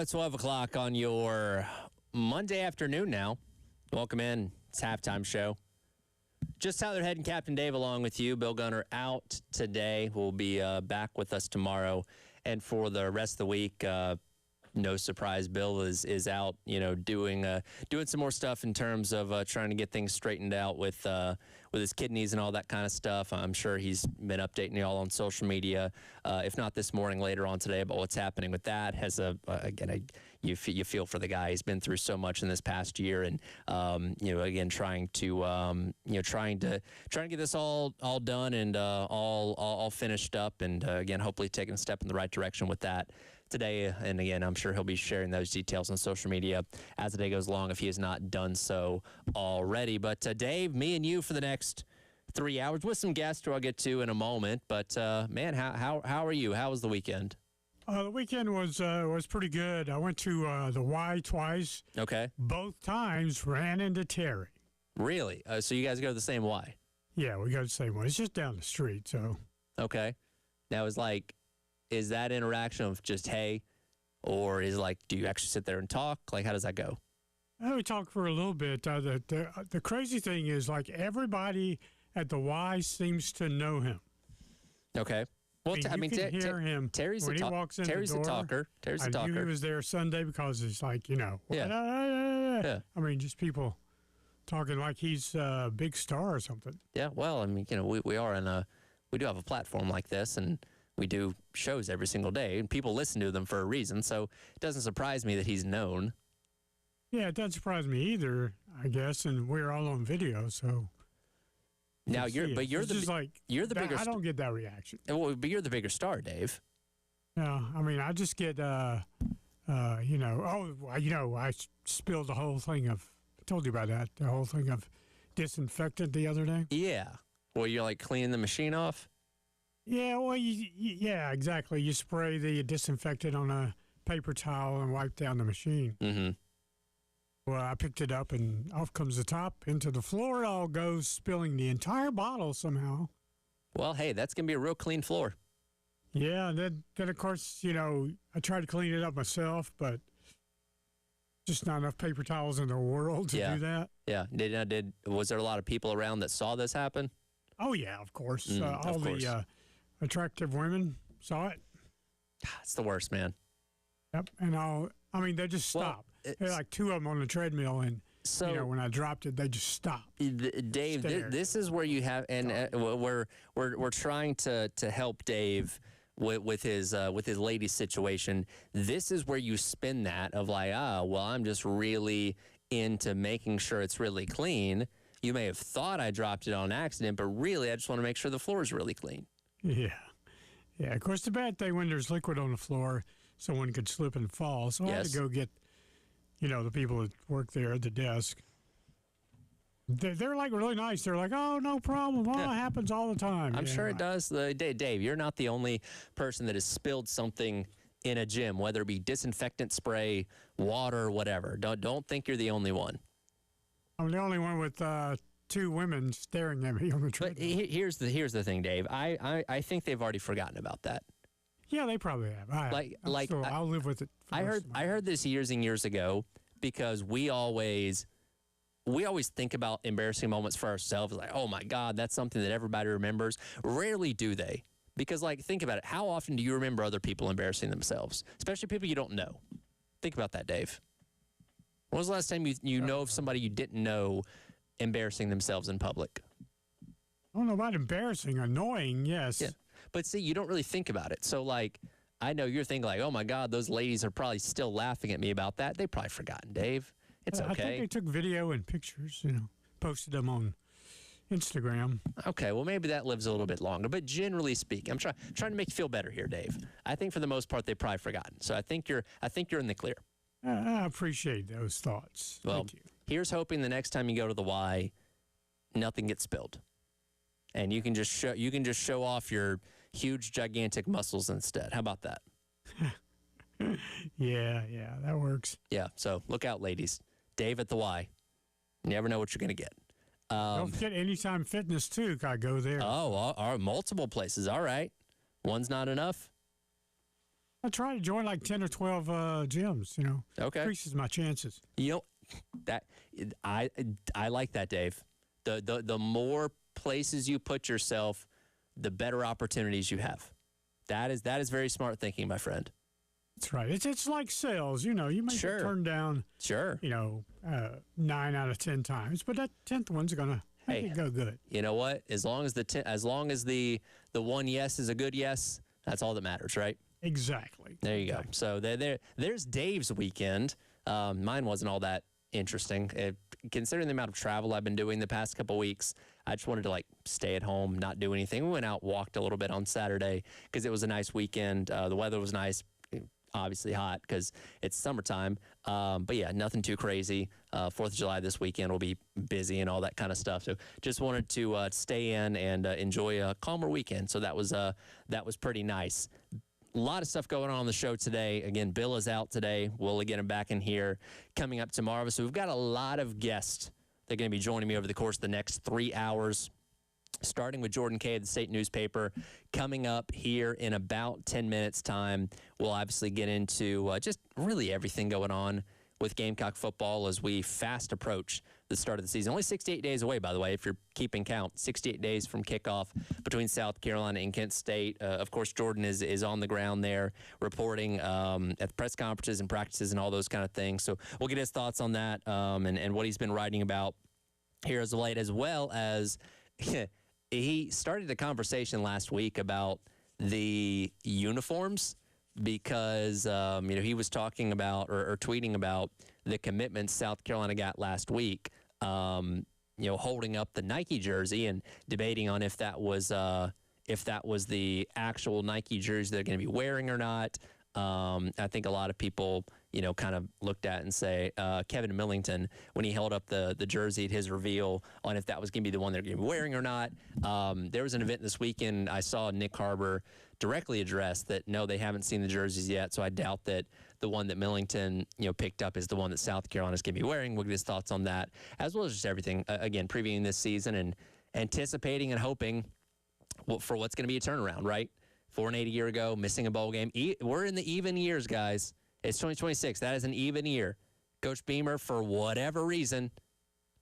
12 o'clock on your Monday afternoon now. Welcome in. It's halftime show. Just Tyler Head and Captain Dave along with you. Bill Gunner out today. Will be back with us tomorrow. And for the rest of the week, no surprise, Bill is out, doing some more stuff in terms of trying to get things straightened out with his kidneys and all that kind of stuff. I'm sure he's been updating y'all on social media, if not this morning, later on today, about what's happening with that. You feel for the guy. He's been through so much in this past year, and again, trying to get this all done and all finished up, and again, hopefully taking a step in the right direction with that today. And again, I'm sure he'll be sharing those details on social media as the day goes along if he has not done so already. But Dave, me and you for the next 3 hours with some guests who I'll get to in a moment. But man, how are you? How was the weekend? The weekend was pretty good. I went to the Y twice. Okay. Both times ran into Terry. Really? So you guys go to the same Y? Yeah, we go to the same one. It's just down the street. So. Okay. Now is that interaction of just hey, or is do you actually sit there and talk? How does that go? We talk for a little bit. The crazy thing is everybody at the Y seems to know him. Okay. Well, you can hear him Terry's when he walks in the door. Terry's a talker. I knew he was there Sunday because it's Yeah. I mean, just people talking like he's a big star or something. Yeah. Well, I mean, we do have a platform like this, and we do shows every single day, and people listen to them for a reason. So it doesn't surprise me that he's known. Yeah, it doesn't surprise me either, I guess. And we're all on video, so. Now you're the bigger. I don't get that reaction. Well, but you're the bigger star, Dave. No, I mean I just get I spilled the whole thing of. I told you about that. The whole thing of disinfectant the other day. Yeah. Well, you're cleaning the machine off. Yeah. Well, yeah, exactly. You spray the disinfectant on a paper towel and wipe down the machine. Mm-hmm. Well, I picked it up, and off comes the top into the floor. It all goes, spilling the entire bottle somehow. Well, hey, that's going to be a real clean floor. Yeah, and then of course, I tried to clean it up myself, but just not enough paper towels in the world to do that. Yeah. Was there a lot of people around that saw this happen? Oh, yeah, of course. The attractive women saw it. It's the worst, man. Yep, and they just stopped. There were two of them on the treadmill, and when I dropped it, they just stopped. Dave, this is where you have, and we're trying to help Dave with his lady situation. This is where you spin that of I'm just really into making sure it's really clean. You may have thought I dropped it on accident, but really I just want to make sure the floor is really clean. Yeah. Yeah, of course, the bad thing when there's liquid on the floor, someone could slip and fall. So I had to go get, the people that work there at the desk. They're really nice. They're oh, no problem. Oh, it happens all the time. I'm sure it does. Dave, you're not the only person that has spilled something in a gym, whether it be disinfectant spray, water, whatever. Don't think you're the only one. I'm the only one with two women staring at me on the treadmill. But here's the thing, Dave. I think they've already forgotten about that. Yeah, they probably have. I'll live with it. I heard this years and years ago because we always think about embarrassing moments for ourselves. Oh my God, that's something that everybody remembers. Rarely do they. Because think about it. How often do you remember other people embarrassing themselves? Especially people you don't know. Think about that, Dave. When was the last time you know of somebody you didn't know embarrassing themselves in public? I don't know about embarrassing. Annoying, yes. Yeah. But see, you don't really think about it. So, I know you're thinking oh, my God, those ladies are probably still laughing at me about that. They've probably forgotten, Dave. It's okay. I think they took video and pictures, posted them on Instagram. Okay, well, maybe that lives a little bit longer. But generally speaking, I'm trying to make you feel better here, Dave. I think for the most part, they've probably forgotten. So I think you're in the clear. I appreciate those thoughts. Well, Thank you. Here's hoping the next time you go to the Y, nothing gets spilled. And you can just show off your huge, gigantic muscles instead. How about that? Yeah, that works. Yeah, so look out, ladies. Dave at the Y. You never know what you're going to get. Don't forget Anytime Fitness, too. I go there. Oh, multiple places. All right. One's not enough? I try to join like 10 or 12 gyms, Okay. Increases my chances. That I like that, Dave. The more places you put yourself, the better opportunities you have. That is very smart thinking, my friend. That's right. It's like sales. You may get turned down. Sure. 9 out of 10 times, but that 10th one's gonna make it go good. You know what? As long as the one yes is a good yes, that's all that matters, right? Exactly. There you go. So there's Dave's weekend. Mine wasn't all that interesting. Considering the amount of travel I've been doing the past couple weeks, I just wanted to stay at home, not do anything. We went out, walked a little bit on Saturday because it was a nice weekend. The weather was nice, obviously hot because it's summertime. But yeah, nothing too crazy. 4th of July this weekend will be busy and all that kind of stuff. So just wanted to stay in and enjoy a calmer weekend. So that was pretty nice. A lot of stuff going on the show today. Again, Bill is out today. We'll get him back in here coming up tomorrow. So we've got a lot of guests that are going to be joining me over the course of the next 3 hours, starting with Jordan Kaye of the State Newspaper. Coming up here in about 10 minutes' time, we'll obviously get into just really everything going on with Gamecock football as we fast approach the start of the season. Only 68 days away, by the way, if you're keeping count. 68 days from kickoff between South Carolina and Kent State. Of course, Jordan is on the ground there reporting at press conferences and practices and all those kind of things. So we'll get his thoughts on that and what he's been writing about here as of late, as well as he started a conversation last week about the uniforms because, he was talking about or tweeting about the commitments South Carolina got last week, holding up the Nike jersey and debating on if that was the actual Nike jersey they're going to be wearing or not. I think a lot of people, kind of looked at and say, Kevin Millington, when he held up the jersey at his reveal on if that was going to be the one they're going to be wearing or not. There was an event this weekend. I saw Nick Harbor directly address that, no, they haven't seen the jerseys yet. So I doubt that the one that Millington, picked up is the one that South Carolina is going to be wearing. We'll get his thoughts on that, as well as just everything, again, previewing this season and anticipating and hoping for what's going to be a turnaround, right? 4-8 a year ago, missing a bowl game. We're in the even years, guys. It's 2026. That is an even year. Coach Beamer, for whatever reason,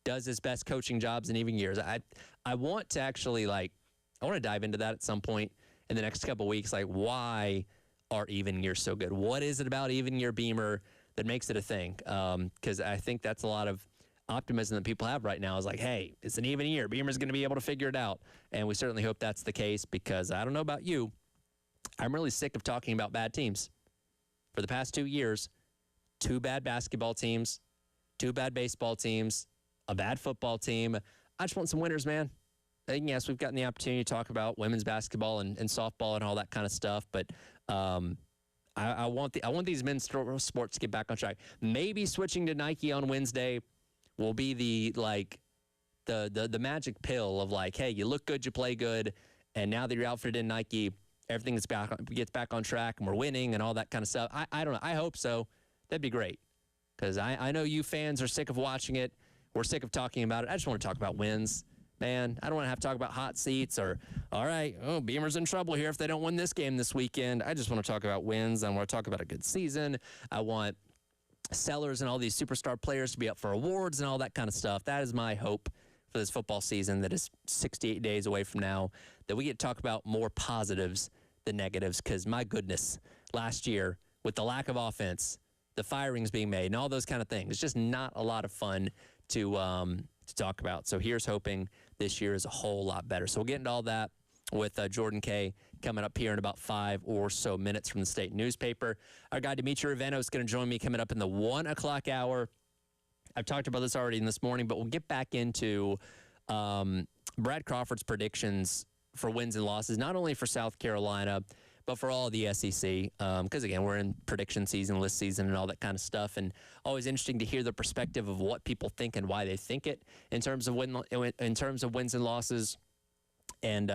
does his best coaching jobs in even years. I want to actually, I want to dive into that at some point in the next couple of weeks. Why are even years so good? What is it about even year Beamer that makes it a thing? Because I think that's a lot of optimism that people have right now is hey, it's an even year. Beamer's going to be able to figure it out. And we certainly hope that's the case because I don't know about you. I'm really sick of talking about bad teams. For the past 2 years, 2 bad basketball teams, 2 bad baseball teams, a bad football team. I just want some winners, man. And yes, we've gotten the opportunity to talk about women's basketball and softball and all that kind of stuff, but I want these men's sports to get back on track. Maybe switching to Nike on Wednesday will be the magic pill of hey, you look good, you play good, and now that you're outfitted in Nike, everything gets back on track and we're winning and all that kind of stuff. I don't know. I hope so. That'd be great because I know you fans are sick of watching it. We're sick of talking about it. I just want to talk about wins, man. I don't want to have to talk about hot seats or, all right, Beamer's in trouble here if they don't win this game this weekend. I just want to talk about wins. I want to talk about a good season. I want Sellers and all these superstar players to be up for awards and all that kind of stuff. That is my hope for this football season that is 68 days away from now, that we get to talk about more positives than negatives because, my goodness, last year with the lack of offense, the firings being made, and all those kind of things, it's just not a lot of fun to talk about. So here's hoping this year is a whole lot better. So we'll get into all that with Jordan Kaye coming up here in about 5 or so minutes from the State Newspaper. Our guy Demetri is going to join me coming up in the 1 o'clock hour. I've talked about this already in this morning, but we'll get back into Brad Crawford's predictions for wins and losses, not only for South Carolina, but for all of the SEC. Because, again, we're in prediction season, list season, and all that kind of stuff. And always interesting to hear the perspective of what people think and why they think it in terms of wins and losses. And,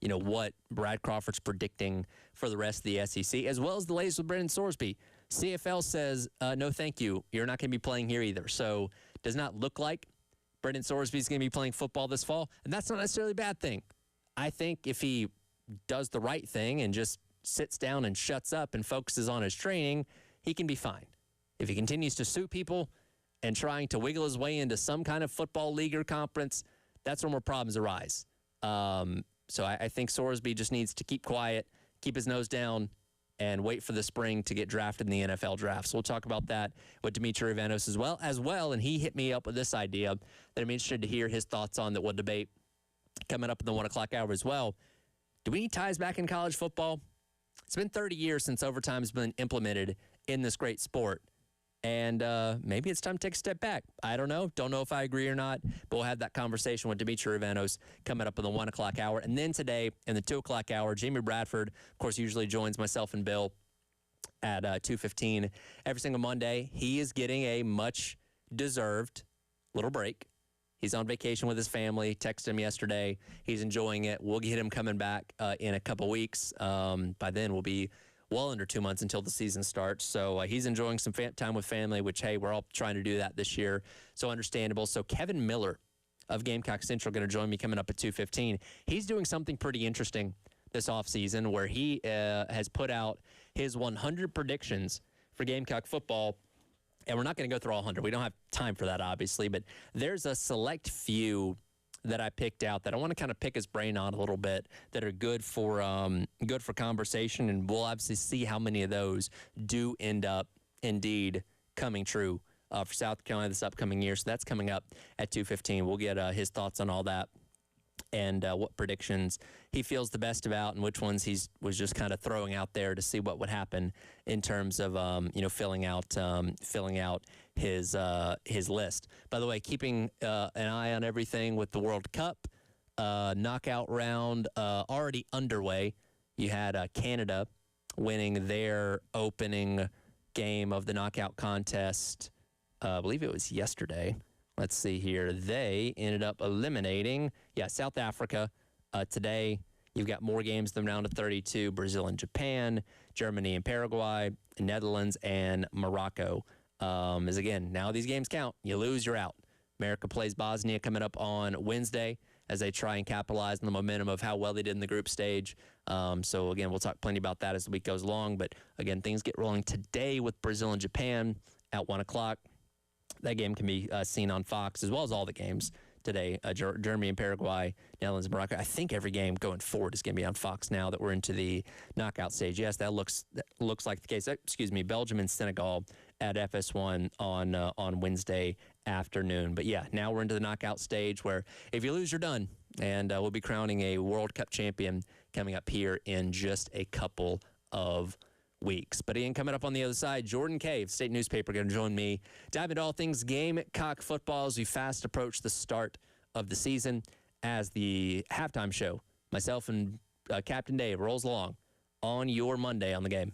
what Brad Crawford's predicting for the rest of the SEC, as well as the latest with Brendan Sorsby. CFL says, no, thank you. You're not going to be playing here either. So does not look like Brendan Sorsby is going to be playing football this fall. And that's not necessarily a bad thing. I think if he does the right thing and just sits down and shuts up and focuses on his training, he can be fine. If he continues to sue people and trying to wiggle his way into some kind of football league or conference, that's when more problems arise. So I think Sorsby just needs to keep quiet, keep his nose down, and wait for the spring to get drafted in the NFL draft. So we'll talk about that with Demetri Ivanos as well. And he hit me up with this idea that I'm interested to hear his thoughts on that we'll debate coming up in the 1 o'clock hour as well. Do we need ties back in college football? It's been 30 years since overtime has been implemented in this great sport. And maybe it's time to take a step back. I don't know. Don't know if I agree or not. But we'll have that conversation with Demetri Ivanos coming up in the 1 o'clock hour. And then today in the 2 o'clock hour, Jamie Bradford, of course, usually joins myself and Bill at 2:15 every single Monday. He is getting a much-deserved little break. He's on vacation with his family. Texted him yesterday. He's enjoying it. We'll get him coming back in a couple weeks. By then, we'll be well under 2 months until the season starts. So he's enjoying some time with family, which, hey, we're all trying to do that this year. So understandable. So Kevin Miller of Gamecock Central going to join me coming up at 2:15. He's doing something pretty interesting this offseason where he has put out his 100 predictions for Gamecock football. And we're not going to go through all 100. We don't have time for that, obviously. But there's a select few that I picked out that I want to kind of pick his brain on a little bit that are good for conversation, and we'll obviously see how many of those do end up indeed coming true for South Carolina this upcoming year. So that's coming up at 2:15. We'll get his thoughts on all that and what predictions he feels the best about and which ones was just kind of throwing out there to see what would happen in terms of filling out his list. By the way, keeping an eye on everything with the World Cup knockout round already underway. You had Canada winning their opening game of the knockout contest. I believe it was yesterday. Let's see here. They ended up eliminating, South Africa. Today, you've got more games than round of 32. Brazil and Japan, Germany and Paraguay, Netherlands and Morocco. As again, now these games count. You lose, you're out. America plays Bosnia coming up on Wednesday as they try and capitalize on the momentum of how well they did in the group stage. So, again, we'll talk plenty about that as the week goes along. But, again, things get rolling today with Brazil and Japan at 1 o'clock. That game can be seen on Fox, as well as all the games today. Germany and Paraguay, Netherlands and Morocco. I think every game going forward is going to be on Fox now that we're into the knockout stage. Yes, that looks like the case. Excuse me, Belgium and Senegal at FS1 on Wednesday afternoon. But, now we're into the knockout stage where if you lose, you're done. And we'll be crowning a World Cup champion coming up here in just a couple of weeks. But again, coming up on the other side, Jordan Kaye of State Newspaper going to join me, dive into all things Gamecock football as we fast approach the start of the season as the halftime show, myself and Captain Dave, rolls along on your Monday on the Game.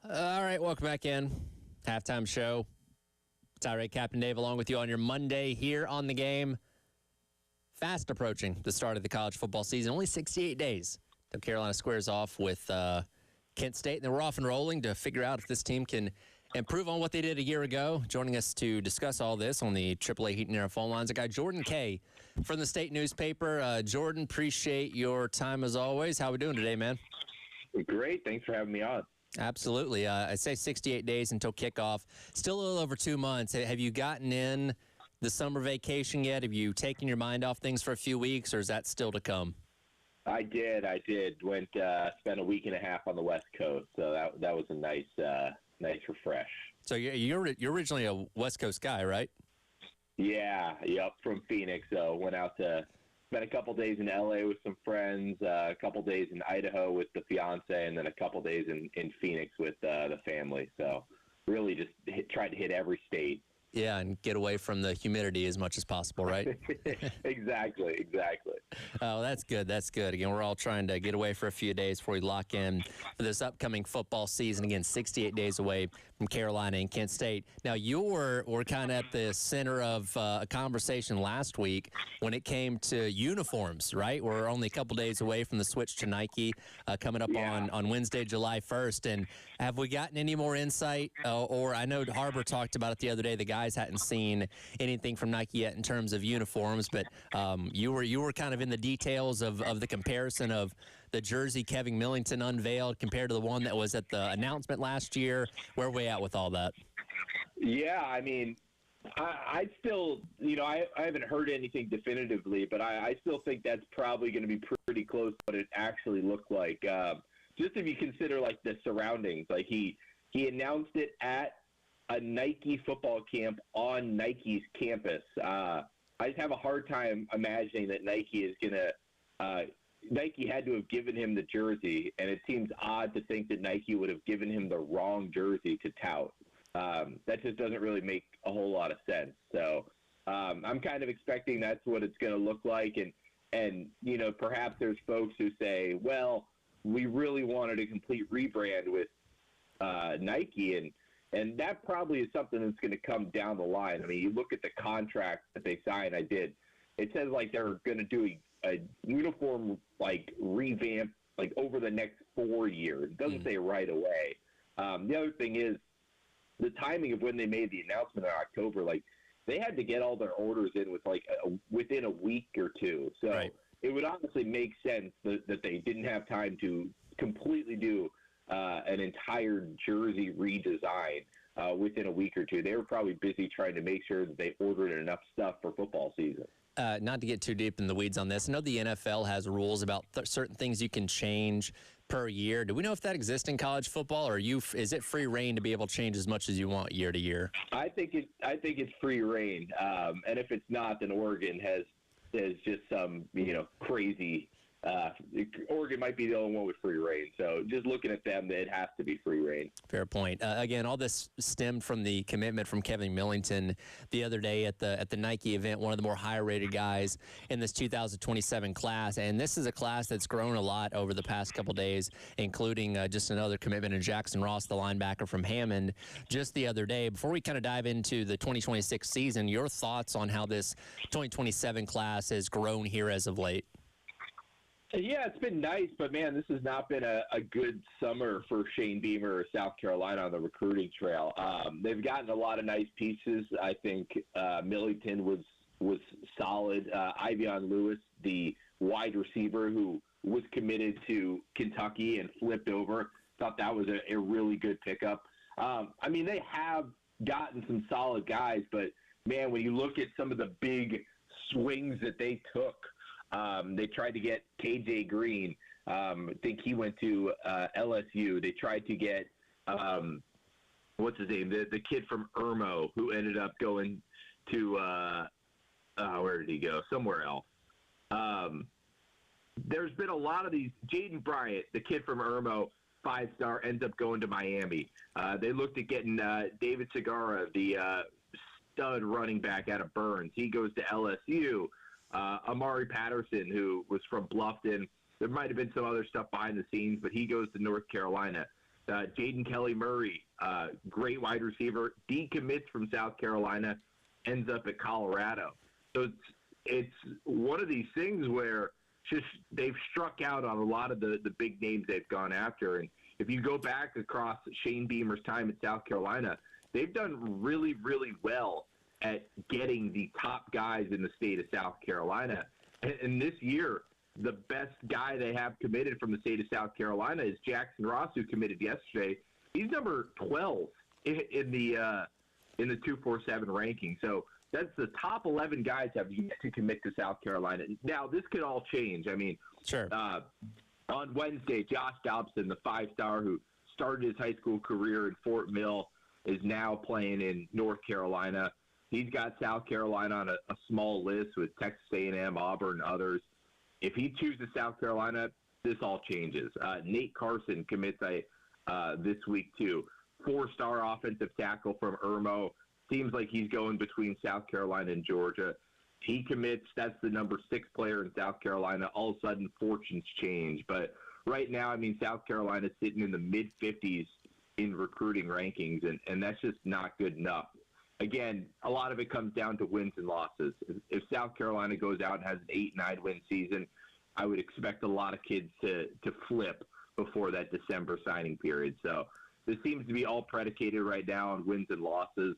All right, welcome back in. Halftime show. Tirade Captain Dave along with you on your Monday here on the game. Fast approaching the start of the college football season. Only 68 days till Carolina squares off with Kent State. And then we're off and rolling to figure out if this team can improve on what they did a year ago. Joining us to discuss all this on the AAA Heat and Air phone lines, a guy Jordan Kaye from the State newspaper. Jordan, appreciate your time as always. How are we doing today, man? Great. Thanks for having me on. Absolutely. I say 68 days until kickoff. Still a little over 2 months. Have you gotten in the summer vacation yet? Have you taken your mind off things for a few weeks, or is that still to come? I did. Went spent a week and a half on the West Coast, so that was a nice refresh. So you're originally a West Coast guy, right? Yeah. Yep. From Phoenix. So went out to spent a couple days in LA with some friends, a couple days in Idaho with the fiance, and then a couple days in Phoenix with the family. So really just tried to hit every state. Yeah, and get away from the humidity as much as possible, right? Exactly. Oh, that's good. Again, we're all trying to get away for a few days before we lock in for this upcoming football season. Again, 68 days away from Carolina and Kent State. Now, we're kind of at the center of a conversation last week when it came to uniforms, right? We're only a couple days away from the switch to Nike coming up on Wednesday, July 1st. And have we gotten any more insight? Or I know Harbor talked about it the other day. The guys hadn't seen anything from Nike yet in terms of uniforms, but you were kind of in the details of the comparison of the jersey Kevin Millington unveiled compared to the one that was at the announcement last year. Where are we at with all that? Yeah, I mean, I still, I haven't heard anything definitively, but I still think that's probably going to be pretty close to what it actually looked like. Just if you consider, like, the surroundings. Like, he announced it at a Nike football camp on Nike's campus. I just have a hard time imagining that Nike is going to Nike had to have given him the jersey, and it seems odd to think that Nike would have given him the wrong jersey to tout. That just doesn't really make a whole lot of sense. So I'm kind of expecting that's what it's going to look like. And perhaps there's folks who say, well, we really wanted a complete rebrand with Nike, and that probably is something that's going to come down the line. I mean, you look at the contract that they signed. It says like they're going to do a uniform like revamp like over the next 4 years. It doesn't say right away. The other thing is the timing of when they made the announcement in October. Like they had to get all their orders in with within a week or two. So right. It would honestly make sense that they didn't have time to completely do an entire jersey redesign within a week or two. They were probably busy trying to make sure that they ordered enough stuff for football season. Not to get too deep in the weeds on this, I know the NFL has rules about certain things you can change per year. Do we know if that exists in college football, or is it free reign to be able to change as much as you want year to year? I think it's free reign, and if it's not, then Oregon has just some crazy. Oregon might be the only one with free reign. So just looking at them, it has to be free reign. Fair point. Again, all this stemmed from the commitment from Kevin Millington the other day at the Nike event, one of the more higher-rated guys in this 2027 class. And this is a class that's grown a lot over the past couple days, including just another commitment in Jackson Ross, the linebacker from Hammond, just the other day. Before we kind of dive into the 2026 season, your thoughts on how this 2027 class has grown here as of late? Yeah, it's been nice, but, man, this has not been a good summer for Shane Beamer or South Carolina on the recruiting trail. They've gotten a lot of nice pieces. I think Millington was solid. Ivion Lewis, the wide receiver who was committed to Kentucky and flipped over, thought that was a really good pickup. I mean, they have gotten some solid guys, but, man, when you look at some of the big swings that they took, they tried to get KJ Green. I think he went to LSU. They tried to get what's his name? The kid from Irmo who ended up going to where did he go? Somewhere else. There's been a lot of these. Jaden Bryant, the kid from Irmo, 5-star, ends up going to Miami. They looked at getting David Segura, the stud running back out of Burns. He goes to LSU. Amari Patterson, who was from Bluffton. There might have been some other stuff behind the scenes, but he goes to North Carolina. Jaden Kelly Murray, great wide receiver, decommits from South Carolina, ends up at Colorado. So it's one of these things where just they've struck out on a lot of the big names they've gone after. And if you go back across Shane Beamer's time at South Carolina, they've done really, really well at getting the top guys in the state of South Carolina. And this year, the best guy they have committed from the state of South Carolina is Jackson Ross, who committed yesterday. He's number 12 in the 247 ranking. So that's the top 11 guys have yet to commit to South Carolina. Now, this could all change. I mean, sure. On Wednesday, Josh Dobson, the five-star who started his high school career in Fort Mill, is now playing in North Carolina. He's got South Carolina on a small list with Texas A&M, Auburn, others. If he chooses South Carolina, this all changes. Nate Carson commits this week, too. Four-star offensive tackle from Irmo. Seems like he's going between South Carolina and Georgia. He commits. That's the number 6 player in South Carolina. All of a sudden, fortunes change. But right now, I mean, South Carolina's sitting in the mid-50s in recruiting rankings, and that's just not good enough. Again, a lot of it comes down to wins and losses. If South Carolina goes out and has an 8-9 win season, I would expect a lot of kids to flip before that December signing period. So this seems to be all predicated right now on wins and losses.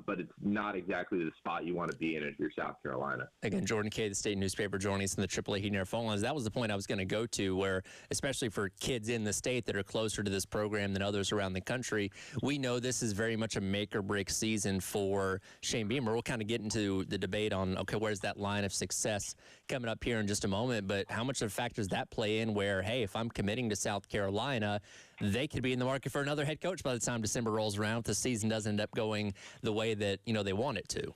But it's not exactly the spot you want to be in if you're South Carolina. Again, Jordan Kaye, the state newspaper, joining us in the AAA Heat and Air phone lines. That was the point I was going to go to, where especially for kids in the state that are closer to this program than others around the country, we know this is very much a make-or-break season for Shane Beamer. We'll kind of get into the debate on, okay, where's that line of success coming up here in just a moment, but how much of a factor does that play in where, hey, if I'm committing to South Carolina, they could be in the market for another head coach by the time December rolls around if the season doesn't end up going the way that, they want it to.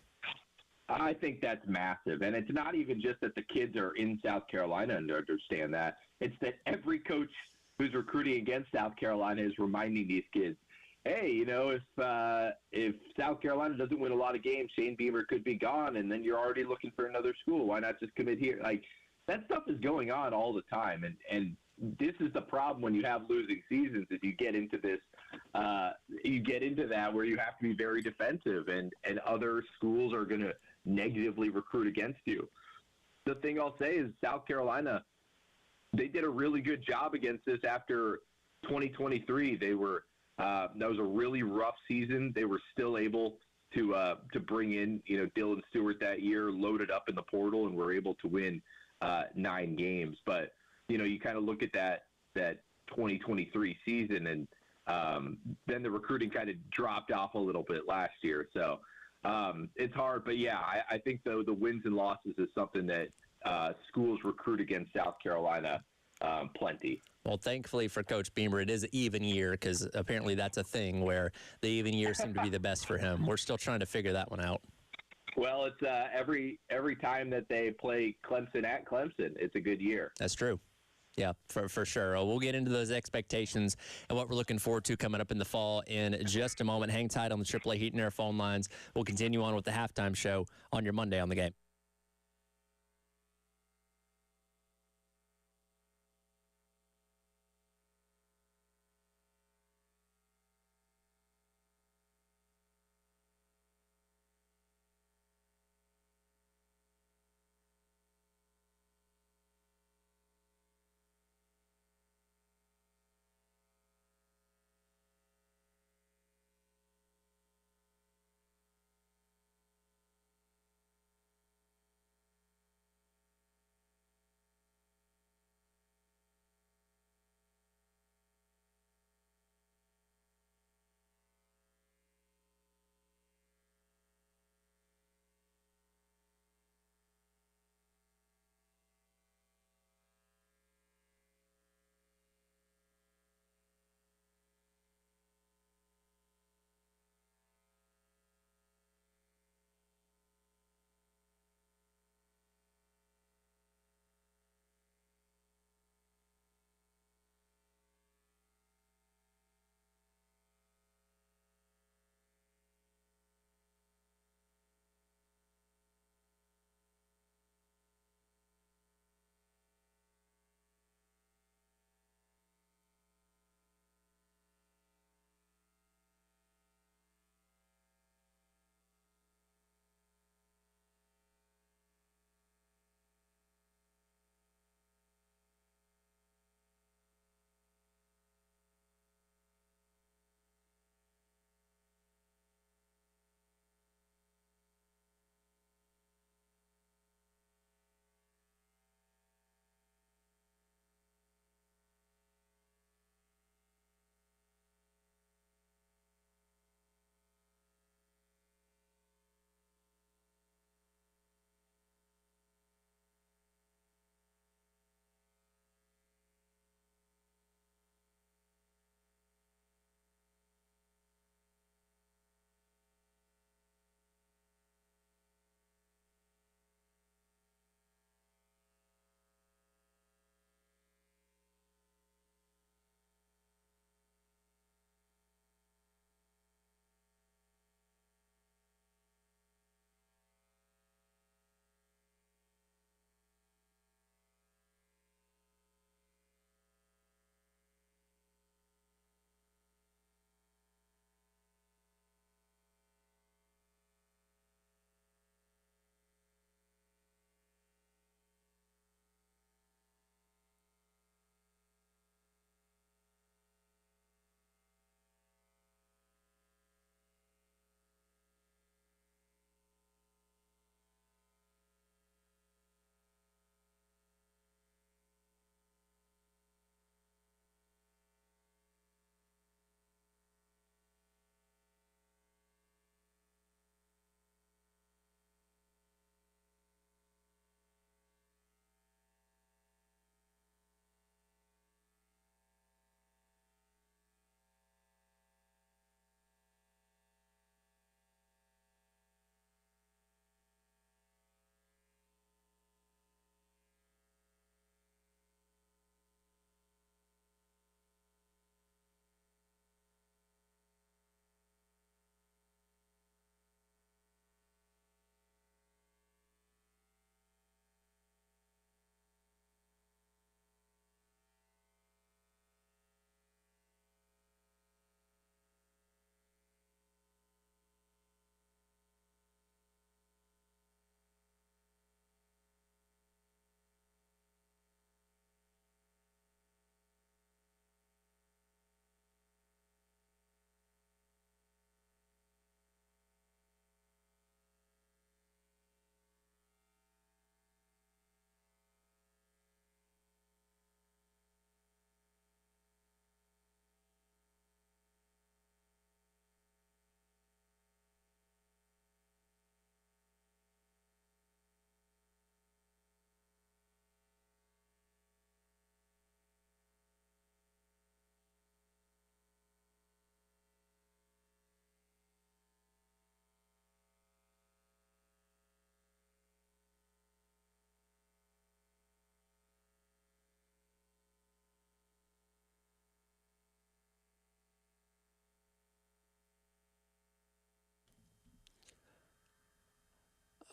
I think that's massive. And it's not even just that the kids are in South Carolina and understand that. It's that every coach who's recruiting against South Carolina is reminding these kids, hey, if South Carolina doesn't win a lot of games, Shane Beamer could be gone, and then you're already looking for another school. Why not just commit here? Like, that stuff is going on all the time. And this is the problem when you have losing seasons, is you get into this, that where you have to be very defensive, and other schools are going to negatively recruit against you. The thing I'll say is South Carolina, they did a really good job against this after 2023. They were that was a really rough season. They were still able to bring in Dylan Stewart that year, loaded up in the portal, and were able to win 9 games. But you kind of look at that 2023 season, and then the recruiting kind of dropped off a little bit last year. So it's hard. But, yeah, I think, though, the wins and losses is something that schools recruit against South Carolina plenty. Well, thankfully for Coach Beamer, it is an even year, because apparently that's a thing where the even years seem to be the best for him. We're still trying to figure that one out. Well, it's every time that they play Clemson at Clemson, it's a good year. That's true. Yeah, for sure. We'll get into those expectations and what we're looking forward to coming up in the fall in just a moment. Hang tight on the AAA Heat and Air phone lines. We'll continue on with the halftime show on your Monday on the Game.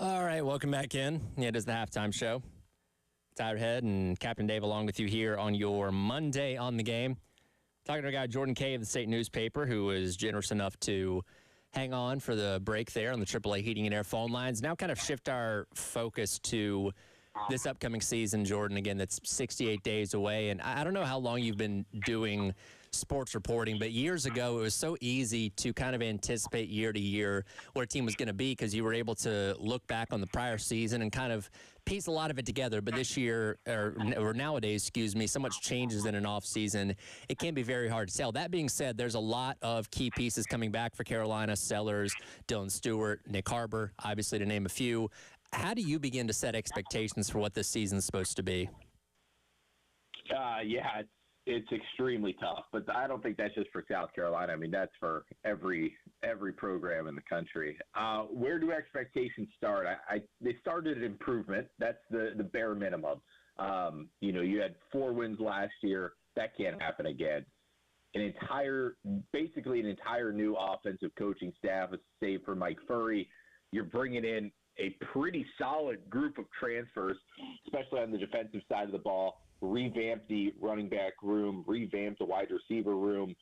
All right, welcome back in. It is the halftime show. Tyler Head and Captain Dave along with you here on your Monday on the game. Talking to our guy Jordan Kaye of the State Newspaper, who was generous enough to hang on for the break there on the AAA Heating and Air phone lines. Now kind of shift our focus to this upcoming season, Jordan. Again, that's 68 days away. And I don't know how long you've been doing sports reporting, but years ago it was so easy to kind of anticipate year to year what a team was going to be because you were able to look back on the prior season and kind of piece a lot of it together. But this year, or nowadays, so much changes in an off season, it can be very hard to tell. That being said, there's a lot of key pieces coming back for Carolina: Sellers, Dylan Stewart, Nick Harbor, obviously to name a few. How do you begin to set expectations for what this season's supposed to be? Yeah, it's extremely tough, but I don't think that's just for South Carolina. I mean, that's for every program in the country. Where do expectations start? They started at improvement. That's the bare minimum. You had 4 wins last year. That can't happen again. Basically an entire new offensive coaching staff, save for Mike Furry. You're bringing in a pretty solid group of transfers, especially on the defensive side of the ball. Revamp the running back room, revamp the wide receiver room,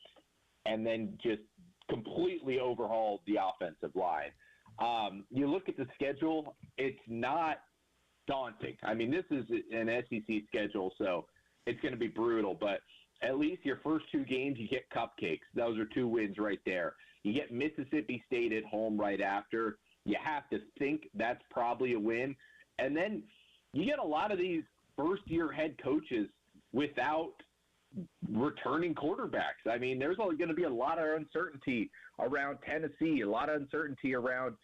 and then just completely overhauled the offensive line. You look at the schedule, it's not daunting. I mean, this is an SEC schedule, so it's going to be brutal, but at least your first 2 games, you get cupcakes. Those are 2 wins right there. You get Mississippi State at home right after. You have to think that's probably a win. And then you get a lot of these first-year head coaches without returning quarterbacks. I mean, there's going to be a lot of uncertainty around Tennessee, a lot of uncertainty around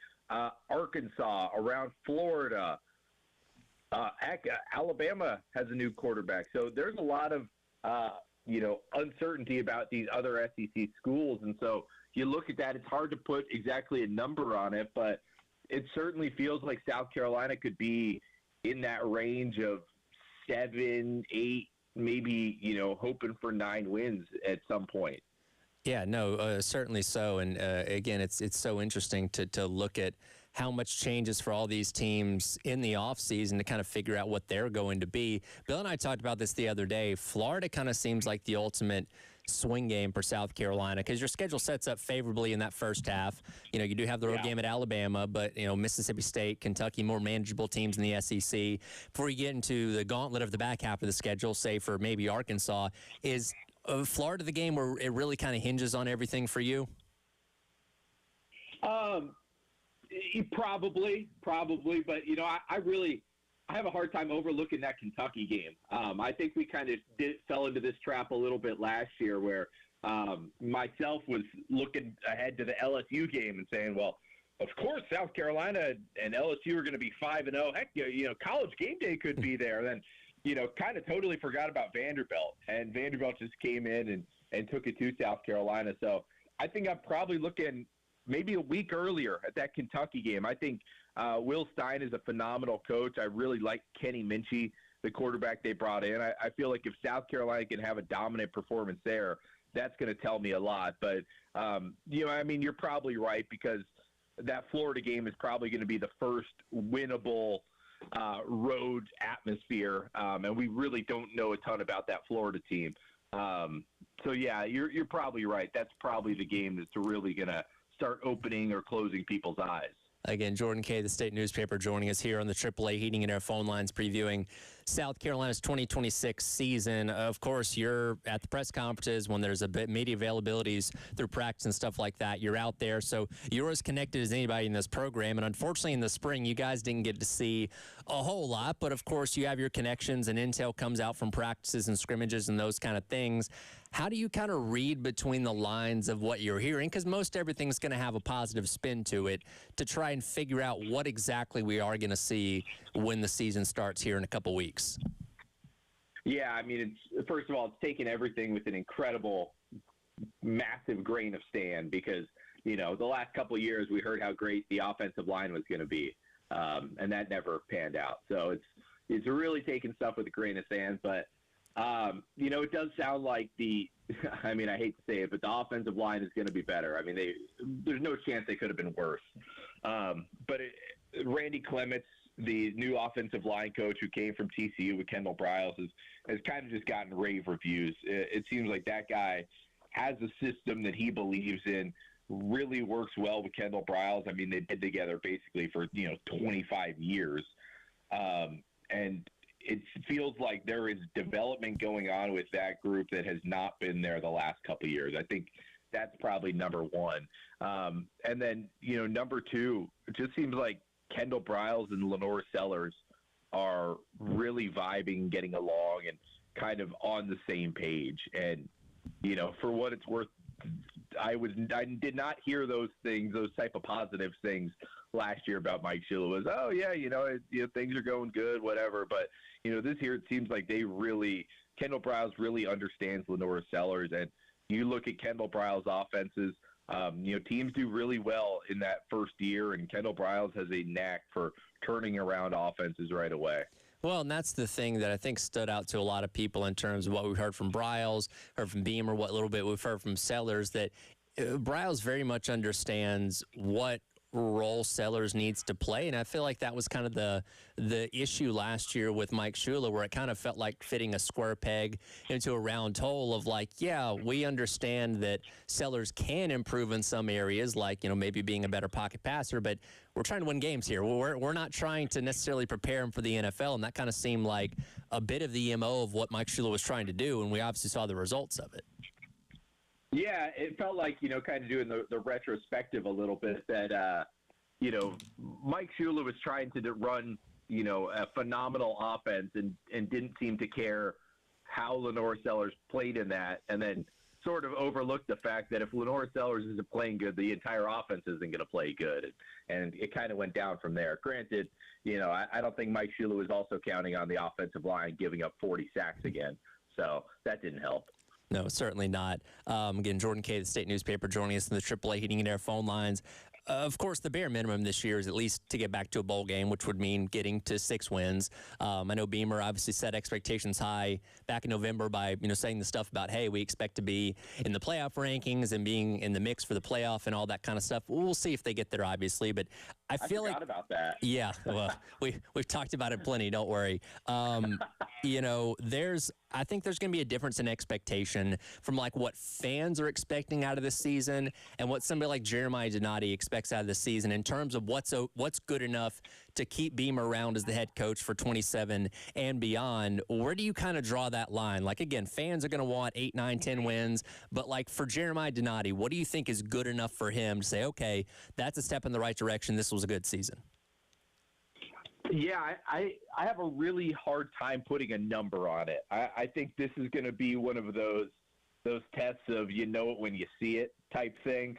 Arkansas, around Florida. Alabama has a new quarterback. So there's a lot of, uncertainty about these other SEC schools. And so you look at that, it's hard to put exactly a number on it, but it certainly feels like South Carolina could be in that range of 7, 8, maybe, hoping for 9 wins at some point. Yeah, no, certainly so. And again, it's so interesting to look at how much changes for all these teams in the offseason to kind of figure out what they're going to be. Bill and I talked about this the other day. Florida kind of seems like the ultimate swing game for South Carolina because your schedule sets up favorably in that first half. You do have the road game at Alabama, but, Mississippi State, Kentucky, more manageable teams in the SEC. Before you get into the gauntlet of the back half of the schedule, say for maybe Arkansas, is Florida the game where it really kind of hinges on everything for you? Probably, but I have a hard time overlooking that Kentucky game. I think we kind of fell into this trap a little bit last year where myself was looking ahead to the LSU game and saying, well, of course South Carolina and LSU are going to be 5-0. Heck, College game day could be there. Then, kind of totally forgot about Vanderbilt, and Vanderbilt just came in and took it to South Carolina. So I think I'm probably looking maybe a week earlier at that Kentucky game. I think Will Stein is a phenomenal coach. I really like Kenny Minchie, the quarterback they brought in. I feel like if South Carolina can have a dominant performance there, that's going to tell me a lot. But, you're probably right because that Florida game is probably going to be the first winnable road atmosphere, and we really don't know a ton about that Florida team. So, yeah, you're probably right. That's probably the game that's really going to start opening or closing people's eyes. Again, Jordan Kaye, the State Newspaper, joining us here on the AAA Heating and Air phone lines, previewing South Carolina's 2026 season. Of course, you're at the press conferences when there's a bit media availabilities through practice and stuff like that. You're out there, so you're as connected as anybody in this program. And unfortunately, in the spring, you guys didn't get to see a whole lot. But of course, you have your connections, and intel comes out from practices and scrimmages and those kind of things. How do you kind of read between the lines of what you're hearing? Because most everything's going to have a positive spin to it to try and figure out what exactly we are going to see when the season starts here in a couple weeks. Yeah, I mean, first of all, it's taken everything with an incredible, massive grain of sand because, the last couple of years we heard how great the offensive line was going to be, and that never panned out. So it's really taking stuff with a grain of sand, but it does sound like I hate to say it, but the offensive line is going to be better. I mean, there's no chance they could have been worse. But Randy Clements, the new offensive line coach who came from TCU with Kendall Briles, has kind of just gotten rave reviews. It seems like that guy has a system that he believes in, really works well with Kendall Briles. I mean, they've been together basically for 25 years, and it feels like there is development going on with that group that has not been there the last couple of years. I think that's probably number one. And then, number two, it just seems like Kendall Briles and Lenore Sellers are really vibing, getting along, and kind of on the same page. And, for what it's worth, I did not hear those type of positive things last year about Mike Shula. Was, oh yeah, things are going good, whatever. But this year it seems like Kendall Briles really understands Lenore Sellers, and you look at Kendall Briles' offenses. Teams do really well in that first year, and Kendall Briles has a knack for turning around offenses right away. Well, and that's the thing that I think stood out to a lot of people in terms of what we've heard from Briles, heard from Beamer, what little bit we've heard from Sellers, that Briles very much understands what role Sellers needs to play. And I feel like that was kind of the issue last year with Mike Shula, where it kind of felt like fitting a square peg into a round hole of like, yeah, we understand that Sellers can improve in some areas, like, maybe being a better pocket passer, but we're trying to win games here. We're not trying to necessarily prepare him for the NFL. And that kind of seemed like a bit of the MO of what Mike Shula was trying to do. And we obviously saw the results of it. Yeah, it felt like, kind of doing the retrospective a little bit that, Mike Shula was trying to run, a phenomenal offense and didn't seem to care how Lenore Sellers played in that, and then sort of overlooked the fact that if Lenore Sellers isn't playing good, the entire offense isn't going to play good. And it kind of went down from there. Granted, I don't think Mike Shula was also counting on the offensive line giving up 40 sacks again, so that didn't help. No, certainly not. Again, Jordan Kaye, the state newspaper, joining us in the AAA Heating and Air phone lines. Of course, the bare minimum this year is at least to get back to a bowl game, which would mean getting to 6 wins. I know Beamer obviously set expectations high back in November by, saying the stuff about, hey, we expect to be in the playoff rankings and being in the mix for the playoff and all that kind of stuff. We'll see if they get there, obviously, but I feel forgot about that. Yeah, well, we've talked about it plenty. Don't worry. I think there's going to be a difference in expectation from like what fans are expecting out of this season and what somebody like Jeremiah Donati expects out of the season in terms of what's good enough to keep Beamer around as the head coach for 27 and beyond. Where do you kind of draw that line? Like, again, fans are going to want 8, 9, 10 wins, but like for Jeremiah Donati, what do you think is good enough for him to say, okay, that's a step in the right direction. This was a good season. Yeah, I have a really hard time putting a number on it. I think this is going to be one of those tests of you know it when you see it type thing.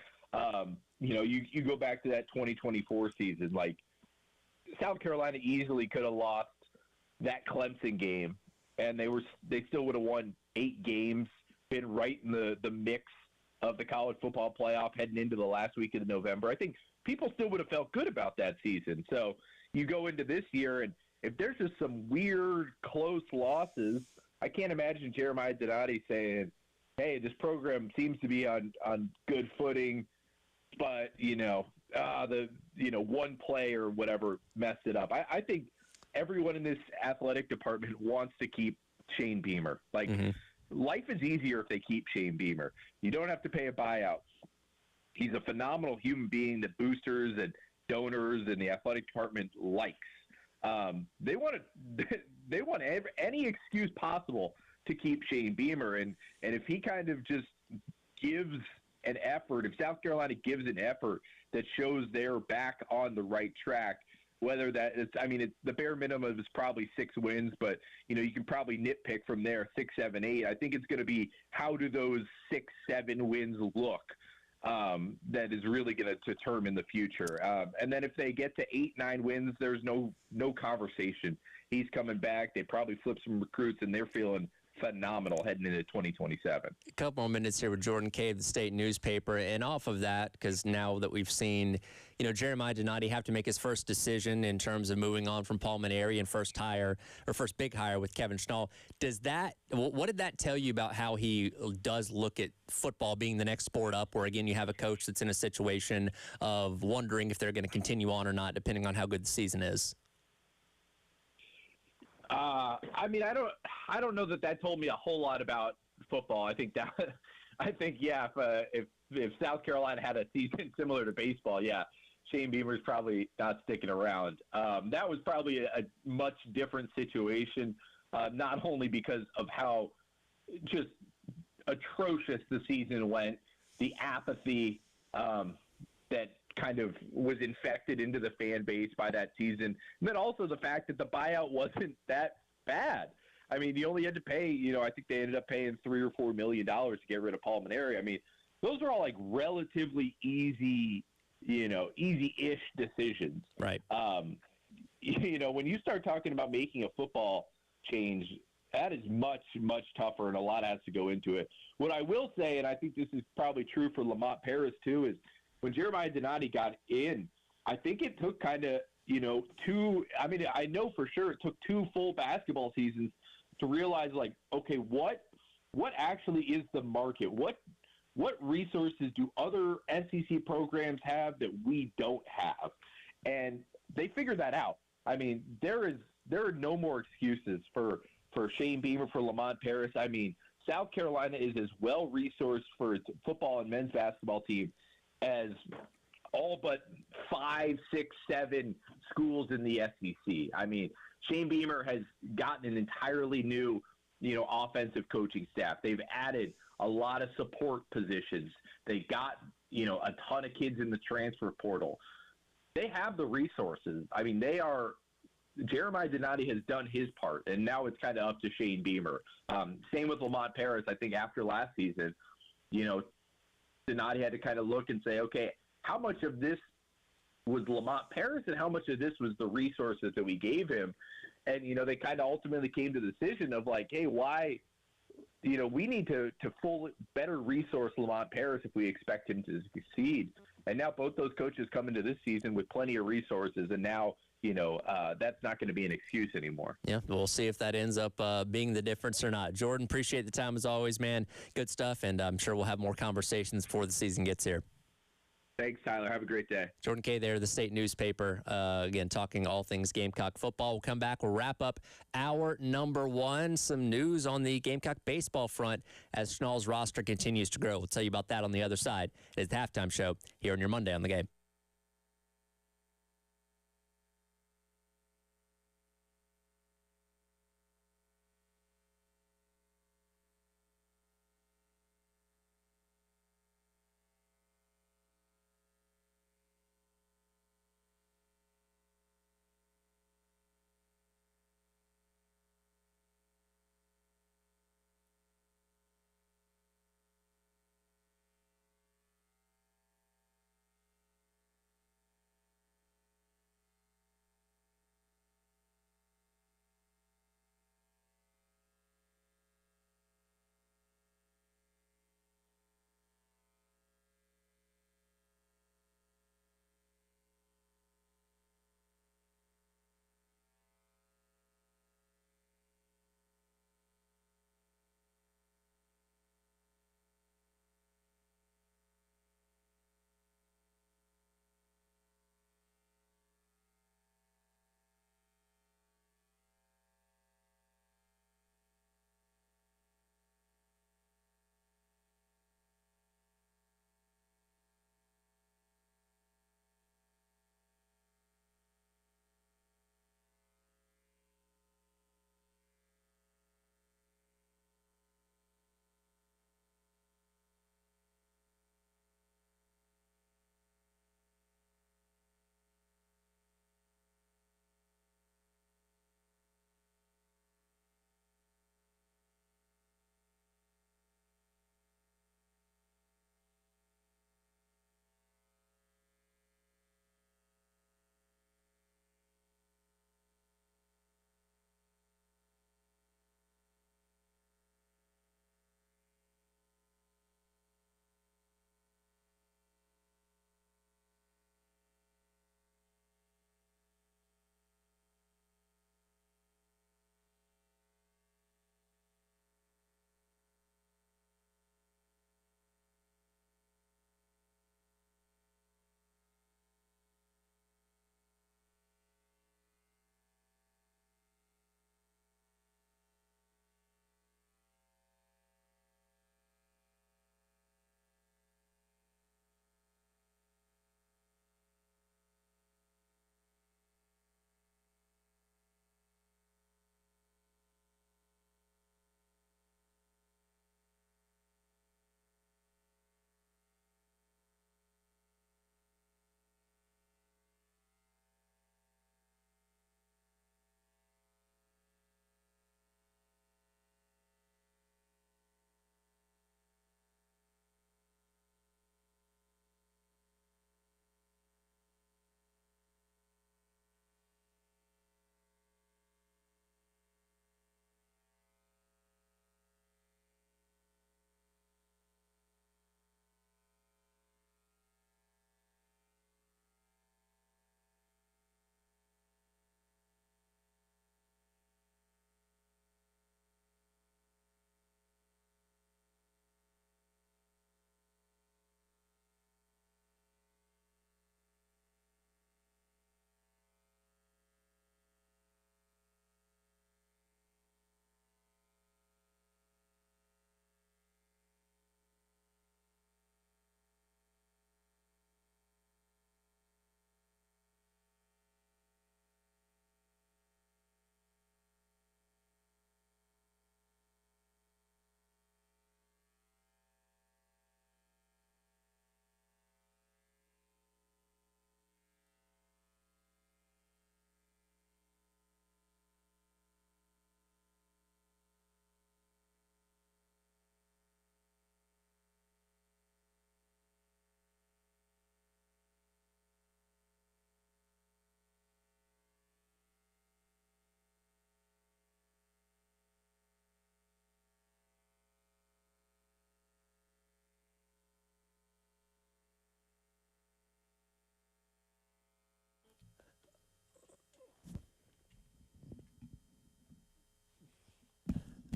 You go back to that 2024 season, like South Carolina easily could have lost that Clemson game, and they still would have won 8 games, been right in the mix of the college football playoff heading into the last week of November. I think people still would have felt good about that season. So you go into this year, and if there's just some weird close losses, I can't imagine Jeremiah Donati saying, hey, this program seems to be on good footing, but, one play or whatever messed it up. I think everyone in this athletic department wants to keep Shane Beamer. Life is easier if they keep Shane Beamer. You don't have to pay a buyout. He's a phenomenal human being that boosters and donors and the athletic department likes. They want any excuse possible to keep Shane Beamer, and if he kind of just gives an effort, if South Carolina gives an effort that shows they're back on the right track, whether that is, the bare minimum is probably 6 wins, but you can probably nitpick from there 6, 7, 8. I think it's going to be how do those 6, 7 wins look. That is really going to determine the future. And then if they get to 8, 9 wins, there's no conversation. He's coming back. They probably flip some recruits, and they're feeling phenomenal heading into 2027. A couple more minutes here with Jordan Kaye of the state newspaper. And off of that, because now that we've seen, Jeremiah Donati have to make his first decision in terms of moving on from Paul Maneri and first big hire with Kevin Schnall, what did that tell you about how he does look at football being the next sport up, where, again, you have a coach that's in a situation of wondering if they're going to continue on or not, depending on how good the season is? I don't know that told me a whole lot about football. If South Carolina had a season similar to baseball, Shane Beamer's probably not sticking around. That was probably a much different situation, not only because of how just atrocious the season went, the apathy that kind of was infected into the fan base by that season, and then also the fact that the buyout wasn't that bad. I mean, you only had to pay, I think they ended up paying $3 or $4 million to get rid of Paul Maneri. I mean, those are all like relatively easy, easy-ish decisions. Right. When you start talking about making a football change, that is much, much tougher, and a lot has to go into it. What I will say, and I think this is probably true for Lamont Paris too, is when Jeremiah Donati got in, I think it took kind of, I know for sure it took 2 full basketball seasons to realize, like, okay, what actually is the market? What resources do other SEC programs have that we don't have? And they figured that out. I mean, there are no more excuses for Shane Beamer, for Lamont Paris. I mean, South Carolina is as well-resourced for its football and men's basketball team as all but 5, 6, 7 schools in the SEC. I mean, Shane Beamer has gotten an entirely new, offensive coaching staff. They've added a lot of support positions. They got, a ton of kids in the transfer portal. They have the resources. I mean, Jeremiah Donati has done his part, and now it's kind of up to Shane Beamer. Same with Lamont Paris. I think after last season, Donati had to kind of look and say, okay, how much of this was Lamont Paris and how much of this was the resources that we gave him? And, they kind of ultimately came to the decision of like, hey, why, we need to better resource Lamont Paris if we expect him to succeed. And now both those coaches come into this season with plenty of resources, and now, that's not going to be an excuse anymore. Yeah, we'll see if that ends up being the difference or not. Jordan, appreciate the time as always, man. Good stuff, and I'm sure we'll have more conversations before the season gets here. Thanks, Tyler. Have a great day. Jordan Kaye there, the state newspaper. Again, talking all things Gamecock football. We'll come back. We'll wrap up hour number 1. Some news on the Gamecock baseball front as Schnall's roster continues to grow. We'll tell you about that on the other side. It's the halftime show here on your Monday on the Game.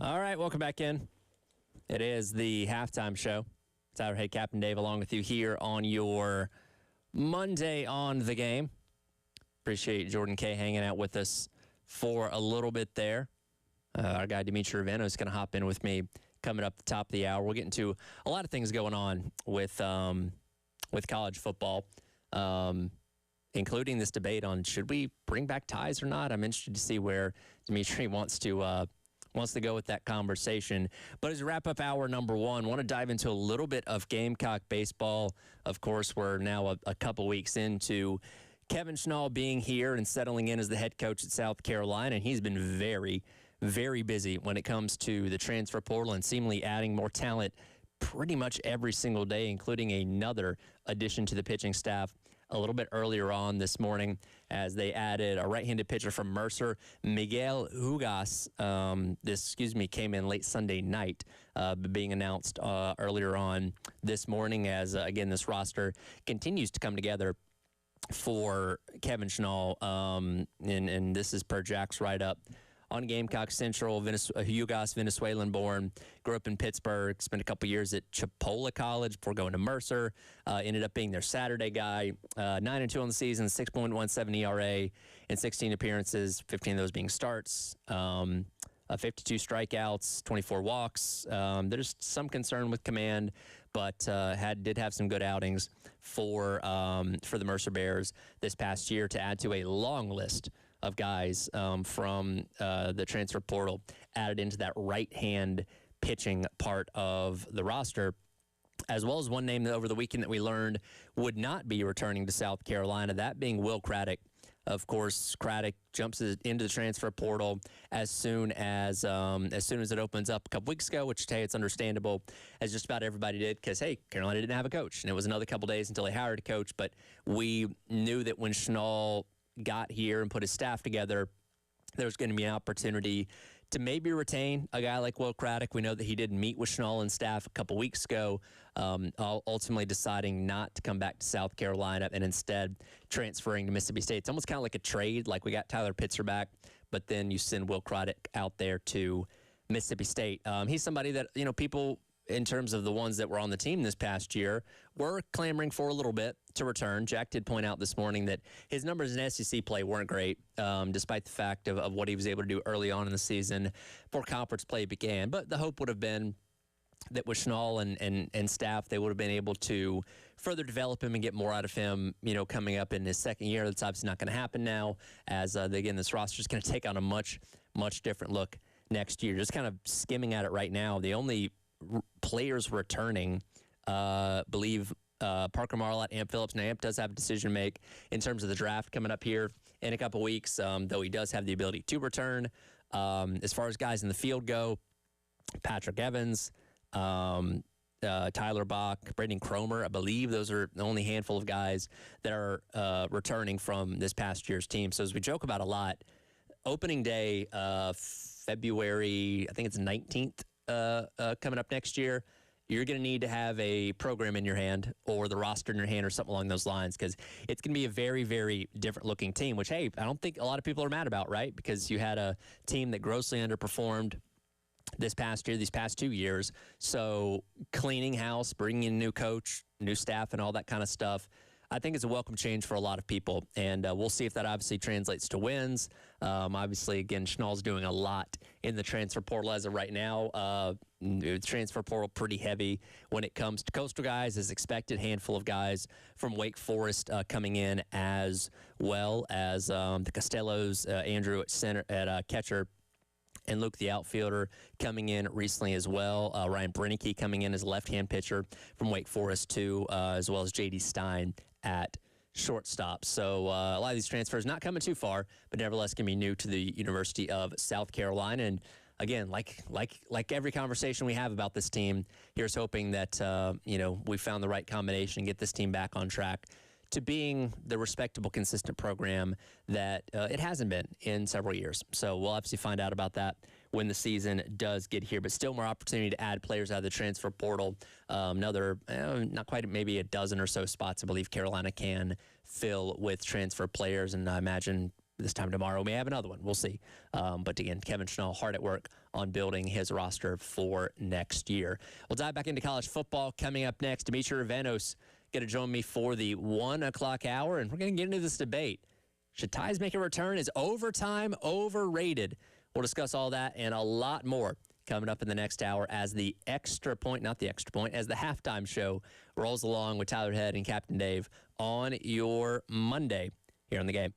All right, welcome back in. It is the halftime show. Tyler Head, Captain Dave, along with you here on your Monday on the game. Appreciate Jordan Kaye hanging out with us for a little bit there. Our guy Demetri is going to hop in with me coming up the top of the hour. We'll get into a lot of things going on with college football, including this debate on should we bring back ties or not. I'm interested to see where Demetri wants to go with that conversation. But as we wrap up hour number one, want to dive into a little bit of Gamecock baseball. Of course, we're now a couple weeks into Kevin Schnall being here and settling in as the head coach at South Carolina, and he's been very, very busy when it comes to the transfer portal and seemingly adding more talent pretty much every single day, including another addition to the pitching staff a little bit earlier on this morning as they added a right-handed pitcher from Mercer, Miguel Hugas. Came in late Sunday night, being announced earlier on this morning as, again, this roster continues to come together for Kevin Schnall. And this is per Jack's write-up. On Gamecock Central, Hugas, Venezuelan-born, grew up in Pittsburgh, spent a couple years at Chipola College before going to Mercer, ended up being their Saturday guy, 9-2 on the season, 6.17 ERA in 16 appearances, 15 of those being starts, 52 strikeouts, 24 walks. There's some concern with command, but did have some good outings for the Mercer Bears this past year to add to a long list of guys from the transfer portal added into that right-hand pitching part of the roster, as well as one name that over the weekend that we learned would not be returning to South Carolina, that being Will Craddock. Of course, Craddock jumps into the transfer portal as soon as it opens up a couple weeks ago, which, hey, it's understandable, as just about everybody did, because, hey, Carolina didn't have a coach, and it was another couple days until they hired a coach. But we knew that when Schnall got here and put his staff together, there was going to be an opportunity to maybe retain a guy like Will Craddock. We know that he did meet with Schnall and staff a couple weeks ago, ultimately deciding not to come back to South Carolina and instead transferring to Mississippi State. It's almost kind of like a trade, like we got Tyler Pitzer back, but then you send Will Craddock out there to Mississippi State. He's somebody that, people, in terms of the ones that were on the team this past year, were clamoring for a little bit to return. Jack did point out this morning that his numbers in SEC play weren't great, despite the fact of what he was able to do early on in the season before conference play began. But the hope would have been that with Schnall and staff, they would have been able to further develop him and get more out of him, coming up in his second year. That's obviously not going to happen now, as, again, this roster is going to take on a much, much different look next year. Just kind of skimming at it right now, the only players returning, believe Parker Marlott, Amp Phillips. Now, Amp does have a decision to make in terms of the draft coming up here in a couple weeks, though he does have the ability to return. As far as guys in the field go, Patrick Evans, Tyler Bach, Braden Cromer, I believe those are the only handful of guys that are returning from this past year's team. So as we joke about a lot, opening day, February, I think it's 19th, coming up next year, you're going to need to have a program in your hand or the roster in your hand or something along those lines, because it's going to be a very, very different looking team, which, hey, I don't think a lot of people are mad about, right? Because you had a team that grossly underperformed this past year, these past 2 years. So cleaning house, bringing in a new coach, new staff, and all that kind of stuff, I think it's a welcome change for a lot of people, and we'll see if that obviously translates to wins. Obviously, again, Schnall's doing a lot in the transfer portal as of right now. Transfer portal pretty heavy when it comes to coastal guys, as expected. Handful of guys from Wake Forest coming in, as well as the Costellos, Andrew at center, at catcher, and Luke, the outfielder, coming in recently as well. Ryan Brennicky coming in as a left-hand pitcher from Wake Forest, too, as well as J.D. Stein at shortstop. So a lot of these transfers not coming too far, but nevertheless can be new to the University of South Carolina. And again, like every conversation we have about this team, here's hoping that we found the right combination and get this team back on track to being the respectable, consistent program that it hasn't been in several years. So we'll obviously find out about that when the season does get here, but still more opportunity to add players out of the transfer portal. Another, not quite, maybe a dozen or so spots, I believe Carolina can fill with transfer players, and I imagine This time tomorrow, we may have another one. We'll see. But again, Kevin Schnall hard at work on building his roster for next year. We'll dive back into college football coming up next. Demetri Ravanos going to join me for the 1 o'clock hour, and we're going to get into this debate. Should ties make a return? Is overtime overrated? We'll discuss all that and a lot more coming up in the next hour as the extra point, not the extra point, as the halftime show rolls along with Tyler Head and Captain Dave on your Monday here on The Game.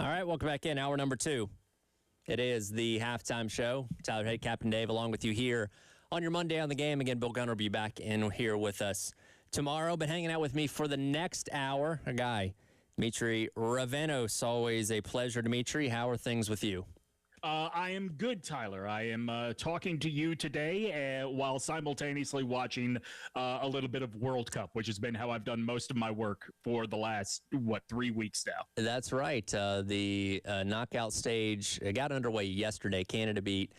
All right, welcome back in. Hour number 2. It is the halftime show. Tyler Head, Captain Dave, along with you here on your Monday on the Game. Again, Bill Gunner will be back in here with us tomorrow, but hanging out with me for the next hour, a guy, Demetri Ravenos. Always a pleasure, Demetri. How are things with you? I am good, Tyler. I am talking to you today while simultaneously watching a little bit of World Cup, which has been how I've done most of my work for the last, 3 weeks now. That's right. The knockout stage got underway yesterday. Canada beat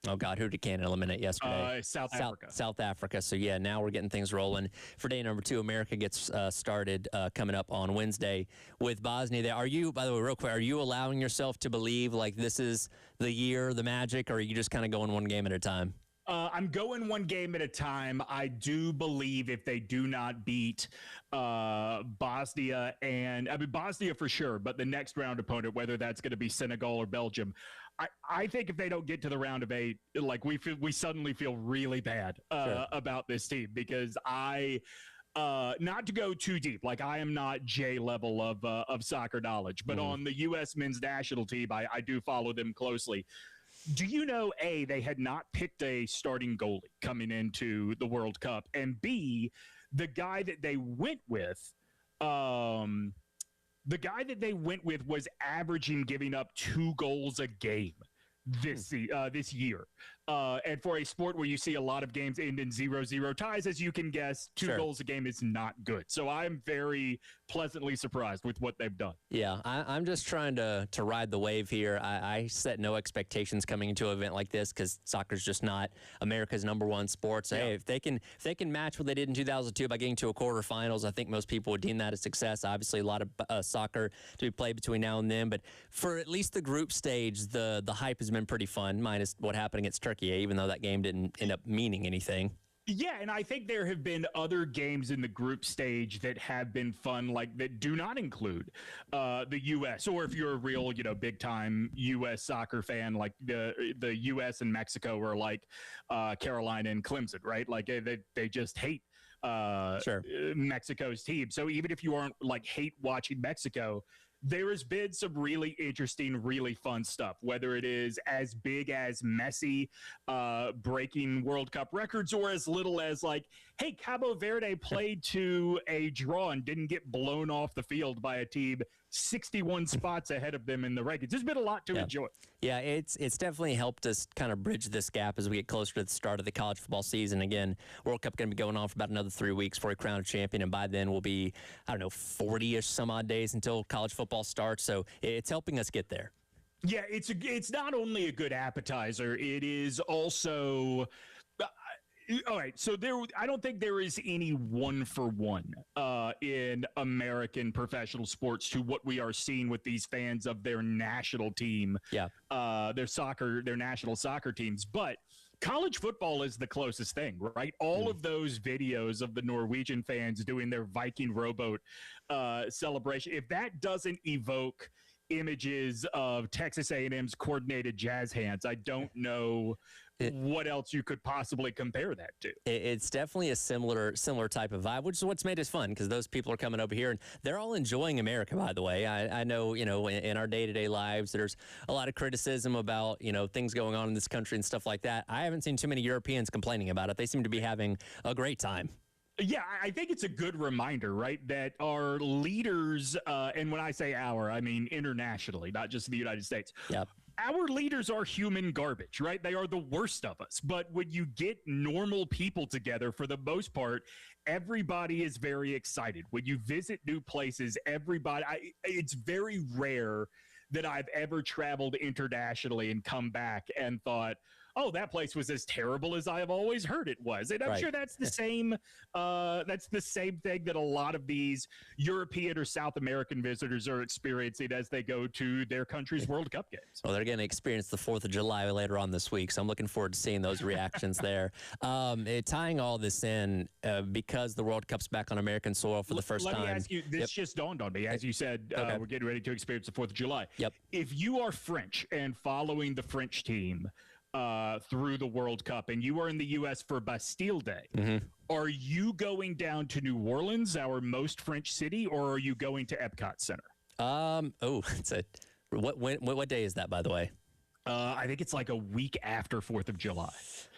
oh, God, who did Canada eliminate yesterday? South Africa. South Africa. So, yeah, now we're getting things rolling. For day number 2, America gets started coming up on Wednesday with Bosnia. There. Are you, by the way, real quick, are you allowing yourself to believe like this is the year, the magic, or are you just kind of going one game at a time? I'm going one game at a time. I do believe if they do not beat Bosnia, Bosnia for sure, but the next round opponent, whether that's going to be Senegal or Belgium, I think if they don't get to the round of 8, like we suddenly feel really bad about this team, because not to go too deep, like I am not J level of soccer knowledge, but on the U.S. men's national team, I do follow them closely. Do you know, A, they had not picked a starting goalie coming into the World Cup, and B, the guy that they went with was averaging giving up 2 goals a game this year. And for a sport where you see a lot of games end in 0-0 ties, as you can guess, 2 goals a game is not good. So I'm very pleasantly surprised with what they've done. Yeah, I'm just trying to ride the wave here. I set no expectations coming into an event like this because soccer's just not America's #1 sport. So, hey, if they can match what they did in 2002 by getting to a quarterfinals, I think most people would deem that a success. Obviously, a lot of soccer to be played between now and then. But for at least the group stage, the hype has been pretty fun, minus what happened against Turkey, even though that game didn't end up meaning anything. Yeah, and I think there have been other games in the group stage that have been fun, like that do not include the U.S. Or if you're a real, big-time U.S. soccer fan, like the U.S. and Mexico are like Carolina and Clemson, right? Like they just hate Mexico's team. So even if you aren't like hate watching Mexico, there has been some really interesting, really fun stuff, whether it is as big as Messi breaking World Cup records or as little as like, hey, Cabo Verde played to a draw and didn't get blown off the field by a team 61 spots ahead of them in the rankings. There's been a lot to enjoy. Yeah, it's definitely helped us kind of bridge this gap as we get closer to the start of the college football season. Again, World Cup going to be going on for about another 3 weeks before we crown a champion, and by then we'll be, 40-ish some odd days until college football starts. So it's helping us get there. Yeah, it's not only a good appetizer, it is also all right, so I don't think there is any one-for-one in American professional sports to what we are seeing with these fans of their national team, their national soccer teams. But college football is the closest thing, right? All of those videos of the Norwegian fans doing their Viking rowboat celebration, if that doesn't evoke images of Texas A&M's coordinated jazz hands, I don't know what else you could possibly compare that to. It's definitely a similar type of vibe, which is what's made it fun, because those people are coming over here and they're all enjoying America, by the way. I know, in our day-to-day lives, there's a lot of criticism about, things going on in this country and stuff like that. I haven't seen too many Europeans complaining about it. They seem to be having a great time. Yeah, I think it's a good reminder, right, that our leaders, and when I say our, I mean internationally, not just in the United States. Yep. Our leaders are human garbage, right? They are the worst of us. But when you get normal people together, for the most part, everybody is very excited. When you visit new places, it's very rare that I've ever traveled internationally and come back and thought, oh, that place was as terrible as I have always heard it was. And I'm sure that's the same thing that a lot of these European or South American visitors are experiencing as they go to their country's World Cup games. Well, they're going to experience the 4th of July later on this week, so I'm looking forward to seeing those reactions there. Tying all this in, because the World Cup's back on American soil for the first time. Let me ask you, this just dawned on me. As you said, we're getting ready to experience the 4th of July. Yep. If you are French and following the French team through the World Cup, and you are in the U.S. for Bastille Day, are you going down to New Orleans, our most French city, or are you going to Epcot Center? It's a what day is that, by the way? I think it's like a week after 4th of July.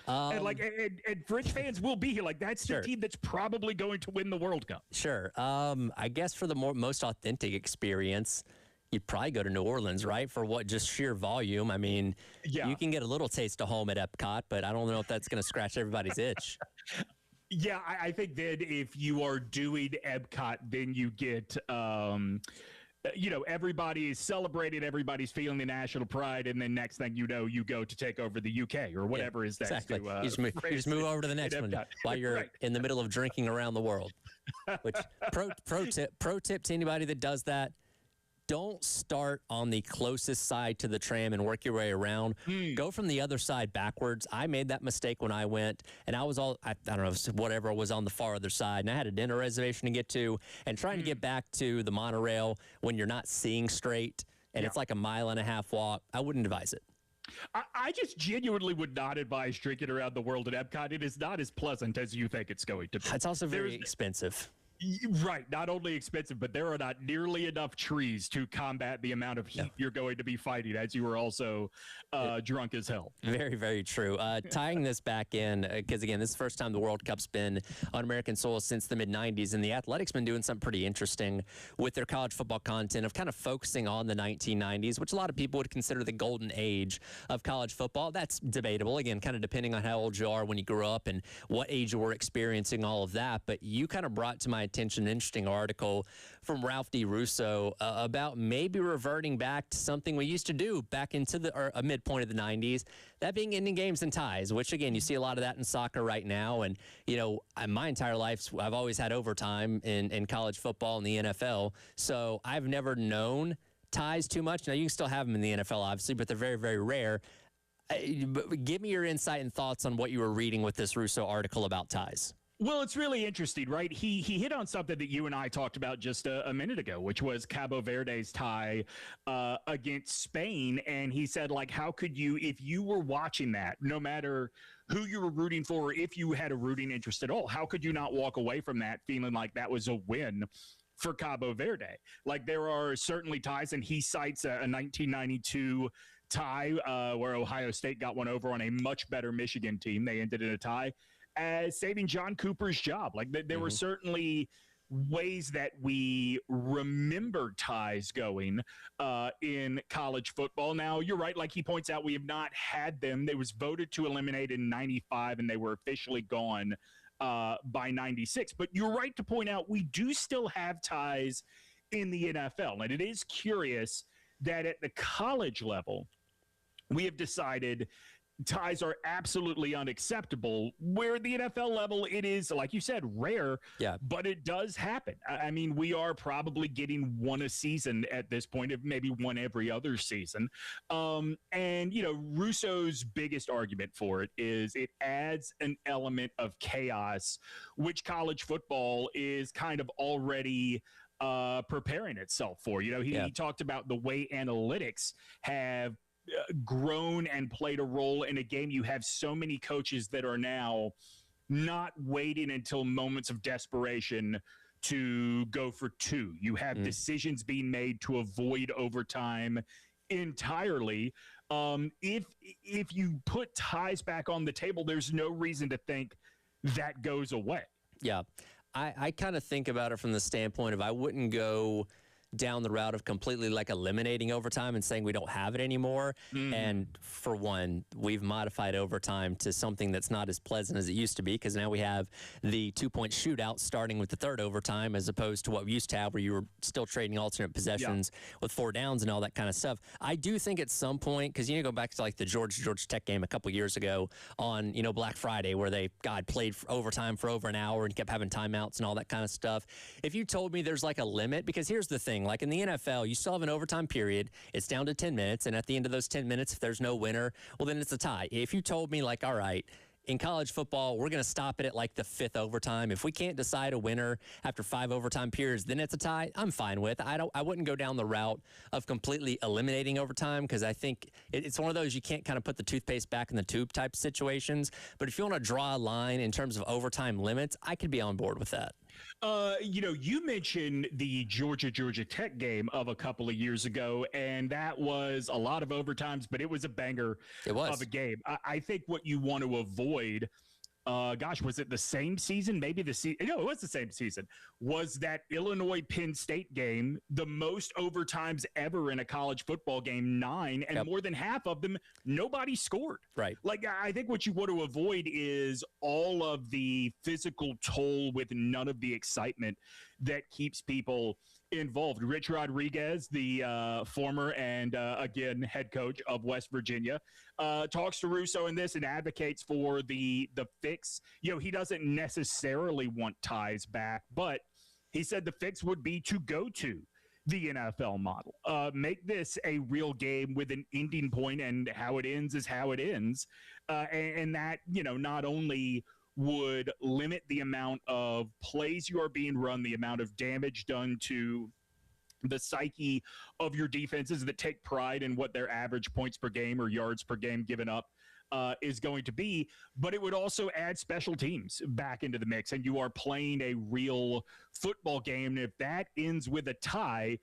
And French fans will be here. Like, that's the team that's probably going to win the World Cup. Sure. I guess for the most authentic experience, you'd probably go to New Orleans, right? For what, just sheer volume. I mean, you can get a little taste of home at Epcot, but I don't know if that's going to scratch everybody's itch. Yeah, I think then if you are doing Epcot, then you get, everybody is celebrating, everybody's feeling the national pride, and then next thing you know, you go to take over the UK or whatever is next. Exactly. You just move over to the next one while you're in the middle of drinking around the world. Which pro tip to anybody that does that: don't start on the closest side to the tram and work your way around. Go from the other side backwards. I made that mistake when I went, and I was I don't know, whatever was on the far other side, and I had a dinner reservation to get to, and trying to get back to the monorail when you're not seeing straight, and it's like a 1.5 mile walk. I wouldn't advise it. I just genuinely would not advise drinking around the world at Epcot. It is not as pleasant as you think it's going to be. It's also very expensive. Right. Not only expensive, but there are not nearly enough trees to combat the amount of heat you're going to be fighting, as you are also drunk as hell. Very, very true. Tying this back in, because again, this is the first time the World Cup's been on American soil since the mid-'90s, and the Athletic's been doing something pretty interesting with their college football content of kind of focusing on the 1990s, which a lot of people would consider the golden age of college football. That's debatable, again, kind of depending on how old you are when you grew up and what age you were experiencing all of that. But you kind of brought to my attention an interesting article from Ralph D. Russo about maybe reverting back to something we used to do back into a midpoint of the 90s, that being ending games and ties, which, again, you see a lot of that in soccer right now. And, my entire life, I've always had overtime in college football and the NFL, so I've never known ties too much. Now, you can still have them in the NFL, obviously, but they're very, very rare. Give me your insight and thoughts on what you were reading with this Russo article about ties. Well, it's really interesting, right? He hit on something that you and I talked about just a minute ago, which was Cabo Verde's tie against Spain. And he said, like, how could you, if you were watching that, no matter who you were rooting for, if you had a rooting interest at all, how could you not walk away from that feeling like that was a win for Cabo Verde? Like, there are certainly ties, and he cites a 1992 tie where Ohio State got one over on a much better Michigan team. They ended in a tie, as saving John Cooper's job. Like, there were certainly ways that we remember ties going in college football. Now, you're right. Like he points out, we have not had them. They was voted to eliminate in 95, and they were officially gone by 96. But you're right to point out we do still have ties in the NFL. And it is curious that at the college level, we have decided ties are absolutely unacceptable, where at the NFL level, it is, like you said, rare, but it does happen. I mean, we are probably getting one a season at this point, maybe one every other season. And, Russo's biggest argument for it is it adds an element of chaos, which college football is kind of already preparing itself for. He talked about the way analytics have grown and played a role in a game. You have so many coaches that are now not waiting until moments of desperation to go for two. You have decisions being made to avoid overtime entirely. If you put ties back on the table, there's no reason to think that goes away. Yeah. I kind of think about it from the standpoint of I wouldn't go down the route of completely like eliminating overtime and saying we don't have it anymore. And for one, we've modified overtime to something that's not as pleasant as it used to be, because now we have the 2-point shootout starting with the third overtime, as opposed to what we used to have where you were still trading alternate possessions with 4 downs and all that kind of stuff. I do think at some point, because go back to like the Georgia Tech game a couple years ago on Black Friday, where they played for overtime for over an hour and kept having timeouts and all that kind of stuff. If you told me there's like a limit, because here's the thing, like in the NFL, you still have an overtime period. It's down to 10 minutes. And at the end of those 10 minutes, if there's no winner, well, then it's a tie. If you told me like, all right, in college football, we're going to stop it at like the 5th overtime. If we can't decide a winner after 5 overtime periods, then it's a tie. I'm fine with. I wouldn't go down the route of completely eliminating overtime, because I think it's one of those you can't kind of put the toothpaste back in the tube type situations. But if you want to draw a line in terms of overtime limits, I could be on board with that. You mentioned the Georgia Tech game of a couple of years ago, and that was a lot of overtimes, but it was a banger of a game. I think what you want to avoid, was it the same season? Maybe no, it was the same season. Was that Illinois Penn State game the most overtimes ever in a college football game? 9, and more than half of them, nobody scored. Right. Like, I think what you want to avoid is all of the physical toll with none of the excitement that keeps people involved. Rich Rodriguez, the former and again head coach of West Virginia, talks to Russo in this and advocates for the fix. He doesn't necessarily want ties back, but he said the fix would be to go to the NFL model. Make this a real game with an ending point, and how it ends is how it ends. And that, not only would limit the amount of plays you are being run, the amount of damage done to the psyche of your defenses that take pride in what their average points per game or yards per game given up is going to be, but it would also add special teams back into the mix, and you are playing a real football game. And if that ends with a tie,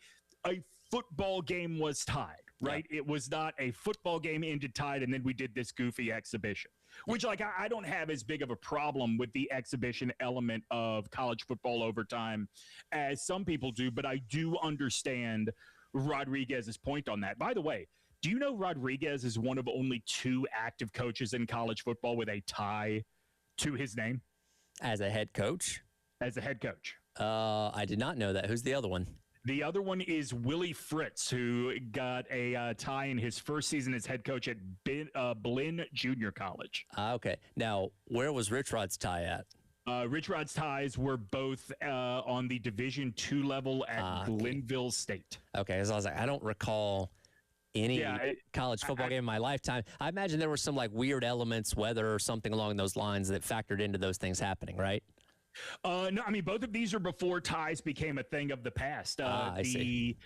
a football game was tied, right? Yeah. It was not a football game ended tied, and then we did this goofy exhibition, which I don't have as big of a problem with the exhibition element of college football overtime as some people do, but I do understand Rodriguez's point on that. By the way, do you know Rodriguez is one of only 2 active coaches in college football with a tie to his name? As a head coach? As a head coach. I did not know that. Who's the other one? The other one is Willie Fritz, who got a tie in his first season as head coach at Blinn Junior College. Okay. Now, where was Rich Rod's tie at? Rich Rod's ties were both on the Division II level at Glenville State. Okay, because I was like, I don't recall any college football game in my lifetime. I imagine there were some like weird elements, weather or something along those lines that factored into those things happening, right? No, I mean, both of these are before ties became a thing of the past. I see.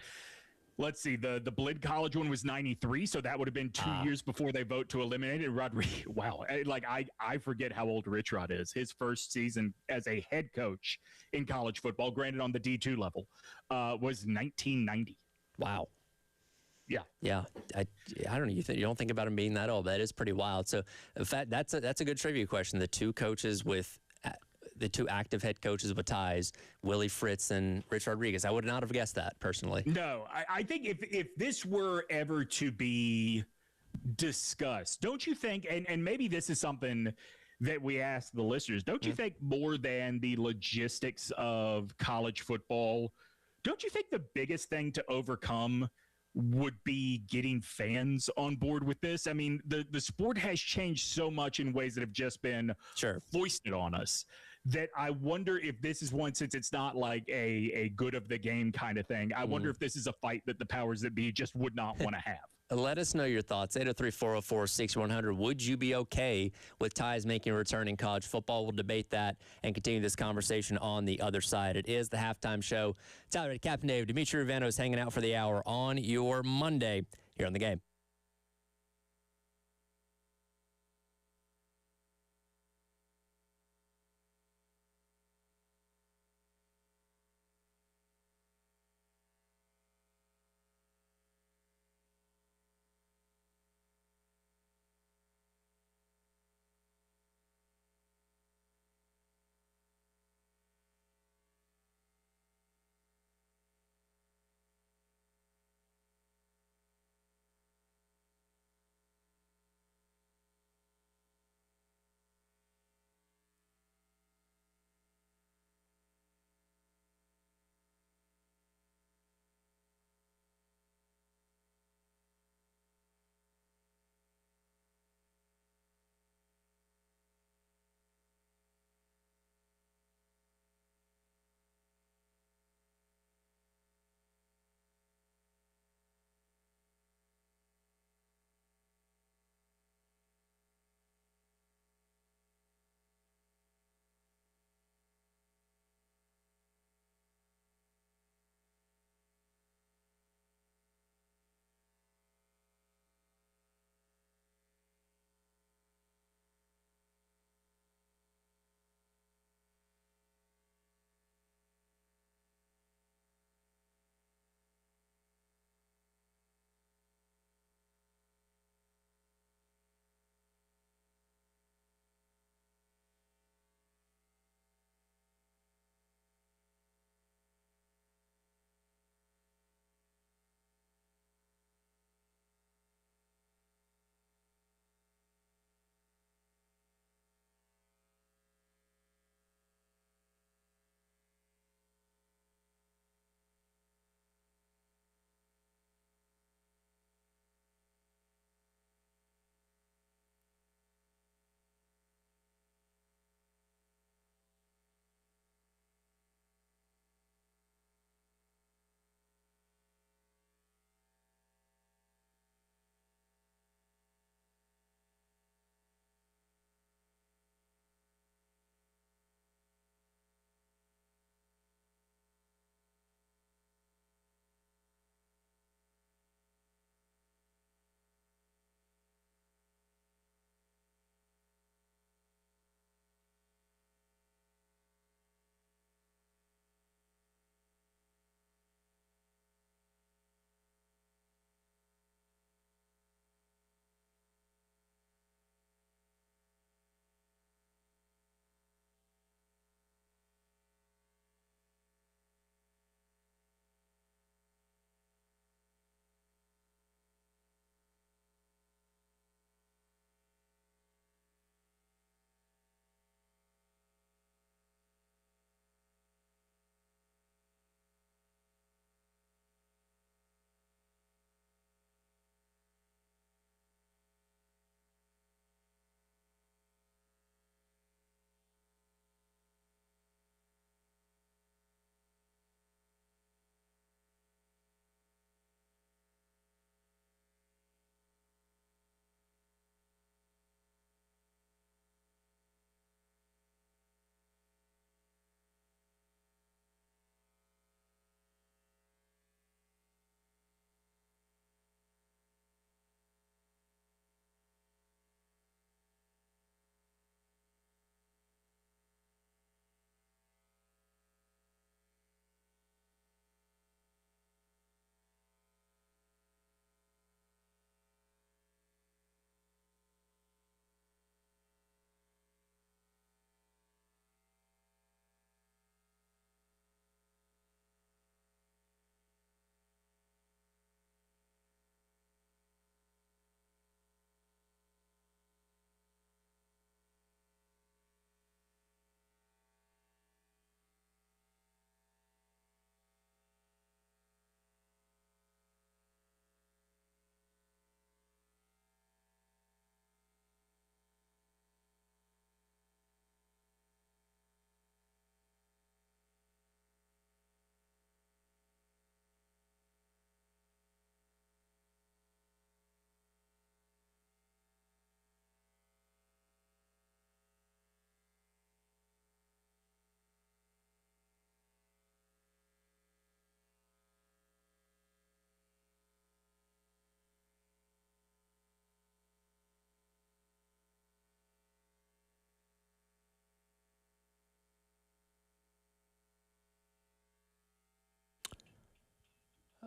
Let's see, the Blinn College one was 93, so that would have been 2 years before they vote to eliminate it. Rodriguez, wow, I forget how old Rich Rod is. His first season as a head coach in college football, granted on the D2 level, was 1990. Wow. Yeah. I don't know. You don't think about him being that old. That is pretty wild. So, in fact, that's a good trivia question. The 2 coaches with the 2 active head coaches with ties, Willie Fritz and Rich Rodriguez. I would not have guessed that personally. No, I think if this were ever to be discussed, don't you think, and maybe this is something that we ask the listeners, don't you think more than the logistics of college football, don't you think the biggest thing to overcome would be getting fans on board with this? I mean, the sport has changed so much in ways that have just been foisted on us that I wonder if this is one, since it's not like a good of the game kind of thing, I wonder if this is a fight that the powers that be just would not want to have. Let us know your thoughts. 803-404-6100. Would you be okay with ties making a return in college football? We'll debate that and continue this conversation on the other side. It is the halftime show. Tyler and Captain Dave, Demetri Ravanos hanging out for the hour on your Monday here on The Game.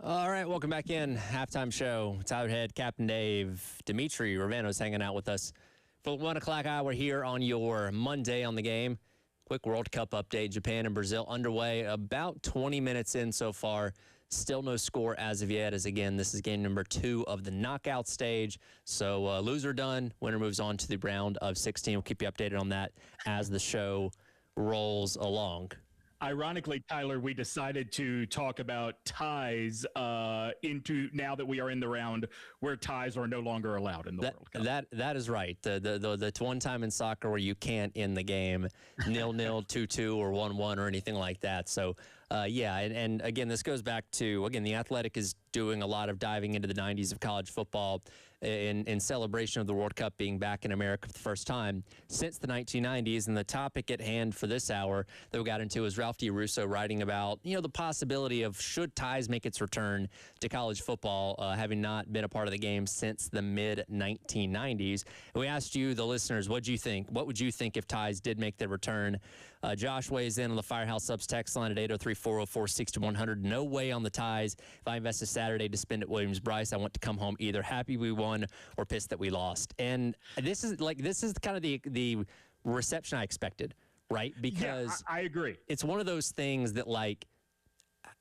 All right, welcome back in. Halftime show. Tyler Head, Captain Dave, Demetri Ravano's hanging out with us for the 1 o'clock hour here on your Monday on the Game. Quick World Cup update. Japan and Brazil underway about 20 minutes in so far. Still no score as of yet, as again, this is game number 2 of the knockout stage. So loser done, winner moves on to the round of 16. We'll keep you updated on that as the show rolls along. Ironically, Tyler, we decided to talk about ties into now that we are in the round where ties are no longer allowed in the World Cup. That is right. The one time in soccer where you can't end the game 0-0, 2-2, or 1-1 or anything like that. So, and again, this goes back to, again, The Athletic is doing a lot of diving into the 90s of college football in celebration of the World Cup being back in America for the first time since the 1990s. And the topic at hand for this hour that we got into is Ralph DiRusso writing about, the possibility of should ties make its return to college football, having not been a part of the game since the mid-1990s. And we asked you, the listeners, what do you think? What would you think if ties did make their return? Josh weighs in on the Firehouse Subs text line at 803-404-6100. No way on the ties. If I invest a Saturday to spend at Williams-Brice, I want to come home either happy we won or pissed that we lost. And this is kind of the reception I expected, right? Because I agree. It's one of those things that, like,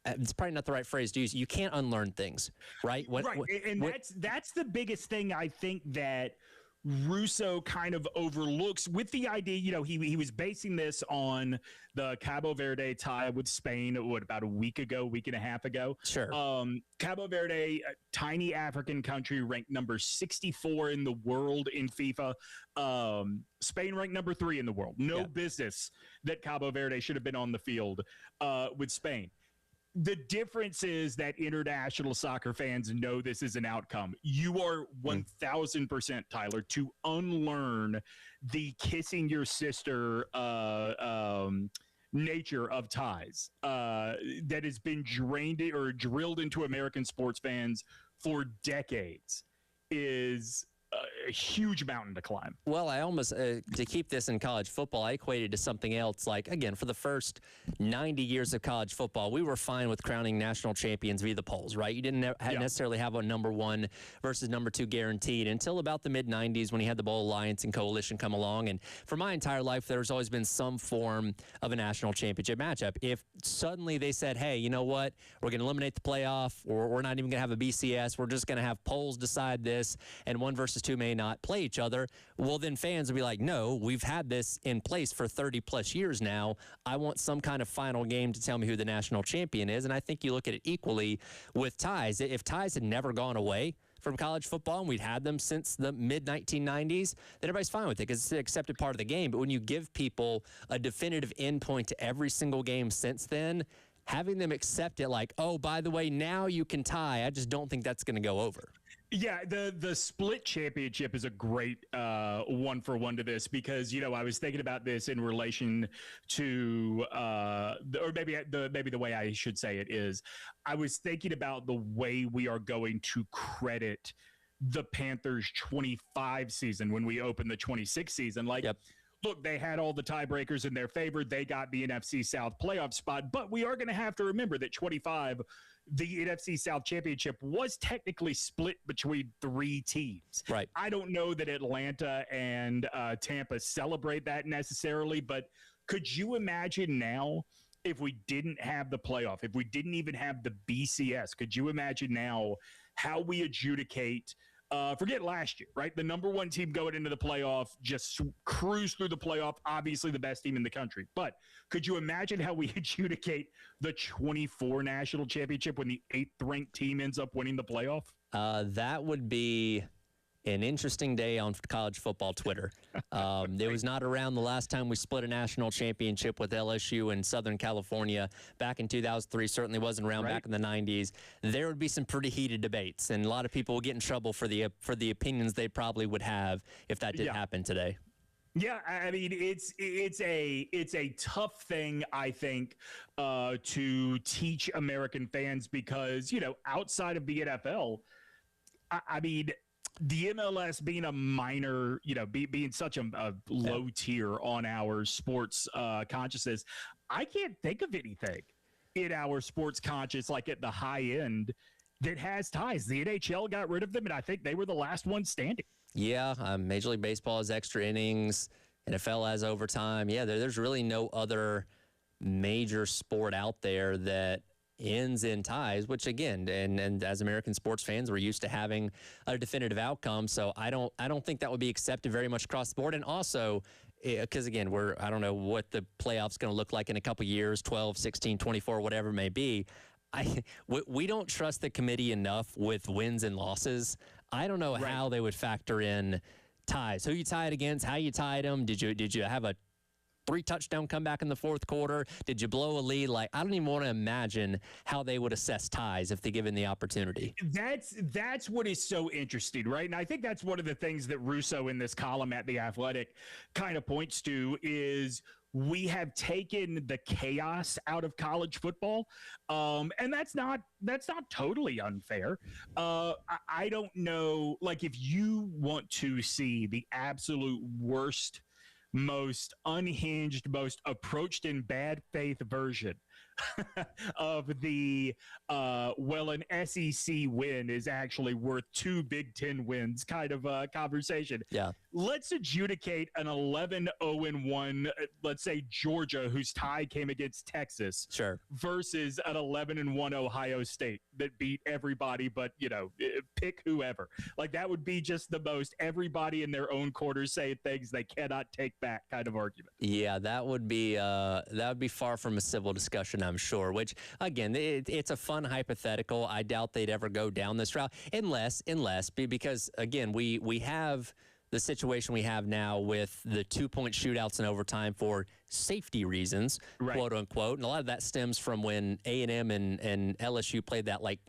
it's probably not the right phrase to use. You can't unlearn things, right? That's the biggest thing I think that Russo kind of overlooks with the idea, he was basing this on the Cabo Verde tie with Spain, about a week and a half ago. Sure. Cabo Verde, a tiny African country, ranked number 64 in the world in FIFA. Spain ranked number 3 in the world. No business that Cabo Verde should have been on the field with Spain. The difference is that international soccer fans know this is an outcome. You are 1,000%, Tyler, to unlearn the kissing your sister nature of ties that has been drilled into American sports fans for decades is a huge mountain to climb. Well, I almost, to keep this in college football, I equated to something else. Like, again, for the first 90 years of college football, we were fine with crowning national champions via the polls, right? You didn't necessarily have a number 1 versus number 2 guaranteed until about the mid-90s when you had the Bowl Alliance and Coalition come along. And for my entire life, there's always been some form of a national championship matchup. If suddenly they said, hey, you know what? We're going to eliminate the playoff, or we're not even going to have a BCS. We're just going to have polls decide this, and 1 versus 2 may not play each other. Well, then fans will be like, no, we've had this in place for 30 plus years now. I want some kind of final game to tell me who the national champion is. And I think you look at it equally with ties. If ties had never gone away from college football and we'd had them since the mid-1990s, then everybody's fine with it because it's an accepted part of the game. But when you give people a definitive endpoint to every single game since then, having them accept it like, oh, by the way, now you can tie, I just don't think that's going to go over. Yeah, the split championship is a great one-for-one to this because, I was thinking about this in relation to, or maybe the way I should say it is, I was thinking about the way we are going to credit the Panthers' 25 season when we open the 26 season. Like, look, they had all the tiebreakers in their favor. They got the NFC South playoff spot, but we are going to have to remember that 25, the NFC South Championship, was technically split between 3 teams. Right. I don't know that Atlanta and Tampa celebrate that necessarily, but could you imagine now if we didn't have the playoff, if we didn't even have the BCS, could you imagine now how we adjudicate forget last year, right? The number 1 team going into the playoff, just cruise through the playoff, obviously the best team in the country. But could you imagine how we adjudicate the 24 national championship when the 8th ranked team ends up winning the playoff? That would be an interesting day on college football Twitter. It was not around the last time we split a national championship with LSU in Southern California back in 2003. Certainly wasn't around back in the 90s. There would be some pretty heated debates, and a lot of people would get in trouble for the opinions they probably would have if that did happen today. Yeah, I mean, it's a tough thing, I think, to teach American fans because, outside of the NFL, I mean, the MLS being a minor, being such a low tier on our sports consciousness, I can't think of anything in our sports conscious, like at the high end, that has ties. The NHL got rid of them, and I think they were the last one standing. Yeah, Major League Baseball has extra innings. NFL has overtime. Yeah, there's really no other major sport out there that ends in ties, which again, and as American sports fans, we're used to having a definitive outcome. So I don't think that would be accepted very much across the board. And also, because again, I don't know what the playoffs going to look like in a couple years, 12, 16, 24, whatever it may be. We don't trust the committee enough with wins and losses. I don't know how they would factor in ties. Who you tied against, how you tied them. Did you have a 3-touchdown comeback in the fourth quarter? Did you blow a lead? Like, I don't even want to imagine how they would assess ties if they given the opportunity. That's what is so interesting, right? And I think that's one of the things that Russo in this column at The Athletic kind of points to is we have taken the chaos out of college football. And that's not totally unfair. I don't know, like if you want to see the absolute worst, most unhinged, most approached in bad faith version of the an SEC win is actually worth 2 Big Ten wins kind of conversation. Yeah. Let's adjudicate an 11-0-1, let's say Georgia, whose tie came against Texas, sure, versus an 11-1 Ohio State that beat everybody but, pick whoever. Like that would be just the most everybody in their own quarters saying things they cannot take back kind of argument. Yeah, that would be far from a civil discussion, I'm sure, which again, it's a fun hypothetical. I doubt they'd ever go down this route unless because again, we have the situation we have now with the 2-point shootouts in overtime for safety reasons, quote unquote. And a lot of that stems from when A&M and LSU played that like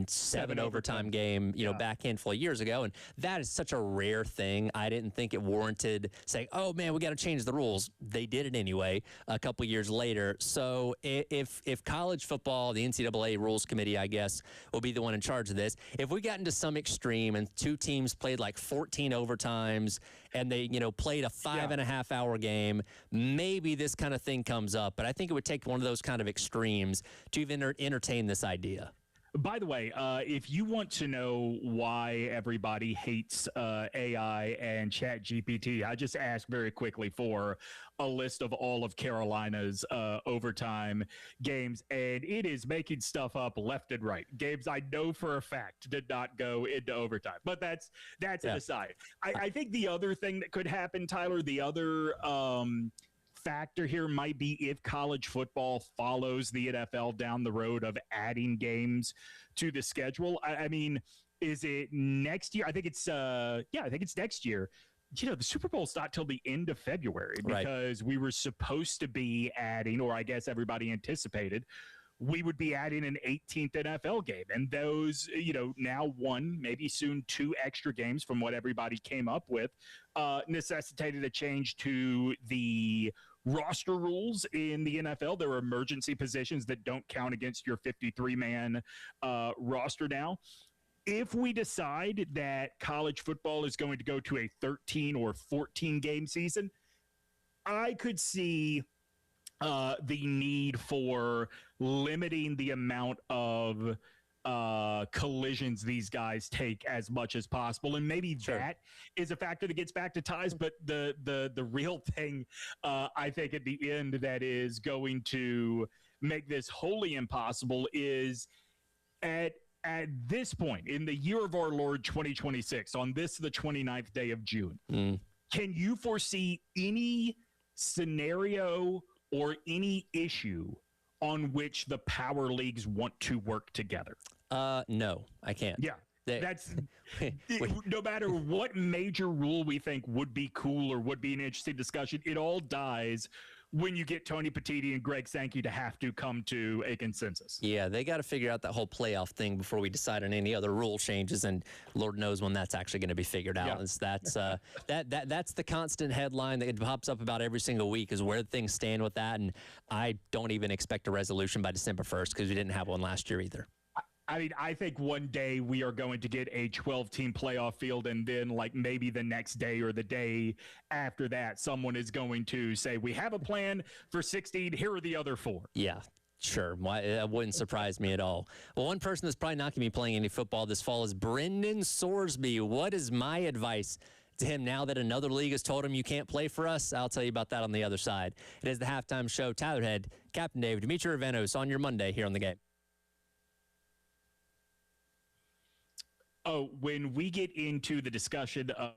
7 overtime game, back a handful of years ago. And that is such a rare thing. I didn't think it warranted saying, oh man, we got to change the rules. They did it anyway a couple years later. So if college football, the NCAA rules committee, I guess, will be the one in charge of this. If we got into some extreme and 2 teams played like 14 overtimes and they, played a 5.5 hour game, maybe this kind of thing comes up. But I think it would take one of those kind of extremes to even entertain this idea. By the way, if you want to know why everybody hates AI and ChatGPT, I just asked very quickly for a list of all of Carolina's overtime games, and it is making stuff up left and right. Games I know for a fact did not go into overtime, but that's an aside. I think the other thing that could happen, Tyler, the other factor here might be if college football follows the NFL down the road of adding games to the schedule. I mean, is it next year? I think it's next year. The Super Bowl's not till the end of February because we were supposed to be adding, or I guess everybody anticipated, we would be adding an 18th NFL game. And those, now 1, maybe soon 2 extra games from what everybody came up with necessitated a change to the roster rules in the NFL. There are emergency positions that don't count against your 53-man roster now. If we decide that college football is going to go to a 13 or 14 game season, I could see the need for limiting the amount of collisions these guys take as much as possible, and maybe that is a factor that gets back to ties. But the real thing, I think, at the end that is going to make this wholly impossible is at this point in the year of our Lord 2026, on this the 29th day of June, can you foresee any scenario or any issue on which the power leagues want to work together? No, I can't. Yeah. That's no matter what major rule we think would be cool or would be an interesting discussion, it all dies when you get Tony Petitti and Greg Sankey to have to come to a consensus. Yeah, they got to figure out that whole playoff thing before we decide on any other rule changes, and Lord knows when that's actually going to be figured out. Yeah. That's the constant headline that pops up about every single week is where things stand with that, and I don't even expect a resolution by December 1st because we didn't have one last year either. I mean, I think one day we are going to get a 12-team playoff field, and then like maybe the next day or the day after that, someone is going to say, we have a plan for 16. Here are the other 4. Yeah. Sure. That wouldn't surprise me at all. Well, one person that's probably not going to be playing any football this fall is Brendan Sorsby. What is my advice to him now that another league has told him you can't play for us? I'll tell you about that on the other side. It is the halftime show. Tyler Head, Captain Dave, Demetri Ravenos on your Monday here on The Game. Oh, when we get into the discussion of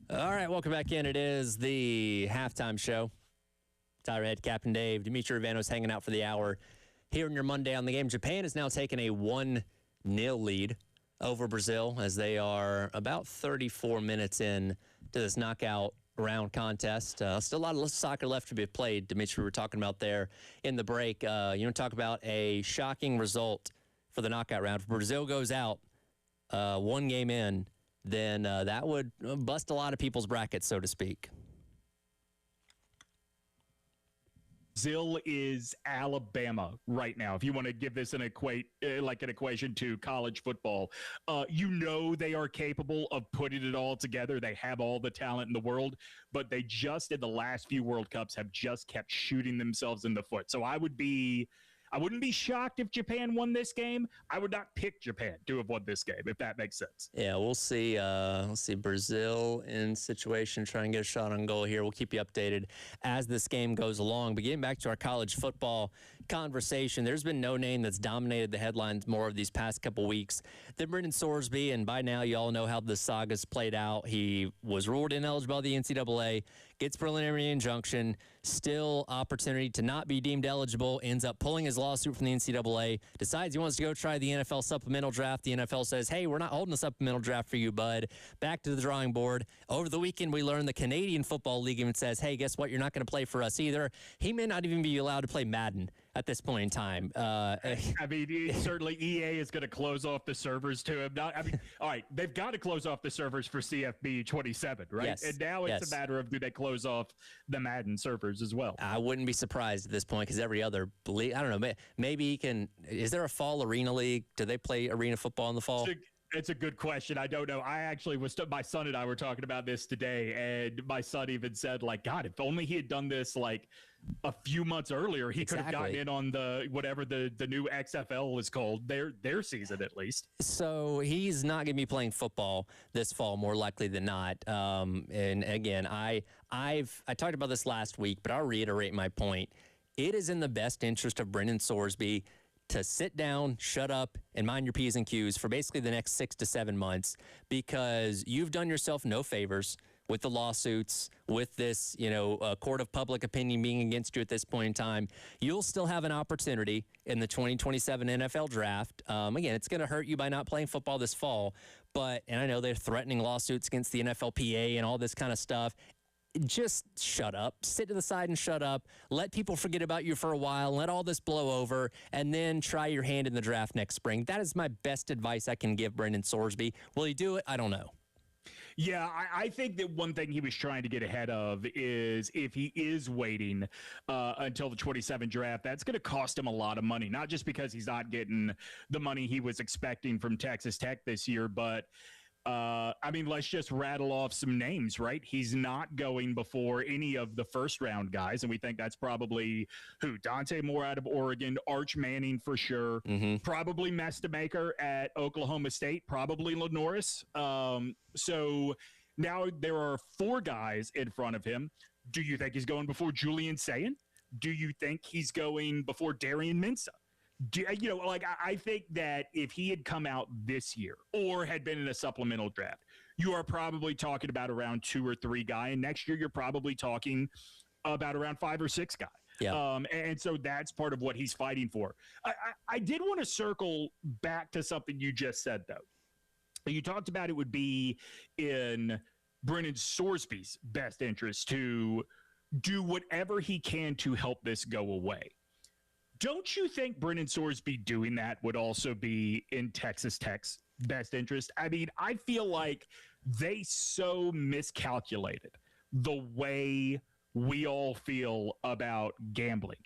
All right, welcome back in. It is the halftime show. Tyler Head, Captain Dave, Demetri Ravanos hanging out for the hour here on your Monday on the game. Japan has now taken a 1-0 lead over Brazil as they are about 34 minutes in to this knockout round contest. Still a lot of soccer left to be played. Demetri, we were talking about there in the break. You want to talk about a shocking result for the knockout round. If Brazil goes out one game in, then that would bust a lot of people's brackets, so to speak. Brazil is Alabama right now. If you want to give this an equation to college football, they are capable of putting it all together. They have all the talent in the world, but they just in the last few World Cups have just kept shooting themselves in the foot. So I wouldn't be shocked if Japan won this game. I would not pick Japan to have won this game, if that makes sense. Yeah, we'll see. We'll see Brazil in situation, try and get a shot on goal here. We'll keep you updated as this game goes along. But getting back to our college football conversation, there's been no name that's dominated the headlines more of these past couple weeks than Brendan Sorsby. And by now, you all know how the saga's played out. He was ruled ineligible by the NCAA, gets preliminary injunction, still opportunity to not be deemed eligible, ends up pulling his lawsuit from the NCAA, decides he wants to go try the NFL supplemental draft. The NFL says, hey, we're not holding a supplemental draft for you, bud. Back to the drawing board. Over the weekend, we learned the Canadian Football League even says, hey, guess what? You're not going to play for us either. He may not even be allowed to play Madden at this point in time. Certainly EA is going to close off the servers to him. All right, they've got to close off the servers for CFB 27, right? Yes. And now it's a matter of, do they close off the Madden servers as well? I wouldn't be surprised at this point because every other league, I don't know, maybe he can. Is there a fall arena league? Do they play arena football in the fall? It's a good question. I don't know. I actually my son and I were talking about this today, and my son even said, like, God, if only he had done this like a few months earlier, he could have gotten in on the whatever the new XFL is called, their season at least. So he's not going to be playing football this fall, more likely than not. And again, I talked about this last week, but I'll reiterate my point. It is in the best interest of Brendan Sorsby to sit down, shut up, and mind your P's and Q's for basically the next 6 to 7 months, because you've done yourself no favors with the lawsuits, with this, court of public opinion being against you at this point in time. You'll still have an opportunity in the 2027 NFL draft. Again, it's going to hurt you by not playing football this fall, and I know they're threatening lawsuits against the NFLPA and all this kind of stuff. Just shut up, sit to the side and shut up, let people forget about you for a while, let all this blow over, and then try your hand in the draft next spring. That is my best advice I can give Brendan Sorsby. Will he do it? I don't know. Yeah, I think that one thing he was trying to get ahead of is if he is waiting until the 27 draft, that's going to cost him a lot of money, not just because he's not getting the money he was expecting from Texas Tech this year, but let's just rattle off some names, right? He's not going before any of the first round guys, and we think that's probably Dante Moore out of Oregon, Arch Manning for sure, probably Mestamaker at Oklahoma State, probably Lenoris. So now there are 4 guys in front of him. Do you think he's going before Julian Sayin? Do you think he's going before Darian Mensah? I think that if he had come out this year or had been in a supplemental draft, you are probably talking about around 2 or 3 guy. And next year, you're probably talking about around 5 or 6 guy. Yeah. And so that's part of what he's fighting for. I did want to circle back to something you just said, though. You talked about it would be in Brendan Sorsby's best interest to do whatever he can to help this go away. Don't you think Brendan Sorsby doing that would also be in Texas Tech's best interest? I mean, I feel like they so miscalculated the way we all feel about gambling.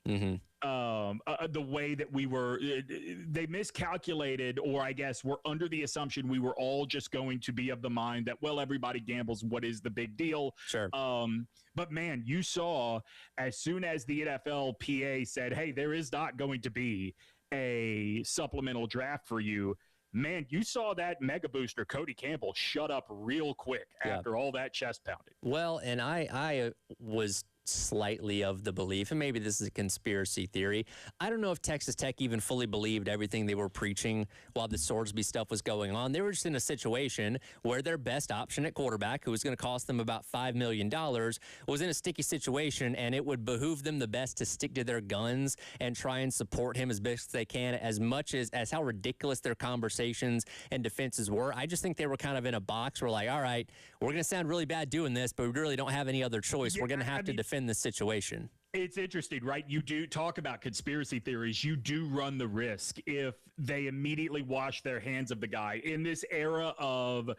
The way that they miscalculated, or I guess we're under the assumption we were all just going to be of the mind that, well, everybody gambles. What is the big deal? Sure. But man, you saw as soon as the NFLPA said, hey, there is not going to be a supplemental draft for you, man, you saw that mega booster, Cody Campbell, shut up real quick after all that chest pounding. Well, and I was slightly of the belief, and maybe this is a conspiracy theory. I don't know if Texas Tech even fully believed everything they were preaching while the Sorsby stuff was going on. They were just in a situation where their best option at quarterback, who was going to cost them about $5 million, was in a sticky situation, and it would behoove them the best to stick to their guns and try and support him as best they can, as much as how ridiculous their conversations and defenses were. I just think they were kind of in a box where, like, all right, we're going to sound really bad doing this, but we really don't have any other choice. We're going to have to defend this situation. It's interesting, right? You do talk about conspiracy theories. You do run the risk if they immediately wash their hands of the guy in this era of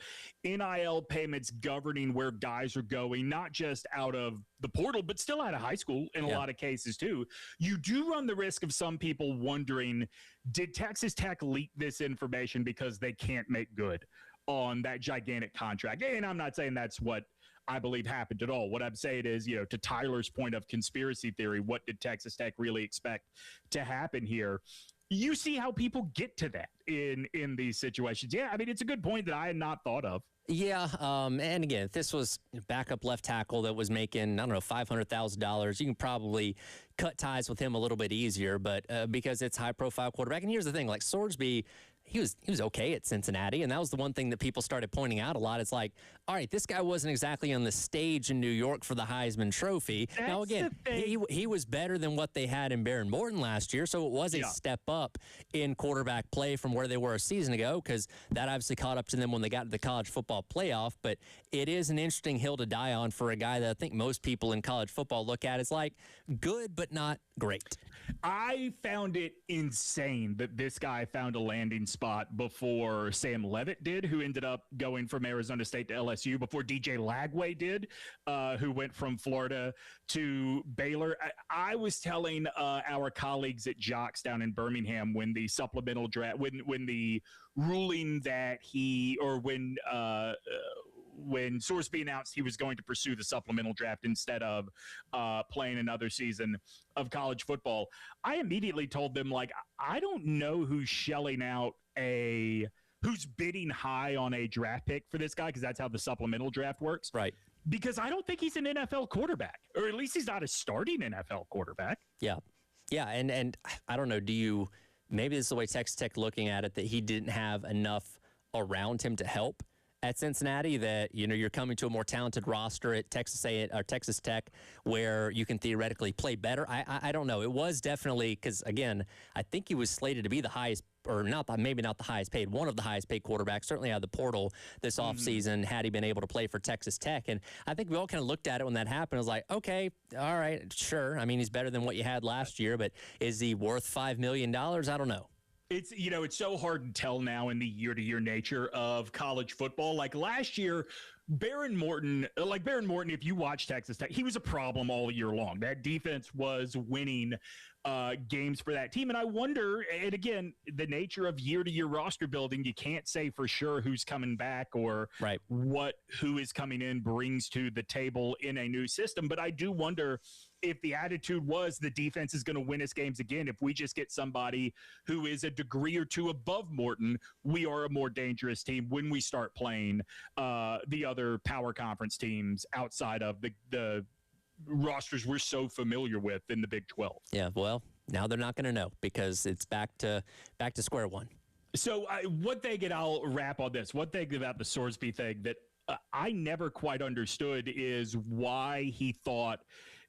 NIL payments governing where guys are going, not just out of the portal, but still out of high school in a lot of cases too. You do run the risk of some people wondering, did Texas Tech leak this information because they can't make good on that gigantic contract? And I'm not saying that's what I believe happened at all. What I'm saying is, to Tyler's point of conspiracy theory, what did Texas Tech really expect to happen here? You see how people get to that in these situations. Yeah, I mean, it's a good point that I had not thought of. Yeah, and again, if this was backup left tackle that was making, I don't know, $500,000, you can probably cut ties with him a little bit easier, but because it's high-profile quarterback. And here's the thing, like Sorsby, he was okay at Cincinnati, and that was the one thing that people started pointing out a lot. It's like, all right, this guy wasn't exactly on the stage in New York for the Heisman Trophy. Now, again, he was better than what they had in Baron Morton last year, so it was a step up in quarterback play from where they were a season ago, because that obviously caught up to them when they got to the college football playoff. But it is an interesting hill to die on for a guy that I think most people in college football look at as like good but not great. I found it insane that this guy found a landing spot before Sam Leavitt did, who ended up going from Arizona State to LSU, before DJ Lagway did, who went from Florida to Baylor. I was telling our colleagues at Jocks down in Birmingham when the supplemental draft, when the ruling that when Sorsby announced he was going to pursue the supplemental draft instead of playing another season of college football, I immediately told them, like, I don't know who's shelling out who's bidding high on a draft pick for this guy, because that's how the supplemental draft works. Right. Because I don't think he's an NFL quarterback, or at least he's not a starting NFL quarterback. Yeah. Yeah, and I don't know, maybe this is the way Texas Tech looking at it, that he didn't have enough around him to help at Cincinnati, that, you're coming to a more talented roster at Texas Tech where you can theoretically play better. I don't know. It was definitely, because, again, I think he was slated to be the highest, or maybe not the highest paid, one of the highest paid quarterbacks, certainly out of the portal this offseason, had he been able to play for Texas Tech. And I think we all kind of looked at it when that happened. It was like, okay, all right, sure. I mean, he's better than what you had last year, but is he worth $5 million? I don't know. It's, it's so hard to tell now in the year-to-year nature of college football. Like last year, Baron Morton, if you watch Texas Tech, he was a problem all year long. That defense was winning games for that team. And I wonder, and again, the nature of year-to-year roster building, you can't say for sure who's coming back or who is coming in brings to the table in a new system. But I do wonder if the attitude was the defense is going to win us games again. If we just get somebody who is a degree or two above Morton, we are a more dangerous team when we start playing the other power conference teams outside of the rosters we're so familiar with in the Big 12. Yeah, well, now they're not going to know, because it's back to square one. So I'll wrap on this. One thing about the Sorsby thing that I never quite understood is why he thought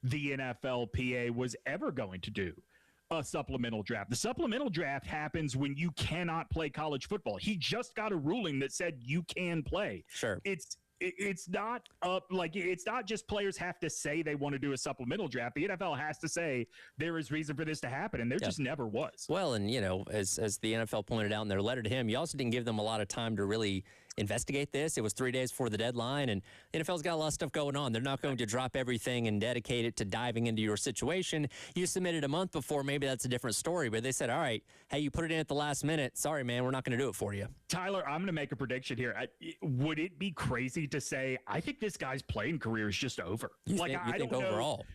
the NFLPA was ever going to do a supplemental draft. The supplemental draft happens when you cannot play college football. He just got a ruling that said you can play. Sure. It's not it's not just players have to say they want to do a supplemental draft. The NFL has to say there is reason for this to happen, and there just never was. Well, and as the NFL pointed out in their letter to him, you also didn't give them a lot of time to really investigate this. It was 3 days before the deadline, and the NFL's got a lot of stuff going on. They're not going to drop everything and dedicate it to diving into your situation. You submitted a month before, maybe that's a different story, but they said, all right, hey, you put it in at the last minute. Sorry, man, we're not going to do it for you. Tyler, I'm going to make a prediction here. Would it be crazy to say, I think this guy's playing career is just over? You think overall?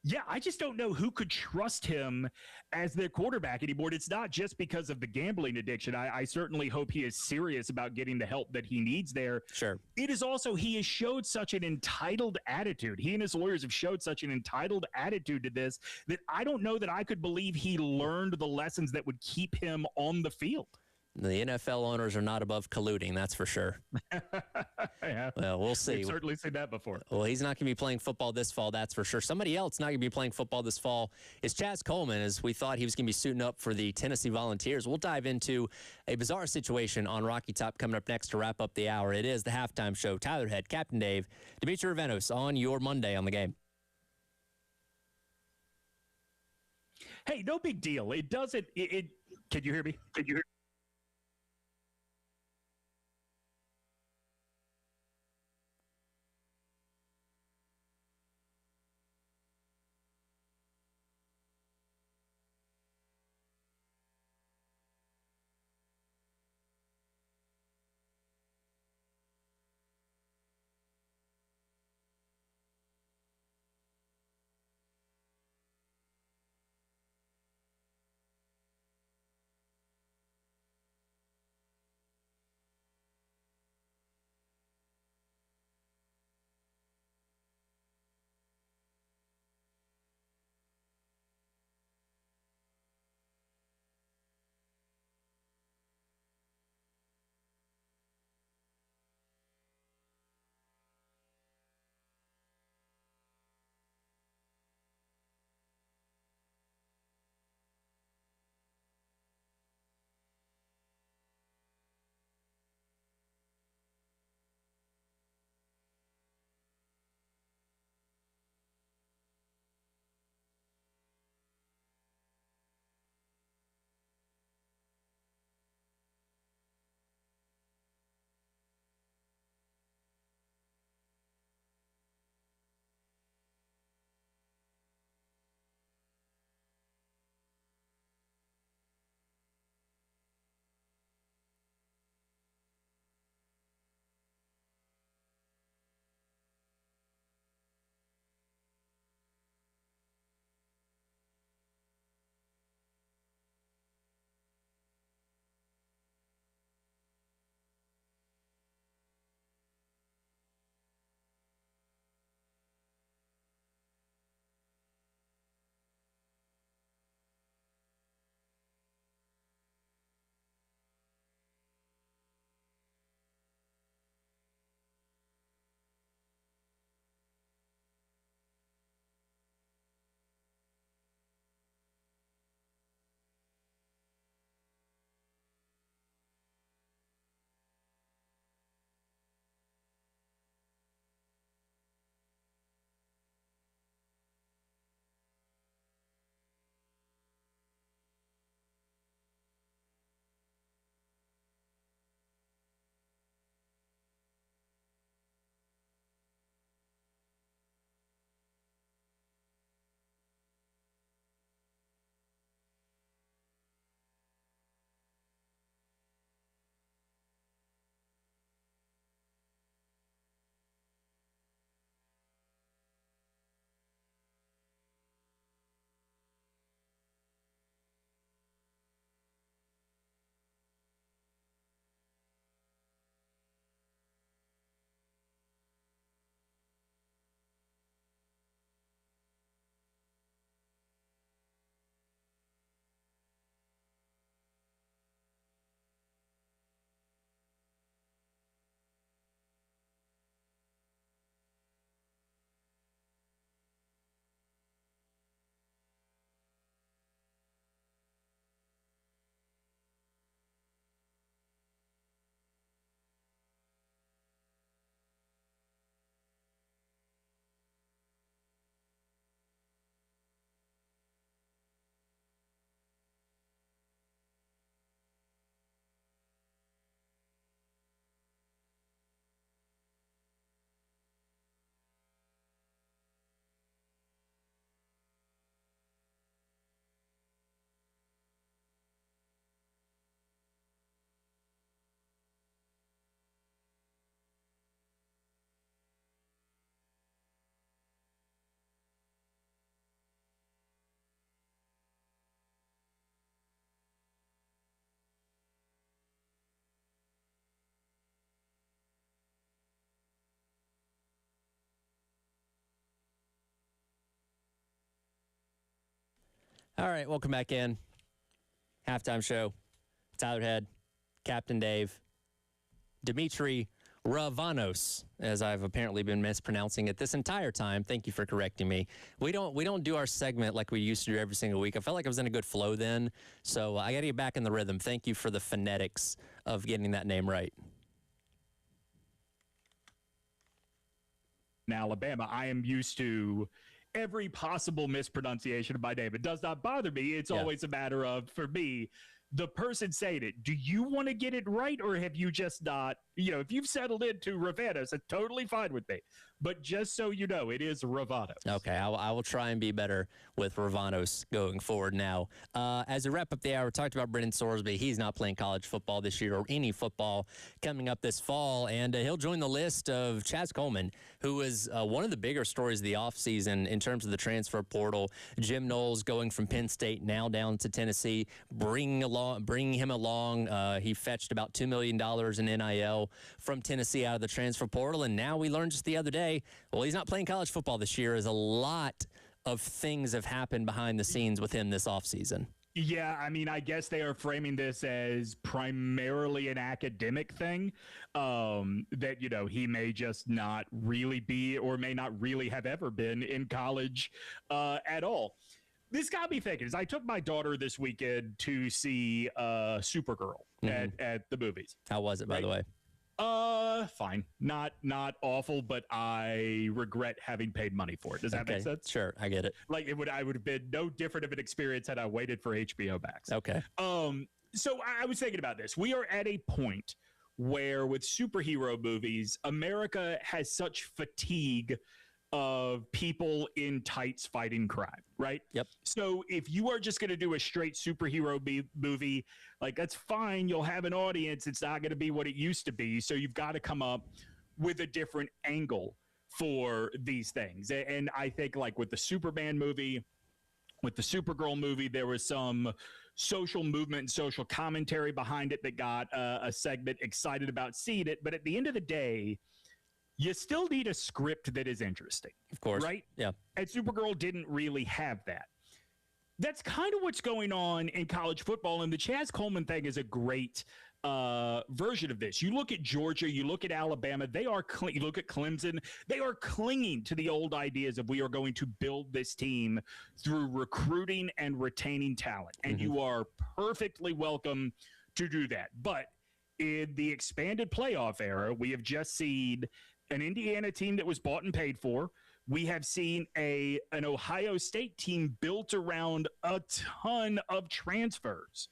Yeah, I just don't know who could trust him as their quarterback anymore. It's not just because of the gambling addiction. I certainly hope he is serious about getting the help that he needs there. Sure. It is also, he has showed such an entitled attitude. He and his lawyers have showed such an entitled attitude to this that I don't know that I could believe he learned the lessons that would keep him on the field. The NFL owners are not above colluding, that's for sure. Yeah. Well, we'll see. We've certainly seen that before. Well, he's not going to be playing football this fall, that's for sure. Somebody else not going to be playing football this fall is Chaz Coleman, as we thought he was going to be suiting up for the Tennessee Volunteers. We'll dive into a bizarre situation on Rocky Top coming up next to wrap up the hour. It is the halftime show. Tyler Head, Captain Dave, Demetri Ravenos on your Monday on the Game. Hey, no big deal. It doesn't. Can you hear me? Can you hear? All right, welcome back in. Halftime show. Tyler Head, Captain Dave, Demetri Ravanos, as I've apparently been mispronouncing it this entire time. Thank you for correcting me. We don't do our segment like we used to do every single week. I felt like I was in a good flow then, so I got to get back in the rhythm. Thank you for the phonetics of getting that name right. In Alabama, I am used to every possible mispronunciation of my name. It does not bother me. It's always a matter of, for me, the person saying it, do you want to get it right, or have you just not, if you've settled into Ravanos, it's totally fine with me. But just so you know, it is Ravanos. Okay, I will try and be better with Ravanos going forward now. As we wrap up the hour, we talked about Brennan Sorsby. He's not playing college football this year or any football coming up this fall, and he'll join the list of Chaz Coleman, who was one of the bigger stories of the offseason in terms of the transfer portal. Jim Knowles going from Penn State now down to Tennessee, bringing him along. He fetched about $2 million in NIL from Tennessee out of the transfer portal, and now we learned just the other day, well, he's not playing college football this year, as a lot of things have happened behind the scenes with him this offseason. Yeah, I mean, I guess they are framing this as primarily an academic thing, that, he may just not really be or may not really have ever been in college at all. This got me thinking, as I took my daughter this weekend to see Supergirl at the movies. How was it, by the way? Fine. Not awful, but I regret having paid money for it. Does that make sense? Sure, I get it. Like I would have been no different of an experience had I waited for HBO Max. Okay. So I was thinking about this. We are at a point where with superhero movies, America has such fatigue of people in tights fighting crime, right? Yep. So if you are just going to do a straight superhero movie, like, that's fine. You'll have an audience. It's not going to be what it used to be. So you've got to come up with a different angle for these things. And I think, like with the Superman movie, with the Supergirl movie, there was some social movement and social commentary behind it that got a segment excited about seeing it. But at the end of the day, you still need a script that is interesting. Of course. Right? Yeah. And Supergirl didn't really have that. That's kind of what's going on in college football. And the Chaz Coleman thing is a great version of this. You look at Georgia, you look at Alabama, you look at Clemson, they are clinging to the old ideas of we are going to build this team through recruiting and retaining talent. And you are perfectly welcome to do that. But in the expanded playoff era, we have just seen an Indiana team that was bought and paid for. We have seen an Ohio State team built around a ton of transfers.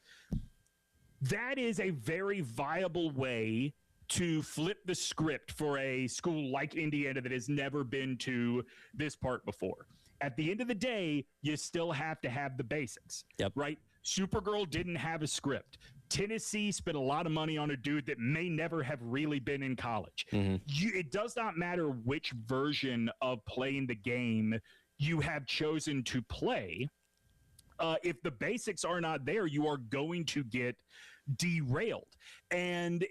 That is a very viable way to flip the script for a school like Indiana that has never been to this part before. At the end of the day, you still have to have the basics, right? Supergirl didn't have a script. Tennessee spent a lot of money on a dude that may never have really been in college. It does not matter which version of playing the game you have chosen to play. If the basics are not there, you are going to get derailed. And,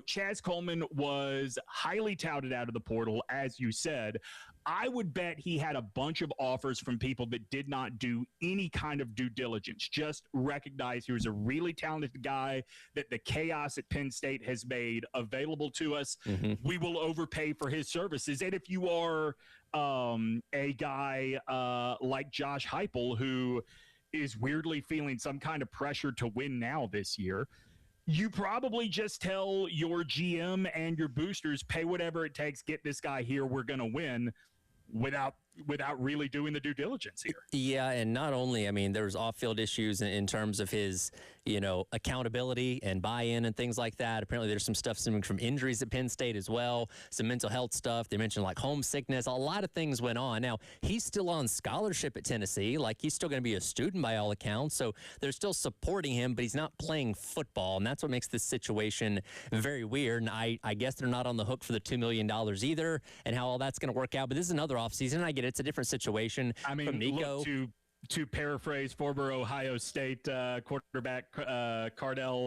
Chaz Coleman was highly touted out of the portal, as you said. I would bet he had a bunch of offers from people that did not do any kind of due diligence, just recognize he was a really talented guy that the chaos at Penn State has made available to us. We will overpay for his services. And if you are a guy like Josh Heupel, who is weirdly feeling some kind of pressure to win now this year, you probably just tell your GM and your boosters, pay whatever it takes, get this guy here, we're going to win, without really doing the due diligence here. Yeah, and not only, there's off-field issues in terms of his, accountability and buy-in and things like that. Apparently there's some stuff stemming from injuries at Penn State as well, some mental health stuff. They mentioned like homesickness. A lot of things went on. Now, he's still on scholarship at Tennessee. Like, he's still going to be a student by all accounts. So they're still supporting him, but he's not playing football. And that's what makes this situation very weird. And I guess they're not on the hook for the $2 million either, and how all that's going to work out. But this is another offseason. I get it. It's a different situation. From Nico. Look, to paraphrase former Ohio State quarterback Cardell,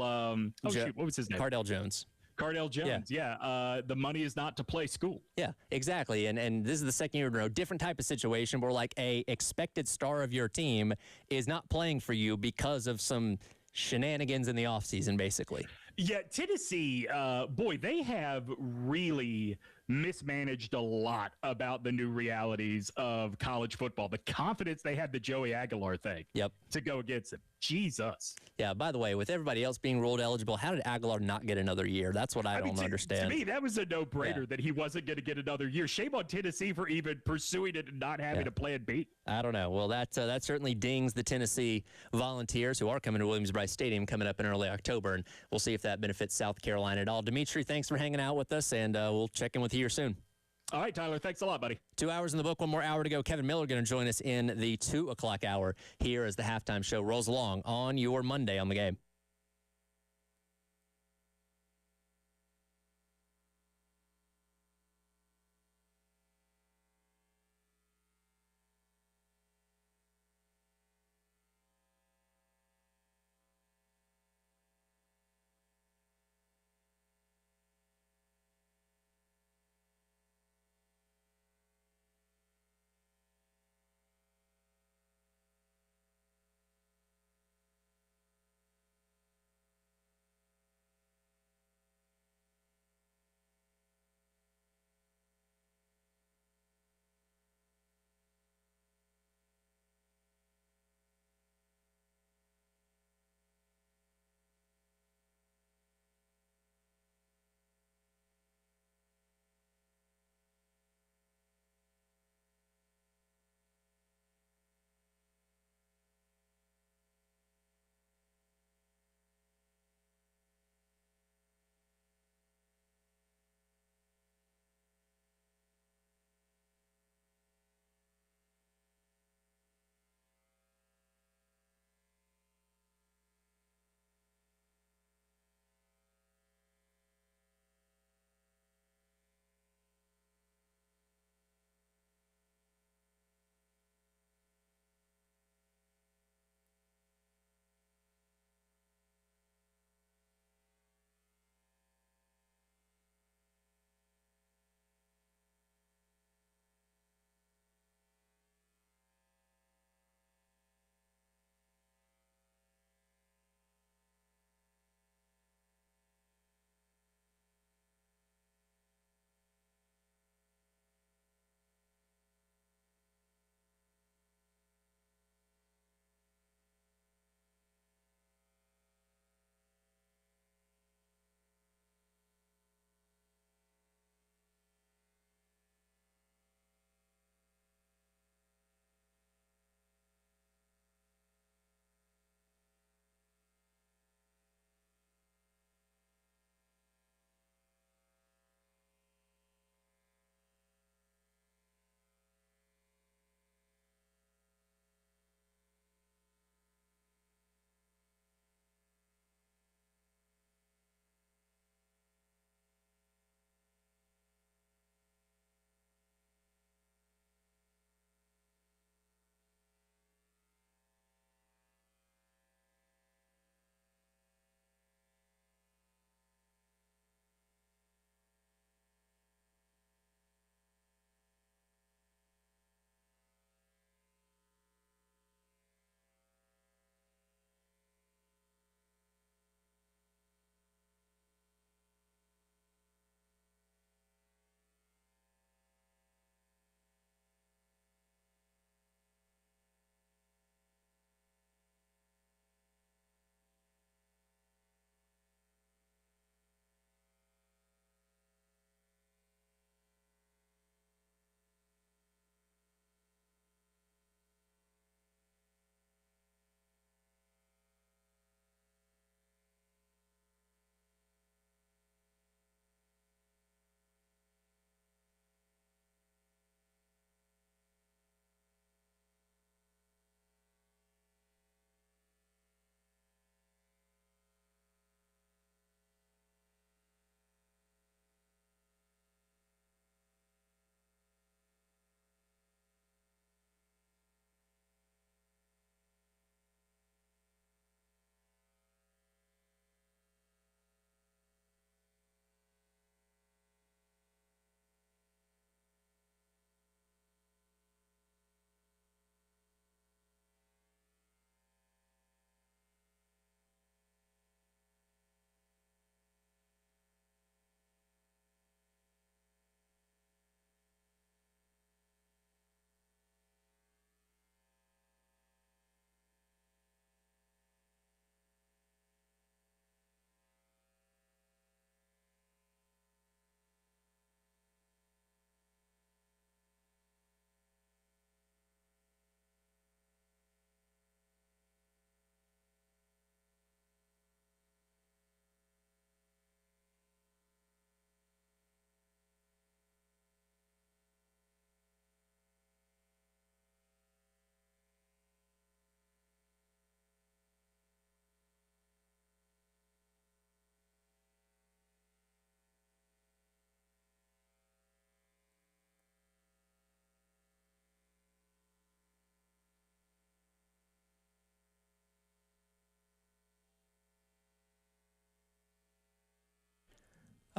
what was his name? Cardell Jones. Cardell Jones, the money is not to play school. Yeah, exactly. And this is the second year in a row, different type of situation where like a expected star of your team is not playing for you because of some shenanigans in the offseason, basically. Yeah, Tennessee, boy, they have really mismanaged a lot about the new realities of college football. The confidence they had the Joey Aguilar thing to go against him. Jesus. Yeah, by the way, with everybody else being ruled eligible, how did Aguilar not get another year? That's what I don't understand. To me, that was a no-brainer that he wasn't going to get another year. Shame on Tennessee for even pursuing it and not having a plan B. I don't know. Well, that certainly dings the Tennessee Volunteers, who are coming to Williams-Brice Stadium coming up in early October, and we'll see if that benefits South Carolina at all. Demetri, thanks for hanging out with us, and we'll check in with you here soon. All right, Tyler. Thanks a lot, buddy. 2 hours in the book, one more hour to go. Kevin Miller going to join us in the 2 o'clock hour here as the halftime show rolls along on your Monday on the Game.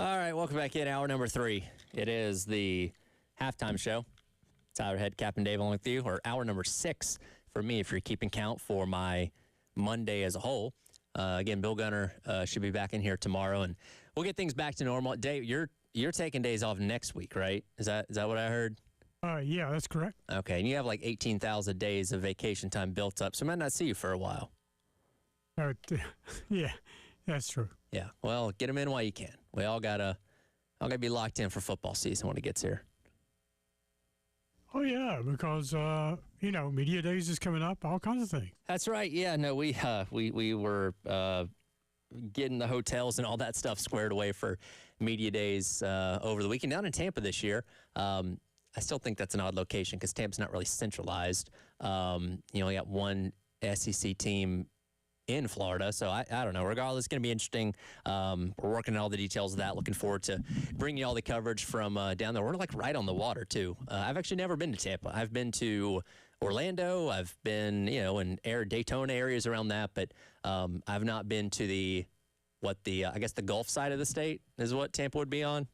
All right, welcome back in. Hour number 3. It is the halftime show. Tyler Head, Captain Dave, along with you, or hour number 6 for me, if you're keeping count for my Monday as a whole. Again, Bill Gunner should be back in here tomorrow, and we'll get things back to normal. Dave, you're taking days off next week, right? Is that what I heard? Yeah, that's correct. Okay, and you have like 18,000 days of vacation time built up, so I might not see you for a while. Yeah, that's true. Yeah, well, get them in while you can. We all gotta be locked in for football season when it gets here. Oh yeah, because media days is coming up, all kinds of things. That's right. Yeah, no, we were getting the hotels and all that stuff squared away for media days over the weekend down in Tampa this year. I still think that's an odd location because Tampa's not really centralized. You only got one SEC team in Florida, so I don't know. Regardless, it's going to be interesting. We're working on all the details of that. Looking forward to bringing you all the coverage from down there. We're like right on the water too. I've actually never been to Tampa. I've been to Orlando. I've been in Daytona areas around that, but I've not been to the Gulf side of the state is what Tampa would be on.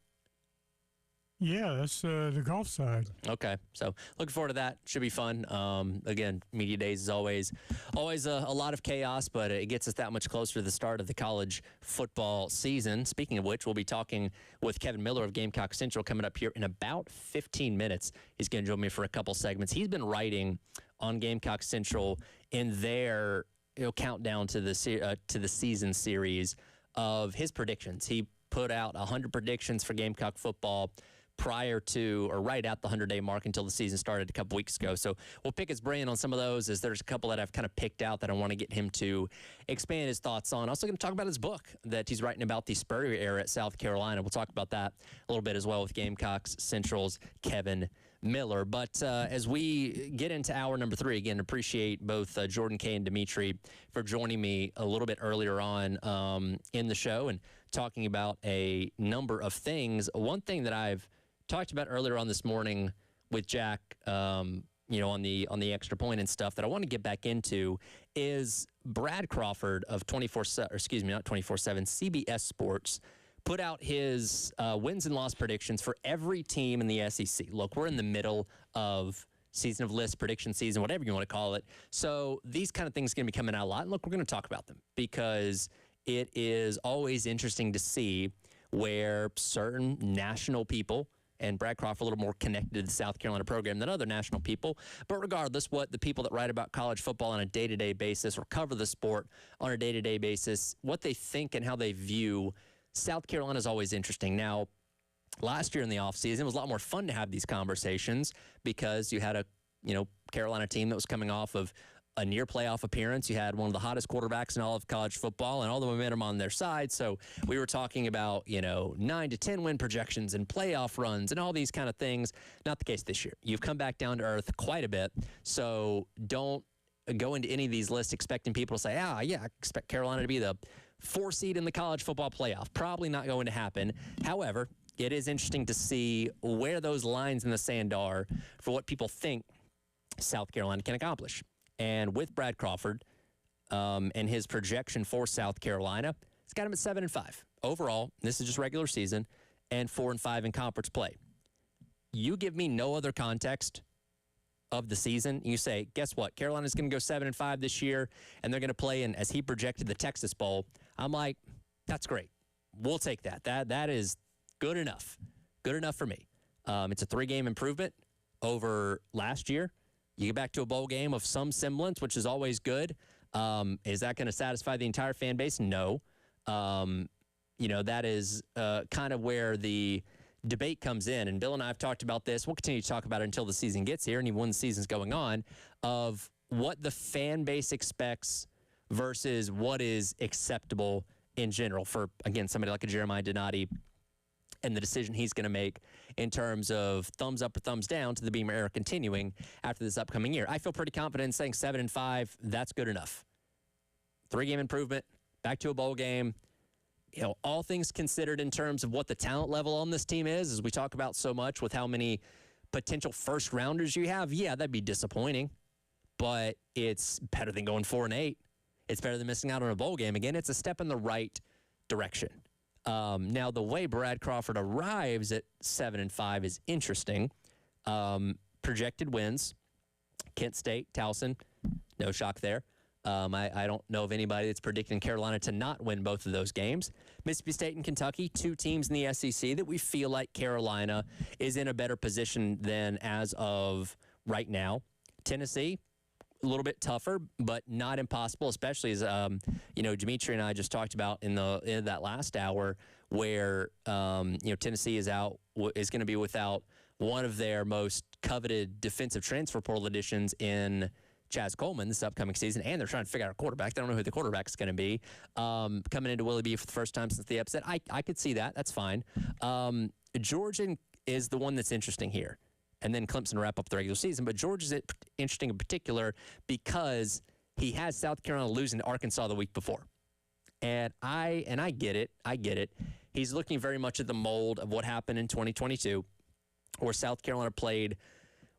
Yeah, that's the Gulf side. Okay, so looking forward to that. Should be fun. Again, media days is always a lot of chaos, but it gets us that much closer to the start of the college football season. Speaking of which, we'll be talking with Kevin Miller of Gamecock Central coming up here in about 15 minutes. He's going to join me for a couple segments. He's been writing on Gamecock Central in their countdown to the season series of his predictions. He put out 100 predictions for Gamecock football prior to or right at the 100-day mark until the season started a couple weeks ago. So we'll pick his brain on some of those, as there's a couple that I've kind of picked out that I want to get him to expand his thoughts on. Also going to talk about his book that he's writing about the Spurrier era at South Carolina. We'll talk about that a little bit as well with Gamecocks Central's Kevin Miller. But as we get into hour number 3, again, appreciate both Jordan Kaye and Demetri for joining me a little bit earlier on in the show and talking about a number of things. One thing that I've talked about earlier on this morning with Jack, on the extra point and stuff that I want to get back into is Brad Crawford of 24/7, CBS Sports put out his wins and loss predictions for every team in the SEC. Look, we're in the middle of season of list, prediction season, whatever you want to call it. So these kind of things are going to be coming out a lot. And look, we're going to talk about them because it is always interesting to see where certain national people, and Brad Crawford a little more connected to the South Carolina program than other national people. But regardless, what the people that write about college football on a day-to-day basis or cover the sport on a day-to-day basis, what they think and how they view South Carolina is always interesting. Now, last year in the offseason, it was a lot more fun to have these conversations because you had a Carolina team that was coming off of a near playoff appearance. You had one of the hottest quarterbacks in all of college football and all the momentum on their side. So we were talking about, 9 to 10 win projections and playoff runs and all these kind of things. Not the case this year. You've come back down to earth quite a bit. So don't go into any of these lists expecting people to say, I expect Carolina to be the 4 seed in the college football playoff. Probably not going to happen. However, it is interesting to see where those lines in the sand are for what people think South Carolina can accomplish. And with Brad Crawford and his projection for South Carolina, it's got him at 7-5 overall. This is just regular season, and 4-5 in conference play. You give me no other context of the season. You say, guess what? Carolina's going to go 7-5 this year, and they're going to play in, as he projected, the Texas Bowl. I'm like, that's great. We'll take that. That is good enough. Good enough for me. It's a 3-game improvement over last year. You get back to a bowl game of some semblance, which is always good. Is that going to satisfy the entire fan base? No. That is kind of where the debate comes in. And Bill and I have talked about this. We'll continue to talk about it until the season gets here and even when the season's going on, of what the fan base expects versus what is acceptable in general for, again, somebody like a Jeremiah Donati and the decision he's going to make in terms of thumbs up or thumbs down to the Beamer era continuing after this upcoming year. I feel pretty confident in saying 7-5. That's good enough. 3-game improvement, back to a bowl game. All things considered in terms of what the talent level on this team is, as we talk about so much with how many potential first-rounders you have, that'd be disappointing. But it's better than going 4-8. It's better than missing out on a bowl game. Again, it's a step in the right direction. Now, the way Brad Crawford arrives at 7-5 is interesting. Projected wins: Kent State, Towson, no shock there. I don't know of anybody that's predicting Carolina to not win both of those games. Mississippi State and Kentucky, two teams in the SEC that we feel like Carolina is in a better position than as of right now. Tennessee, a little bit tougher, but not impossible, especially as, Demetri and I just talked about in that last hour where, Tennessee is going to be without one of their most coveted defensive transfer portal additions in Chaz Coleman this upcoming season, and they're trying to figure out a quarterback. They don't know who the quarterback is going to be. Coming into Willie B for the first time since the upset, I could see that. That's fine. Georgia is the one that's interesting here. And then Clemson to wrap up the regular season. But Georgia is interesting in particular because he has South Carolina losing to Arkansas the week before. And I get it. I get it. He's looking very much at the mold of what happened in 2022, where South Carolina played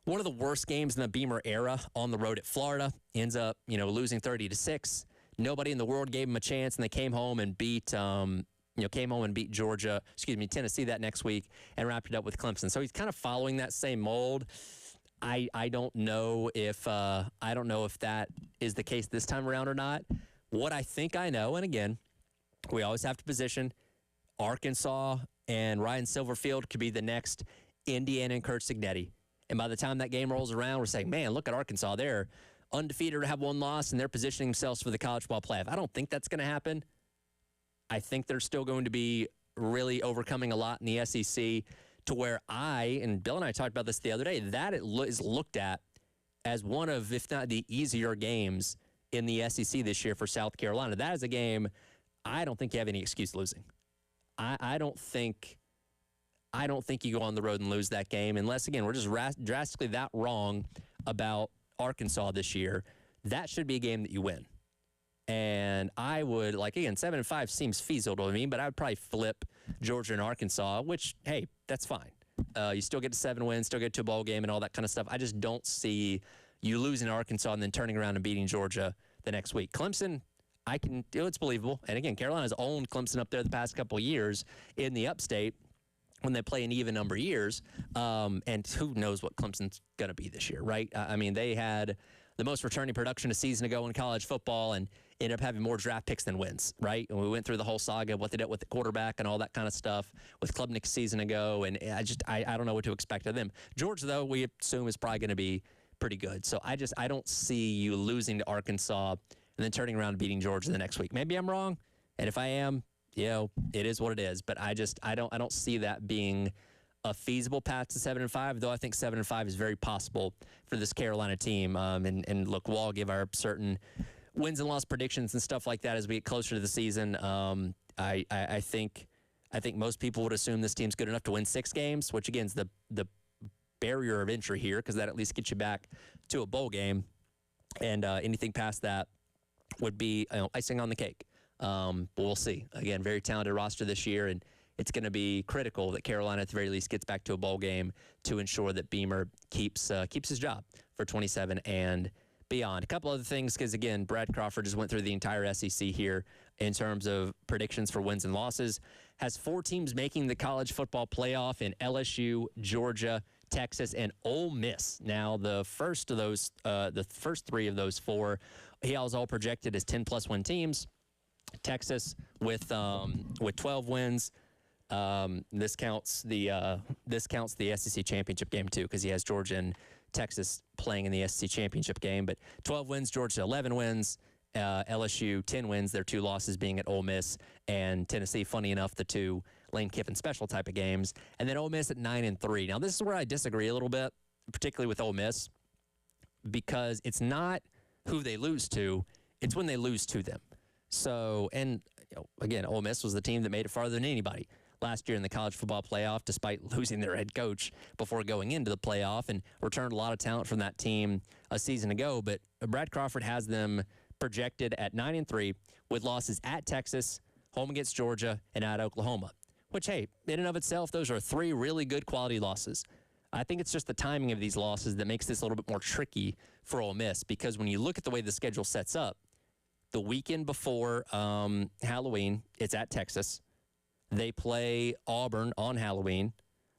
one of the worst games in the Beamer era on the road at Florida, ends up, losing 30-6. Nobody in the world gave him a chance, and they came home and beat Tennessee that next week and wrapped it up with Clemson. So he's kind of following that same mold. I don't know if that is the case this time around or not. What I think I know, and again, we always have to position Arkansas and Ryan Silverfield could be the next Indiana and Kurt Cignetti. And by the time that game rolls around, we're saying, man, look at Arkansas. They're undefeated or have one loss, and they're positioning themselves for the college football playoff. I don't think that's going to happen. I think they're still going to be really overcoming a lot in the SEC to where and Bill and I talked about this the other day, that it is looked at as one of, if not the easier games in the SEC this year for South Carolina. That is a game I don't think you have any excuse losing. I don't think you go on the road and lose that game unless, again, we're just drastically that wrong about Arkansas this year. That should be a game that you win. And I would, 7-5 seems feasible to me, but I would probably flip Georgia and Arkansas, which, hey, that's fine. You still get to 7 wins, still get to a bowl game and all that kind of stuff. I just don't see you losing Arkansas and then turning around and beating Georgia the next week. Clemson, it's believable. And again, Carolina's owned Clemson up there the past couple of years in the upstate when they play an even number of years. And who knows what Clemson's going to be this year, right? They had the most returning production a season ago in college football and ended up having more draft picks than wins, right? And we went through the whole saga of what they did with the quarterback and all that kind of stuff with Klubnik's season ago, and I don't know what to expect of them. Georgia, though, we assume is probably going to be pretty good. So I don't see you losing to Arkansas and then turning around and beating Georgia the next week. Maybe I'm wrong, and if I am, it is what it is. But I don't see that being a feasible path to 7-5, though I think 7-5 is very possible for this Carolina team. And look, we'll all give our certain wins and loss predictions and stuff like that as we get closer to the season. I think most people would assume this team's good enough to win 6 games, which again is the barrier of entry here, because that at least gets you back to a bowl game. And anything past that would be icing on the cake. But we'll see. Again, very talented roster this year, and it's going to be critical that Carolina at the very least gets back to a bowl game to ensure that Beamer keeps his job for 27 and beyond. A couple other things, because again, Brad Crawford just went through the entire SEC here in terms of predictions for wins and losses. Has 4 teams making the college football playoff in LSU, Georgia, Texas, and Ole Miss. Now, the first 3 of those 4, he has all projected as 10+ win teams. Texas with 12 wins. This counts the SEC championship game too, because he has Georgia and Texas playing in the SEC championship game. But 12 wins, Georgia 11 wins, LSU 10 wins. Their 2 losses being at Ole Miss and Tennessee. Funny enough, the 2 Lane Kiffin special type of games, and then Ole Miss at 9-3. Now this is where I disagree a little bit, particularly with Ole Miss, because it's not who they lose to; it's when they lose to them. So, and again, Ole Miss was the team that made it farther than anybody last year in the college football playoff, despite losing their head coach before going into the playoff, and returned a lot of talent from that team a season ago. But Brad Crawford has them projected at 9-3 with losses at Texas, home against Georgia, and at Oklahoma, which, hey, in and of itself, those are 3 really good quality losses. I think it's just the timing of these losses that makes this a little bit more tricky for Ole Miss, because when you look at the way the schedule sets up, the weekend before Halloween, it's at Texas. They play Auburn on Halloween.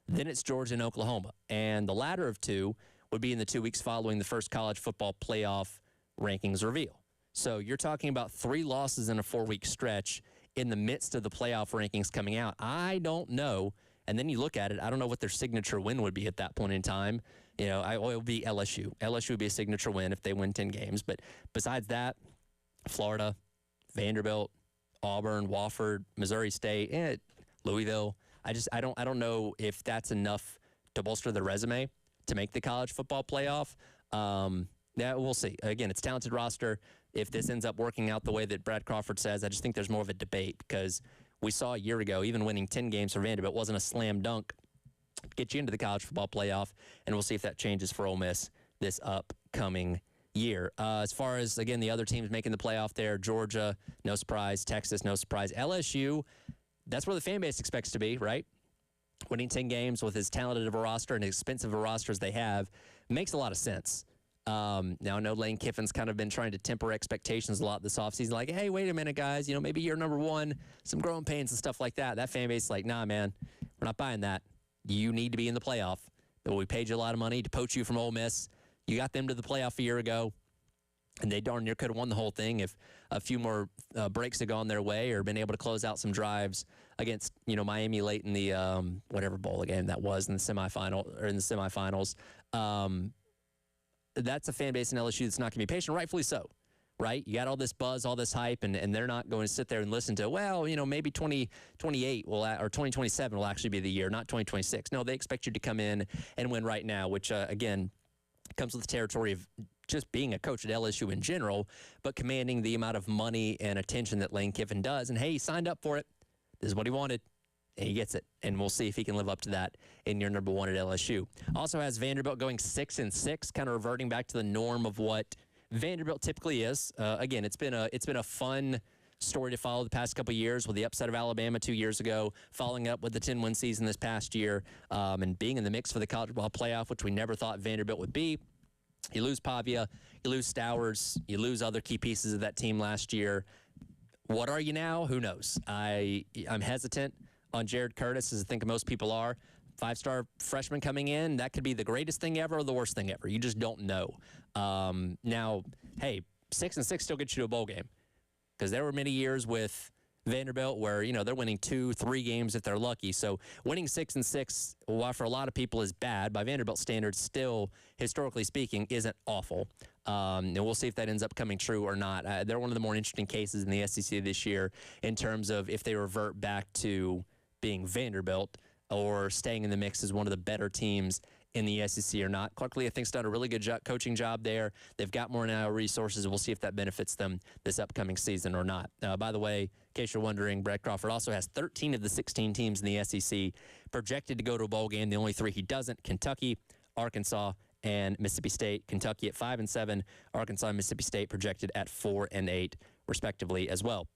Then it's Georgia and Oklahoma. And the latter of two would be in the 2 weeks following the first college football playoff rankings reveal. So you're talking about 3 losses in a 4-week stretch in the midst of the playoff rankings coming out. I don't know. And then you look at it, I don't know what their signature win would be at that point in time. You know, it would be LSU. LSU would be a signature win if they win 10 games. But besides that, Florida, Vanderbilt, Auburn, Wofford, Missouri State, Louisville. I don't know if that's enough to bolster the resume to make the college football playoff. Yeah, we'll see. Again, it's a talented roster. If this ends up working out the way that Brad Crawford says, I just think there's more of a debate because we saw a year ago, even winning 10 games for Vanderbilt wasn't a slam dunk. Get you into the college football playoff, and we'll see if that changes for Ole Miss this upcoming year. As far as, again, the other teams making the playoff there, Georgia, no surprise. Texas, no surprise. LSU, that's where the fan base expects to be, right? Winning 10 games with as talented of a roster and expensive a roster as they have makes a lot of sense. Now, I know Lane Kiffin's kind of been trying to temper expectations a lot this offseason. Like, hey, wait a minute, guys. You know, maybe year number 1, some growing pains and stuff like that. That fan base is like, nah, man, we're not buying that. You need to be in the playoff. But we paid you a lot of money to poach you from Ole Miss. You got them to the playoff a year ago, and they darn near could have won the whole thing if a few more breaks had gone their way or been able to close out some drives against, you know, Miami late in the whatever bowl game that was in the semifinals. That's a fan base in LSU that's not going to be patient, rightfully so, right? You got all this buzz, all this hype, and they're not going to sit there and listen to, well, you know, maybe 2028 or 2027 will actually be the year, not 2026. No, they expect you to come in and win right now, which, again, comes with the territory of just being a coach at LSU in general, but commanding the amount of money and attention that Lane Kiffin does. And, hey, he signed up for it. This is what he wanted. And he gets it, and we'll see if he can live up to that in year number 1 at LSU. Also has Vanderbilt going 6-6, kind of reverting back to the norm of what Vanderbilt typically is. Again, it's been a fun story to follow the past couple of years with the upset of Alabama 2 years ago, following up with the 10-win season this past year, and being in the mix for the college football playoff, which we never thought Vanderbilt would be. You lose Pavia, you lose Stowers, you lose other key pieces of that team last year. What are you now? Who knows? I'm hesitant on Jared Curtis, as I think most people are. 5-star freshman coming in, that could be the greatest thing ever or the worst thing ever. You just don't know. Now, hey, 6-6 still gets you to a bowl game because there were many years with Vanderbilt where, you know, they're winning 2-3 games if they're lucky. So winning 6-6, while for a lot of people is bad, by Vanderbilt standards, still, historically speaking, isn't awful. And we'll see if that ends up coming true or not. They're one of the more interesting cases in the SEC this year in terms of if they revert back to being Vanderbilt or staying in the mix as one of the better teams in the SEC or not. Clark Lee, I think, has done a really good coaching job there. They've got more now resources. We'll see if that benefits them this upcoming season or not. By the way, in case you're wondering, Brett Crawford also has 13 of the 16 teams in the SEC projected to go to a bowl game. The only 3 he doesn't, Kentucky, Arkansas, and Mississippi State. Kentucky at 5-7, Arkansas and Mississippi State projected at 4-8, respectively, as well.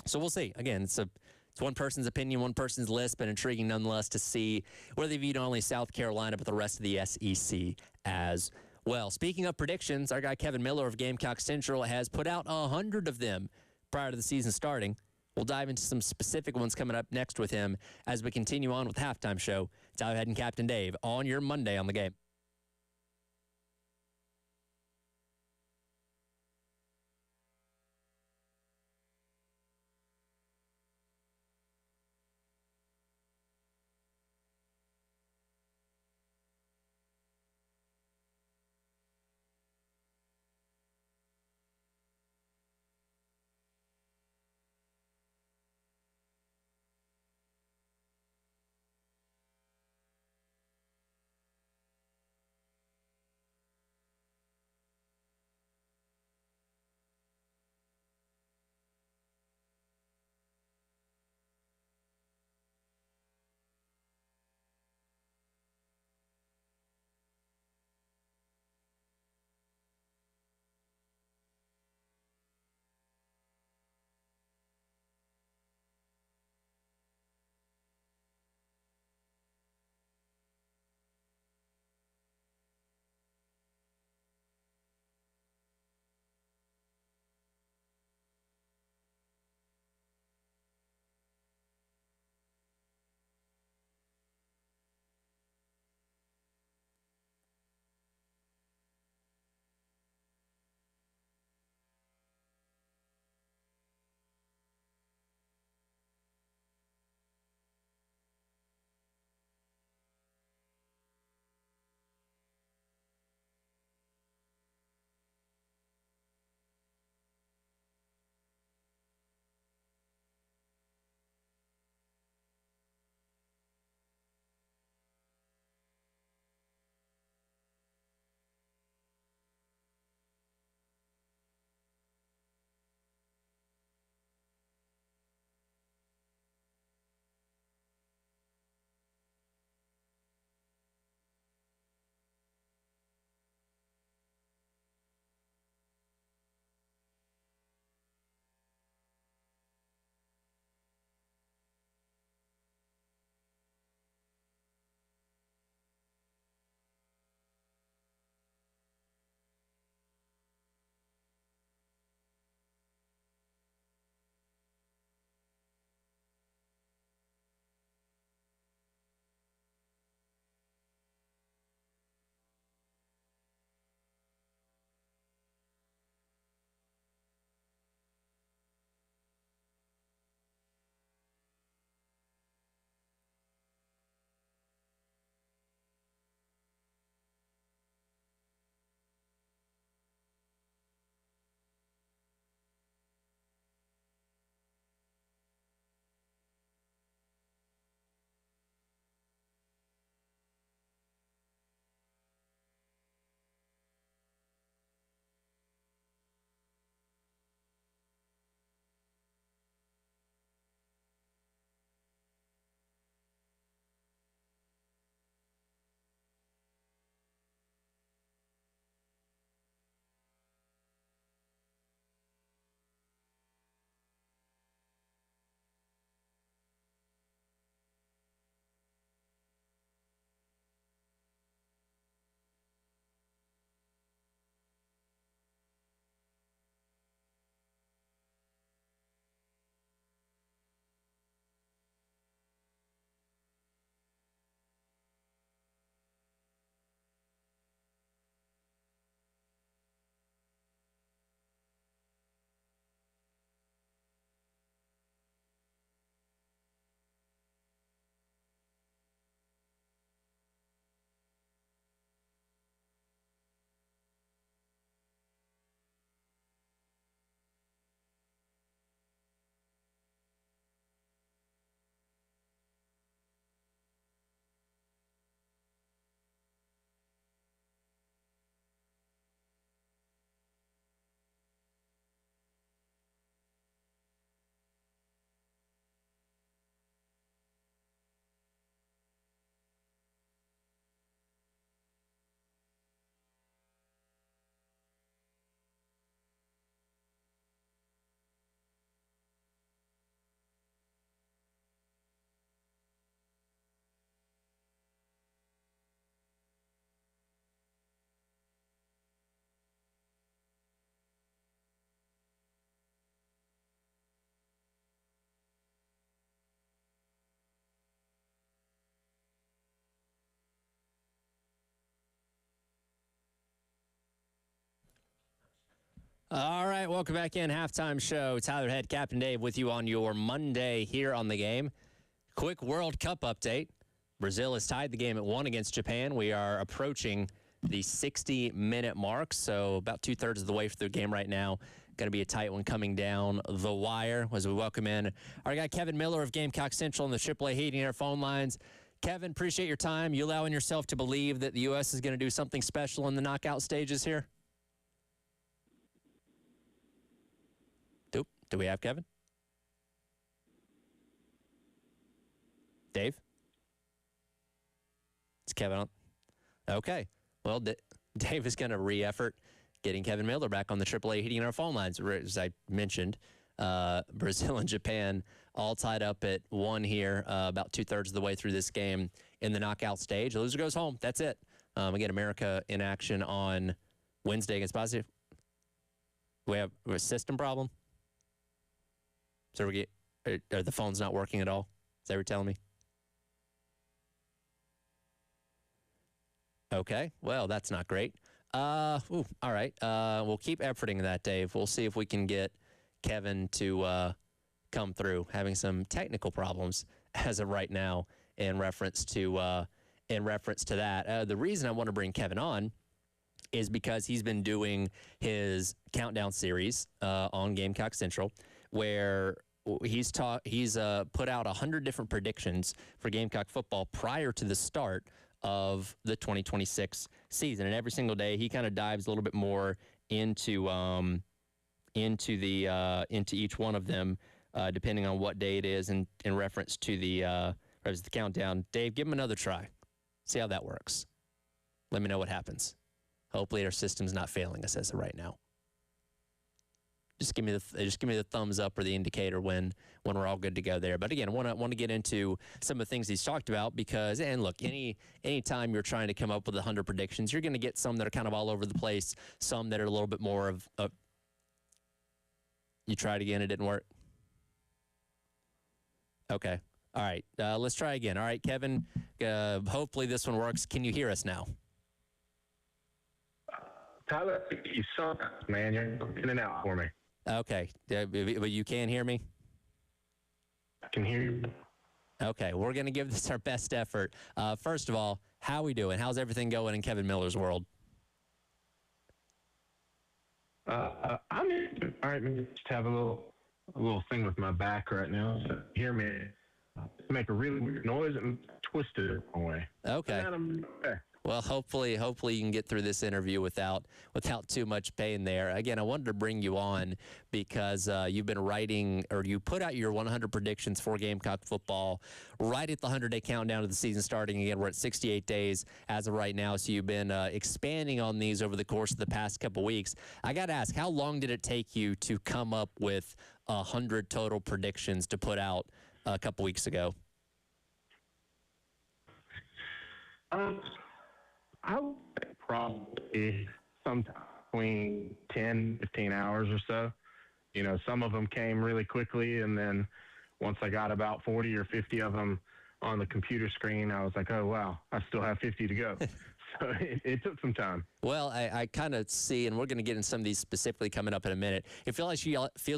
So we'll see. Again, it's one person's opinion, one person's list, but intriguing nonetheless to see where they view not only South Carolina, but the rest of the SEC as well. Speaking of predictions, our guy Kevin Miller of Gamecock Central has put out 100 of them prior to the season starting. We'll dive into some specific ones coming up next with him as we continue on with Halftime Show. Tyler Head and Captain Dave on your Monday on the Game. All right, welcome back in. Halftime show. Tyler Head, Captain Dave with you on your Monday here on The Game. Quick World Cup update. Brazil has tied the game at 1 against Japan. We are approaching the 60-minute mark, so about two-thirds of the way through the game right now. Going to be a tight one coming down the wire as we welcome in our guy Kevin Miller of Gamecock Central on the AAA Heating Air phone lines. Kevin, appreciate your time. You allowing yourself to believe that the U.S. is going to do something special in the knockout stages here? Do we have Kevin? Dave? Is Kevin on? Okay. Well, Dave is going to re-effort getting Kevin Miller back on the AAA Heating Air phone lines. As I mentioned, Brazil and Japan all tied up at 1 here, about two-thirds of the way through this game in the knockout stage. The loser goes home. That's it. Again, America in action on Wednesday against Bosnia. We have a system problem. So are the phones not working at all? Is that what you're telling me? Okay, well, that's not great. All right. We'll keep efforting that, Dave. We'll see if we can get Kevin to come through. Having some technical problems as of right now in reference to that. The reason I want to bring Kevin on is because he's been doing his countdown series on Gamecock Central, where he's put out 100 different predictions for Gamecock football prior to the start of the 2026 season. And every single day he kind of dives a little bit more into each one of them, depending on what day it is, and in reference to the countdown. Dave, give him another try. See how that works. Let me know what happens. Hopefully our system's not failing us as of right now. Just give me the thumbs up or the indicator when we're all good to go there. But again, I want to get into some of the things he's talked about because, and look, any time you're trying to come up with 100 predictions, you're going to get some that are kind of all over the place, some that are a little bit more of you tried again, it didn't work. Okay. All right. Let's try again. All right, Kevin, hopefully this one works. Can you hear us now? Tyler, you suck, man. You're in and out for me. Okay. But you can hear me? I can hear you. Okay. We're going to give this our best effort. First of all, how are we doing? How's everything going in Kevin Miller's world? I'm all right. Maybe just have a little thing with my back right now. So hear me make a really weird noise and twist it away. Okay. Well, hopefully you can get through this interview without too much pain there. Again, I wanted to bring you on because you've been writing, or you put out your 100 predictions for Gamecock football right at the 100-day countdown of the season starting. Again, we're at 68 days as of right now, so you've been expanding on these over the course of the past couple weeks. I got to ask, how long did it take you to come up with 100 total predictions to put out a couple weeks ago? I would say probably sometime between 10, 15 hours or so. You know, some of them came really quickly, and then once I got about 40 or 50 of them on the computer screen, I was like, oh, wow, I still have 50 to go. So it took some time. Well, I kind of see, and we're going to get in some of these specifically coming up in a minute. It feels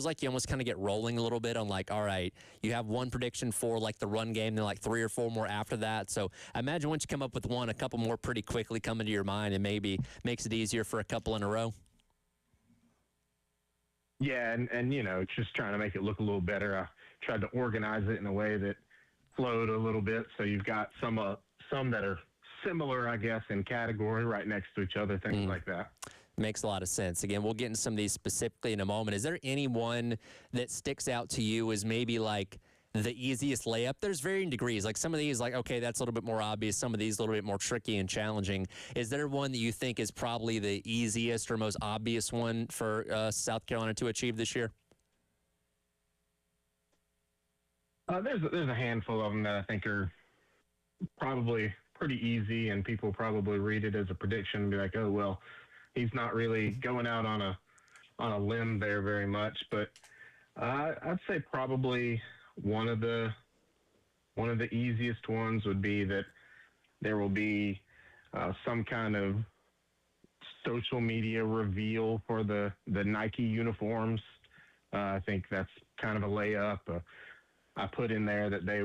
like you almost kind of get rolling a little bit on like, all right, you have one prediction for like the run game, then like 3 or 4 more after that. So I imagine once you come up with one, a couple more pretty quickly come into your mind and maybe makes it easier for a couple in a row. Yeah, and you know, just trying to make it look a little better. I tried to organize it in a way that flowed a little bit. So you've got some that are similar, I guess, in category right next to each other, things like that. Makes a lot of sense. Again, we'll get into some of these specifically in a moment. Is there any one that sticks out to you as maybe like the easiest layup? There's varying degrees. Like some of these, like, okay, that's a little bit more obvious. Some of these a little bit more tricky and challenging. Is there one that you think is probably the easiest or most obvious one for South Carolina to achieve this year? There's a handful of them that I think are probably pretty easy, and people probably read it as a prediction and be like, oh, well, he's not really going out on a limb there very much. But I'd say probably one of the easiest ones would be that there will be some kind of social media reveal for the Nike uniforms. I think that's kind of a layup. I put in there that they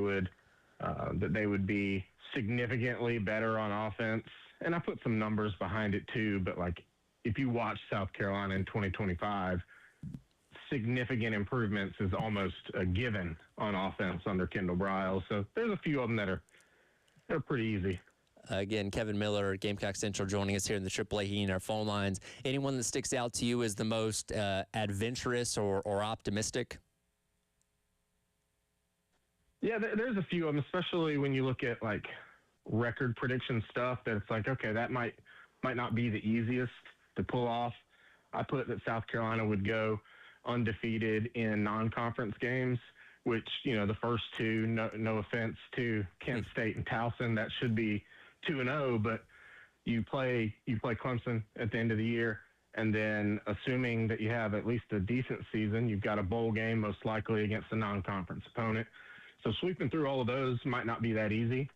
would be significantly better on offense, and I put some numbers behind it too. But like, if you watch South Carolina in 2025, significant improvements is almost a given on offense under Kendall Briles. So there's a few of them that they're pretty easy. Again, Kevin Miller, Gamecock Central, joining us here in the AAA Heat and our phone lines. Anyone that sticks out to you as the most adventurous or optimistic? Yeah, there's a few of them, especially when you look at like record prediction stuff. That it's like, okay, that might not be the easiest to pull off. I put that South Carolina would go undefeated in non-conference games, which, you know, the first two, no offense to Kent State and Towson, that should be 2-0, but you play Clemson at the end of the year, and then assuming that you have at least a decent season, you've got a bowl game most likely against a non-conference opponent. So sweeping through all of those might not be that easy.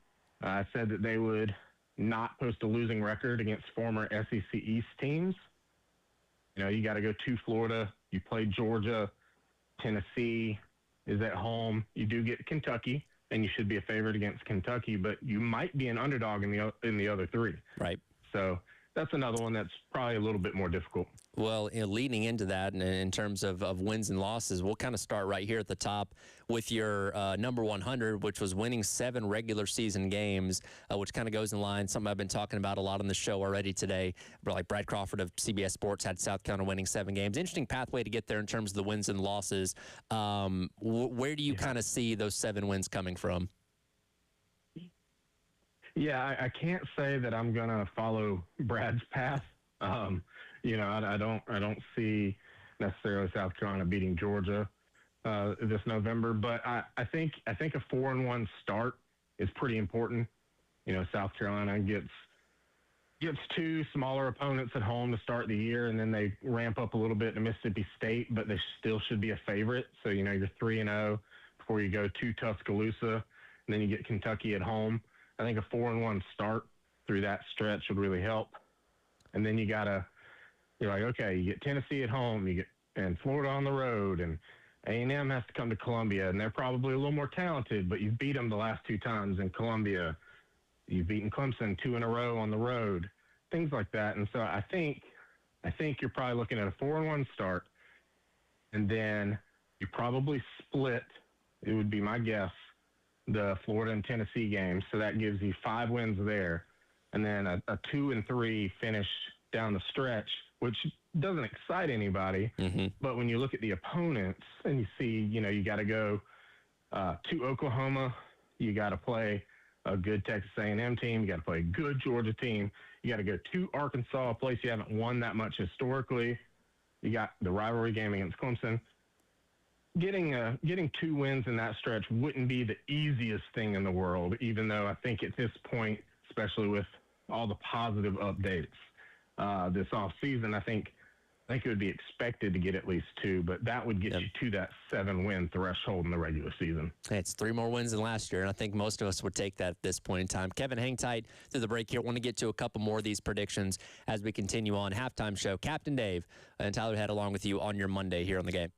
I said that they would not post a losing record against former SEC East teams. You know, you got to go to Florida. You play Georgia. Tennessee is at home. You do get Kentucky, and you should be a favorite against Kentucky, but you might be an underdog in the other three. Right. So that's another one that's probably a little bit more difficult. Well, leading into that, and in terms of wins and losses, we'll kind of start right here at the top with your number 100, which was winning 7 regular season games, which kind of goes in line, something I've been talking about a lot on the show already today. Like Brad Crawford of CBS Sports had South Carolina winning 7 games. Interesting pathway to get there in terms of the wins and losses. Where do you kind of see those 7 wins coming from? Yeah, I can't say that I'm going to follow Brad's path. You know, I don't see necessarily South Carolina beating Georgia this November, but I think a 4-1 start is pretty important. You know, South Carolina gets 2 smaller opponents at home to start the year, and then they ramp up a little bit to Mississippi State, but they still should be a favorite. So, you know, you're 3-0 before you go to Tuscaloosa, and then you get Kentucky at home. I think a 4-1 start through that stretch would really help. And then you're like, okay, you get Tennessee at home, and Florida on the road, and A&M has to come to Columbia, and they're probably a little more talented, but you've beat them the last 2 times in Columbia. You've beaten Clemson 2 in a row on the road, things like that. And so I think you're probably looking at a 4-1 start, and then you probably split, it would be my guess, the Florida and Tennessee games. So that gives you 5 wins there, and then a 2-3 finish down the stretch, which doesn't excite anybody. Mm-hmm. But when you look at the opponents and you see, you know, you got to go to Oklahoma, you got to play a good Texas A&M team, you got to play a good Georgia team, you got to go to Arkansas, a place you haven't won that much historically. You got the rivalry game against Clemson. Getting 2 wins in that stretch wouldn't be the easiest thing in the world, even though I think at this point, especially with all the positive updates this offseason, I think it would be expected to get at least 2, but that would get you to that 7-win threshold in the regular season. Hey, it's 3 more wins than last year, and I think most of us would take that at this point in time. Kevin, hang tight through the break here. I want to get to a couple more of these predictions as we continue on. Halftime show, Captain Dave and Tyler Head along with you on your Monday here on The Game.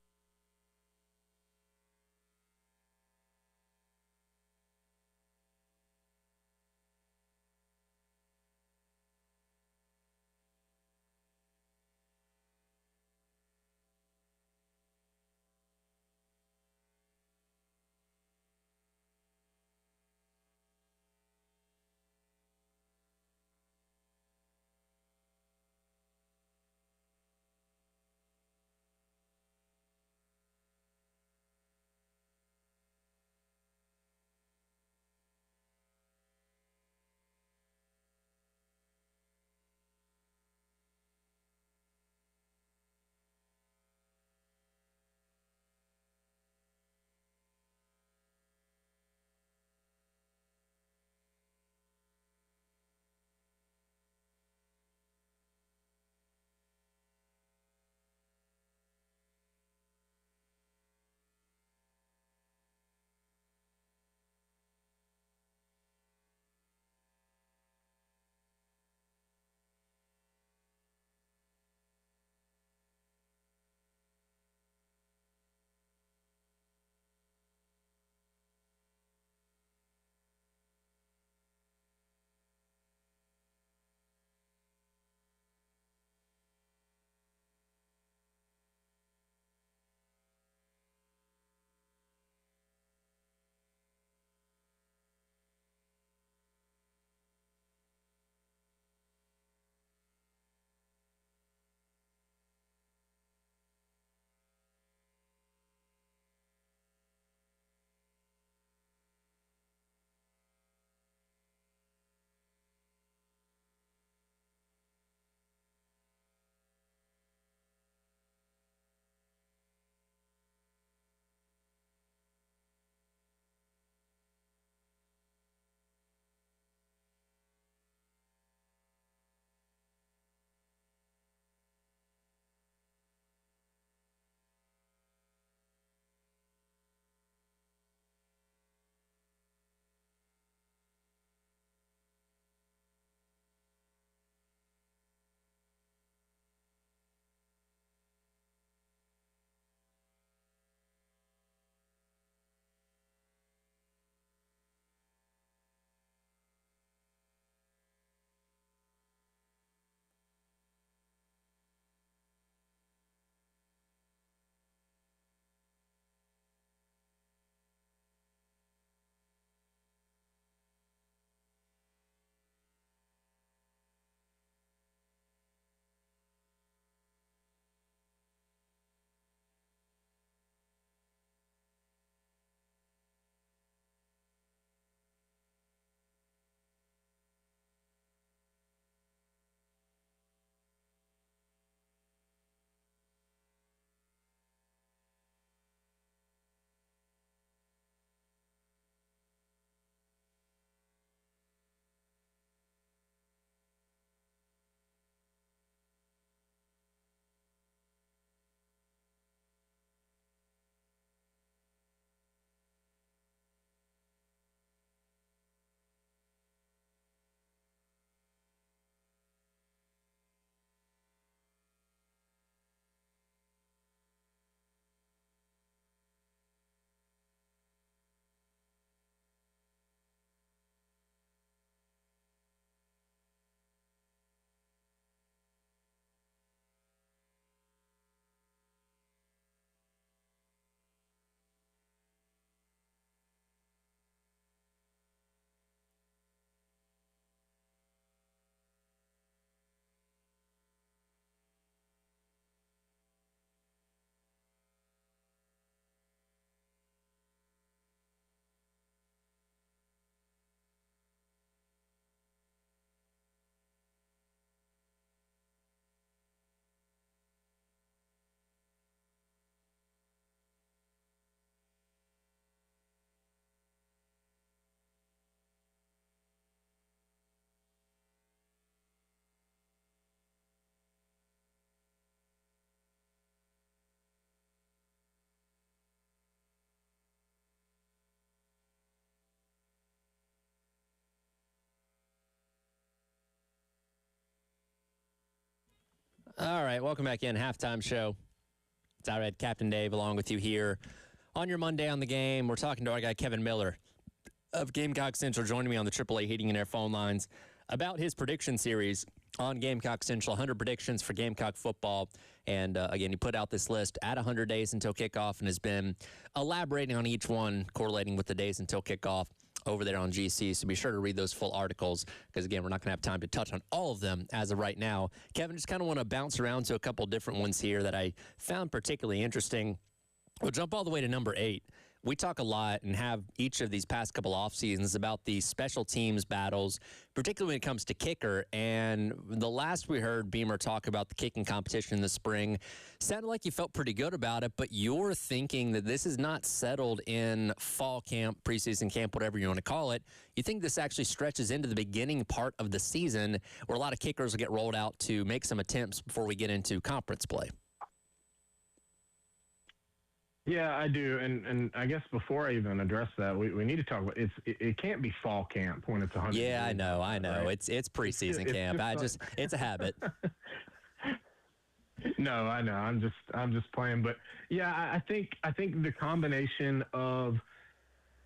All right, welcome back in. Halftime show. It's our Red Captain Dave along with you here on your Monday on the game. We're talking to our guy Kevin Miller of Gamecock Central joining me on the AAA Heating and Air phone lines about his prediction series on Gamecock Central, 100 predictions for Gamecock football. And again, he put out this list at 100 days until kickoff and has been elaborating on each one, correlating with the days until kickoff over there on GC. So be sure to read those full articles because, again, we're not going to have time to touch on all of them as of right now. Kevin, just kind of want to bounce around to a couple different ones here that I found particularly interesting. We'll jump all the way to number 8. We talk a lot and have each of these past couple off seasons about the special teams battles, particularly when it comes to kicker. And the last we heard Beamer talk about the kicking competition in the spring, sounded like you felt pretty good about it, but you're thinking that this is not settled in fall camp, preseason camp, whatever you want to call it. You think this actually stretches into the beginning part of the season where a lot of kickers will get rolled out to make some attempts before we get into conference play. Yeah, I do, and I guess before I even address that, we need to talk about it can't be fall camp when it's 100. Yeah, I know. Right? It's preseason camp. It's a habit. No, I know. I'm just playing, but yeah, I think the combination of,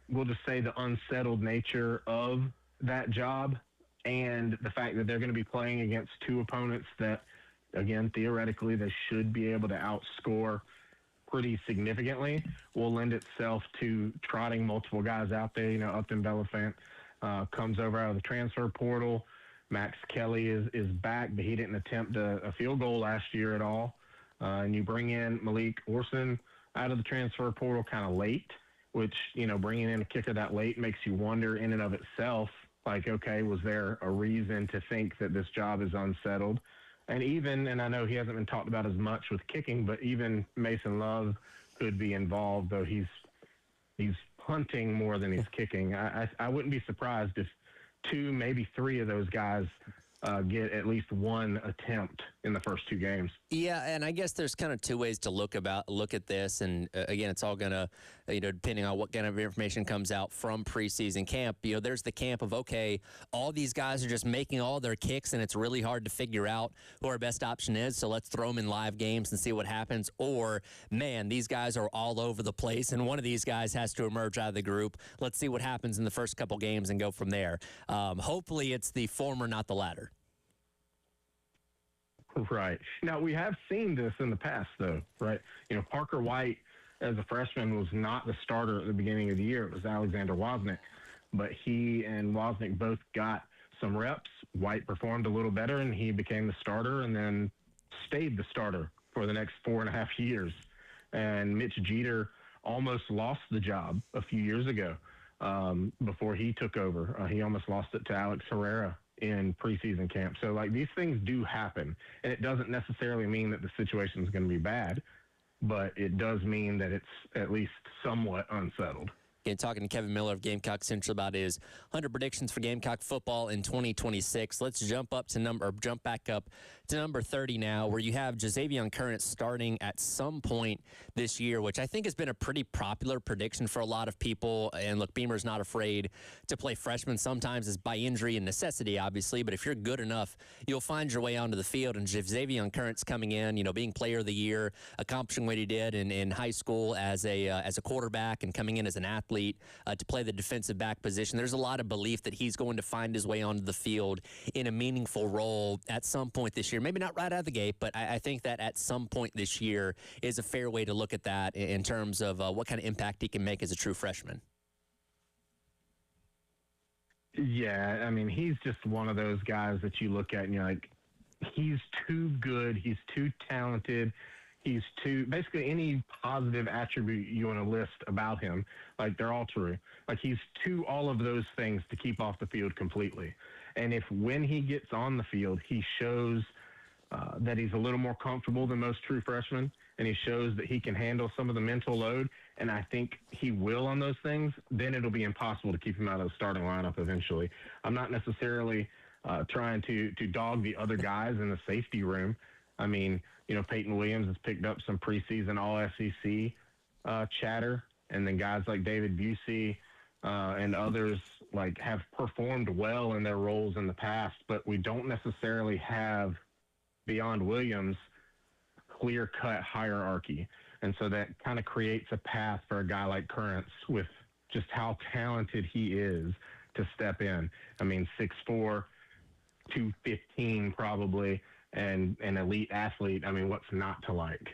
we'll just say, the unsettled nature of that job and the fact that they're going to be playing against two opponents that, again, theoretically they should be able to outscore pretty significantly, will lend itself to trotting multiple guys out there. You know, Upton Beliffant comes over out of the transfer portal. Max Kelly is back, but he didn't attempt a field goal last year at all. And you bring in Malik Orson out of the transfer portal kind of late, which, you know, bringing in a kicker that late makes you wonder in and of itself, like, okay, was there a reason to think that this job is unsettled? And I know he hasn't been talked about as much with kicking, but even Mason Love could be involved, though he's punting more than he's kicking. I wouldn't be surprised if 2, maybe 3 of those guys get at least one attempt in the first 2 games. Yeah, and I guess there's kind of 2 ways to look at this, and again, it's all gonna, depending on what kind of information comes out from preseason camp. There's the camp of, okay, all these guys are just making all their kicks, and it's really hard to figure out who our best option is. So let's throw them in live games and see what happens. Or, man, these guys are all over the place, and one of these guys has to emerge out of the group. Let's see what happens in the first couple games and go from there. Hopefully, it's the former, not the latter. Right. Now, we have seen this in the past, though, right? Parker White, as a freshman, was not the starter at the beginning of the year. It was Alexander Wozniak. But he and Wozniak both got some reps. White performed a little better, and he became the starter and then stayed the starter for the next 4.5 years. And Mitch Jeter almost lost the job a few years ago before he took over. He almost lost it to Alex Herrera in preseason camp. So, these things do happen, and it doesn't necessarily mean that the situation is going to be bad, but it does mean that it's at least somewhat unsettled. Again, talking to Kevin Miller of Gamecock Central about his 100 predictions for Gamecock football in 2026. Let's jump back up to number 30 now, where you have Jazavion Current starting at some point this year, which I think has been a pretty popular prediction for a lot of people. And look, Beamer's not afraid to play freshmen. Sometimes it's by injury and necessity, obviously, but if you're good enough, you'll find your way onto the field. And Jazavion Current's coming in, being player of the year, accomplishing what he did in high school as a quarterback and coming in as an athlete to play the defensive back position. There's a lot of belief that he's going to find his way onto the field in a meaningful role at some point this year. Maybe not right out of the gate, but I think that at some point this year is a fair way to look at that in terms of what kind of impact he can make as a true freshman. Yeah, I mean, he's just one of those guys that you look at and you're like, he's too good, he's too talented, he's too, basically any positive attribute you want to list about him, they're all true. He's too all of those things to keep off the field completely. And if when he gets on the field, he shows that he's a little more comfortable than most true freshmen, and he shows that he can handle some of the mental load, and I think he will on those things, then it'll be impossible to keep him out of the starting lineup eventually. I'm not necessarily trying to dog the other guys in the safety room. I mean, Peyton Williams has picked up some preseason All-SEC chatter, and then guys like David Busey and others have performed well in their roles in the past, but we don't necessarily have beyond Williams, clear-cut hierarchy. And so that kind of creates a path for a guy like Currents with just how talented he is to step in. I mean, 6'4", 215 probably, and an elite athlete. I mean, what's not to like?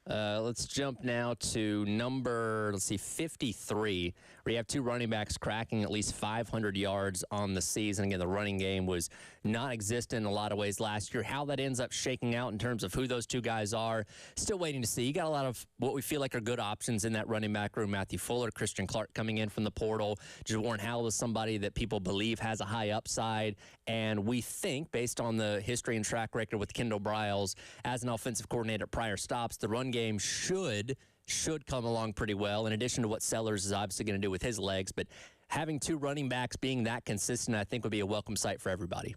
Let's jump now to number, 53, where you have two running backs cracking at least 500 yards on the season. Again, the running game was non-existent in a lot of ways last year. How that ends up shaking out in terms of who those two guys are, still waiting to see. You got a lot of what we feel like are good options in that running back room. Matthew Fuller, Christian Clark coming in from the portal. Warren Howell is somebody that people believe has a high upside, and we think, based on the history and track record with Kendall Briles as an offensive coordinator at prior stops, the run game should come along pretty well, in addition to what Sellers is obviously going to do with his legs. But having two running backs being that consistent, I think, would be a welcome sight for everybody.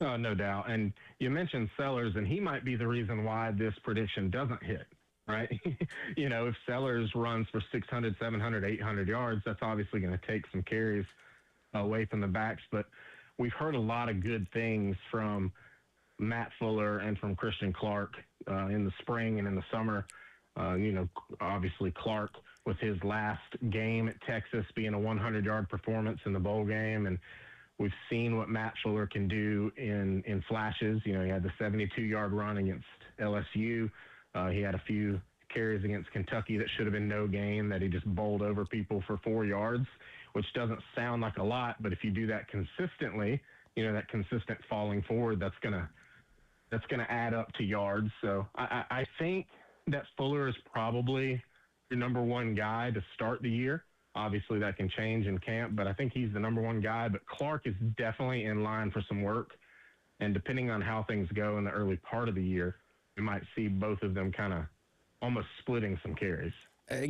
No doubt. And you mentioned Sellers, and he might be the reason why this prediction doesn't hit, right? If Sellers runs for 600, 700, 800 yards, that's obviously going to take some carries away from the backs. But we've heard a lot of good things from Matt Fuller and from Christian Clark in the spring and in the summer. Obviously Clark with his last game at Texas being a 100-yard performance in the bowl game, and we've seen what Matt Fuller can do in flashes. He had the 72-yard run against LSU. He had a few carries against Kentucky that should have been no gain that he just bowled over people for 4 yards, which doesn't sound like a lot, but if you do that consistently, that consistent falling forward, that's gonna add up to yards. So I think that Fuller is probably your number one guy to start the year. Obviously, that can change in camp, but I think he's the number one guy. But Clark is definitely in line for some work. And depending on how things go in the early part of the year, we might see both of them kind of almost splitting some carries.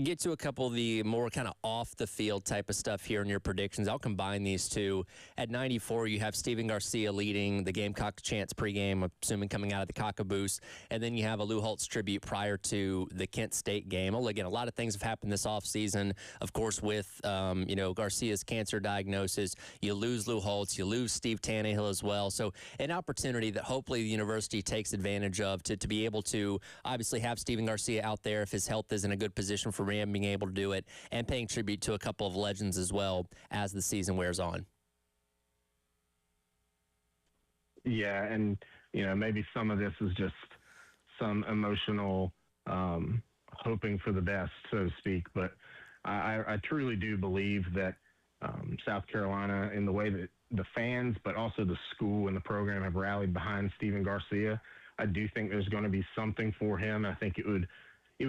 Get to a couple of the more kind of off-the-field type of stuff here in your predictions. I'll combine these two. At 94, you have Steven Garcia leading the Gamecock Chants pregame, assuming coming out of the Cockaboose. And then you have a Lou Holtz tribute prior to the Kent State game. Well, again, a lot of things have happened this offseason. Of course, with, Garcia's cancer diagnosis, you lose Lou Holtz, you lose Steve Tannehill as well. So an opportunity that hopefully the university takes advantage of to be able to obviously have Steven Garcia out there if his health is in a good position for Ram being able to do it, and paying tribute to a couple of legends as well as the season wears on. Yeah, and maybe some of this is just some emotional hoping for the best, so to speak. But I truly do believe that South Carolina, in the way that the fans, but also the school and the program have rallied behind Steven Garcia, I do think there's going to be something for him. I think it would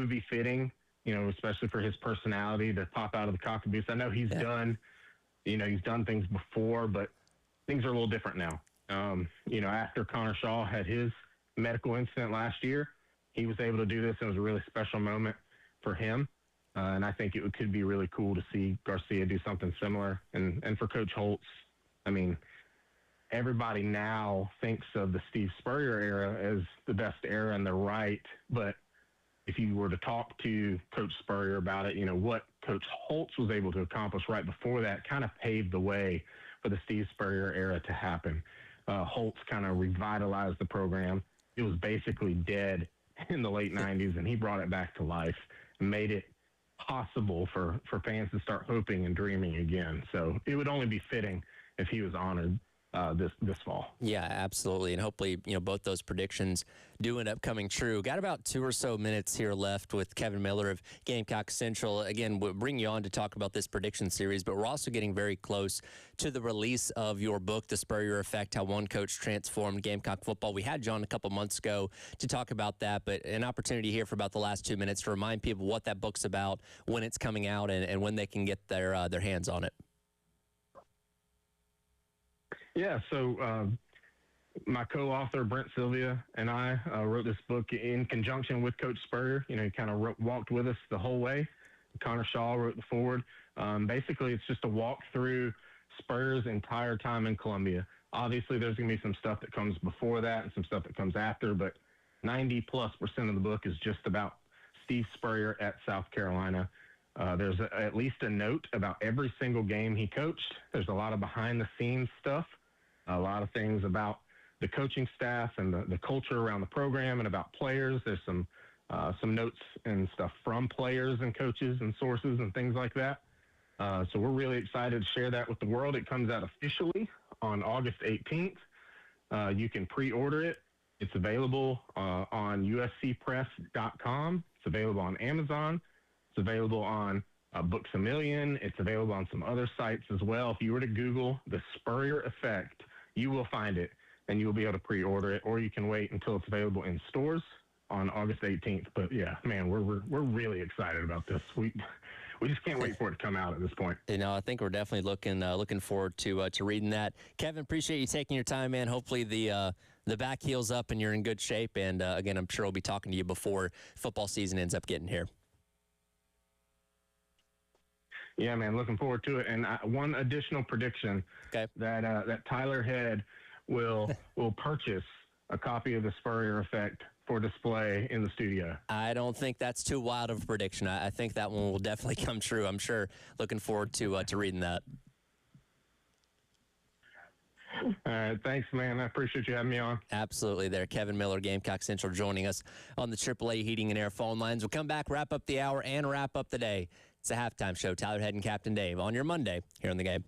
be fitting, especially for his personality, to pop out of the Cockaboose. I know he's done things before, but things are a little different now. After Connor Shaw had his medical incident last year, he was able to do this. It was a really special moment for him. And I think it could be really cool to see Garcia do something similar. And for Coach Holtz, I mean, everybody now thinks of the Steve Spurrier era as the best era, and they're right. But if you were to talk to Coach Spurrier about it, what Coach Holtz was able to accomplish right before that kind of paved the way for the Steve Spurrier era to happen. Holtz kind of revitalized the program. It was basically dead in the late 90s, and he brought it back to life and made it possible for fans to start hoping and dreaming again. So it would only be fitting if he was honored this fall. Yeah, absolutely. And hopefully, both those predictions do end up coming true. Got about 2 or so minutes here left with Kevin Miller of Gamecock Central. Again, we'll bring you on to talk about this prediction series, but we're also getting very close to the release of your book, The Spurrier Effect, How One Coach Transformed Gamecock Football. We had John a couple months ago to talk about that, but an opportunity here for about the last 2 minutes to remind people what that book's about, when it's coming out, and when they can get their hands on it. Yeah, so my co-author, Brent Sylvia, and I wrote this book in conjunction with Coach Spurrier. He kind of walked with us the whole way. Connor Shaw wrote the foreword. Basically, it's just a walk through Spurrier's entire time in Columbia. Obviously, there's going to be some stuff that comes before that and some stuff that comes after, but 90+% of the book is just about Steve Spurrier at South Carolina. There's at least a note about every single game he coached. There's a lot of behind-the-scenes stuff, a lot of things about the coaching staff and the culture around the program and about players. There's some notes and stuff from players and coaches and sources and things like that. So we're really excited to share that with the world. It comes out officially on August 18th. You can pre-order it. It's available on uscpress.com. It's available on Amazon. It's available on Books A Million. It's available on some other sites as well. If you were to Google the Spurrier Effect, you will find it, and you'll be able to pre-order it, or you can wait until it's available in stores on August 18th. But yeah, man, we're really excited about this. We just can't wait for it to come out at this point. You know, I think we're definitely looking forward to reading that. Kevin, appreciate you taking your time, man. Hopefully the back heals up and you're in good shape. And again, I'm sure we'll be talking to you before football season ends up getting here. Yeah, man, looking forward to it. And one additional prediction: that Tyler Head will purchase a copy of the Spurrier Effect for display in the studio. I don't think that's too wild of a prediction. I think that one will definitely come true. I'm sure. Looking forward to reading that. All right, thanks, man. I appreciate you having me on. Absolutely. There, Kevin Miller, Gamecock Central, joining us on the AAA Heating and Air phone lines. We'll come back, wrap up the hour, and wrap up the day. It's a halftime show. Tyler Head and Captain Dave on your Monday here on the Game.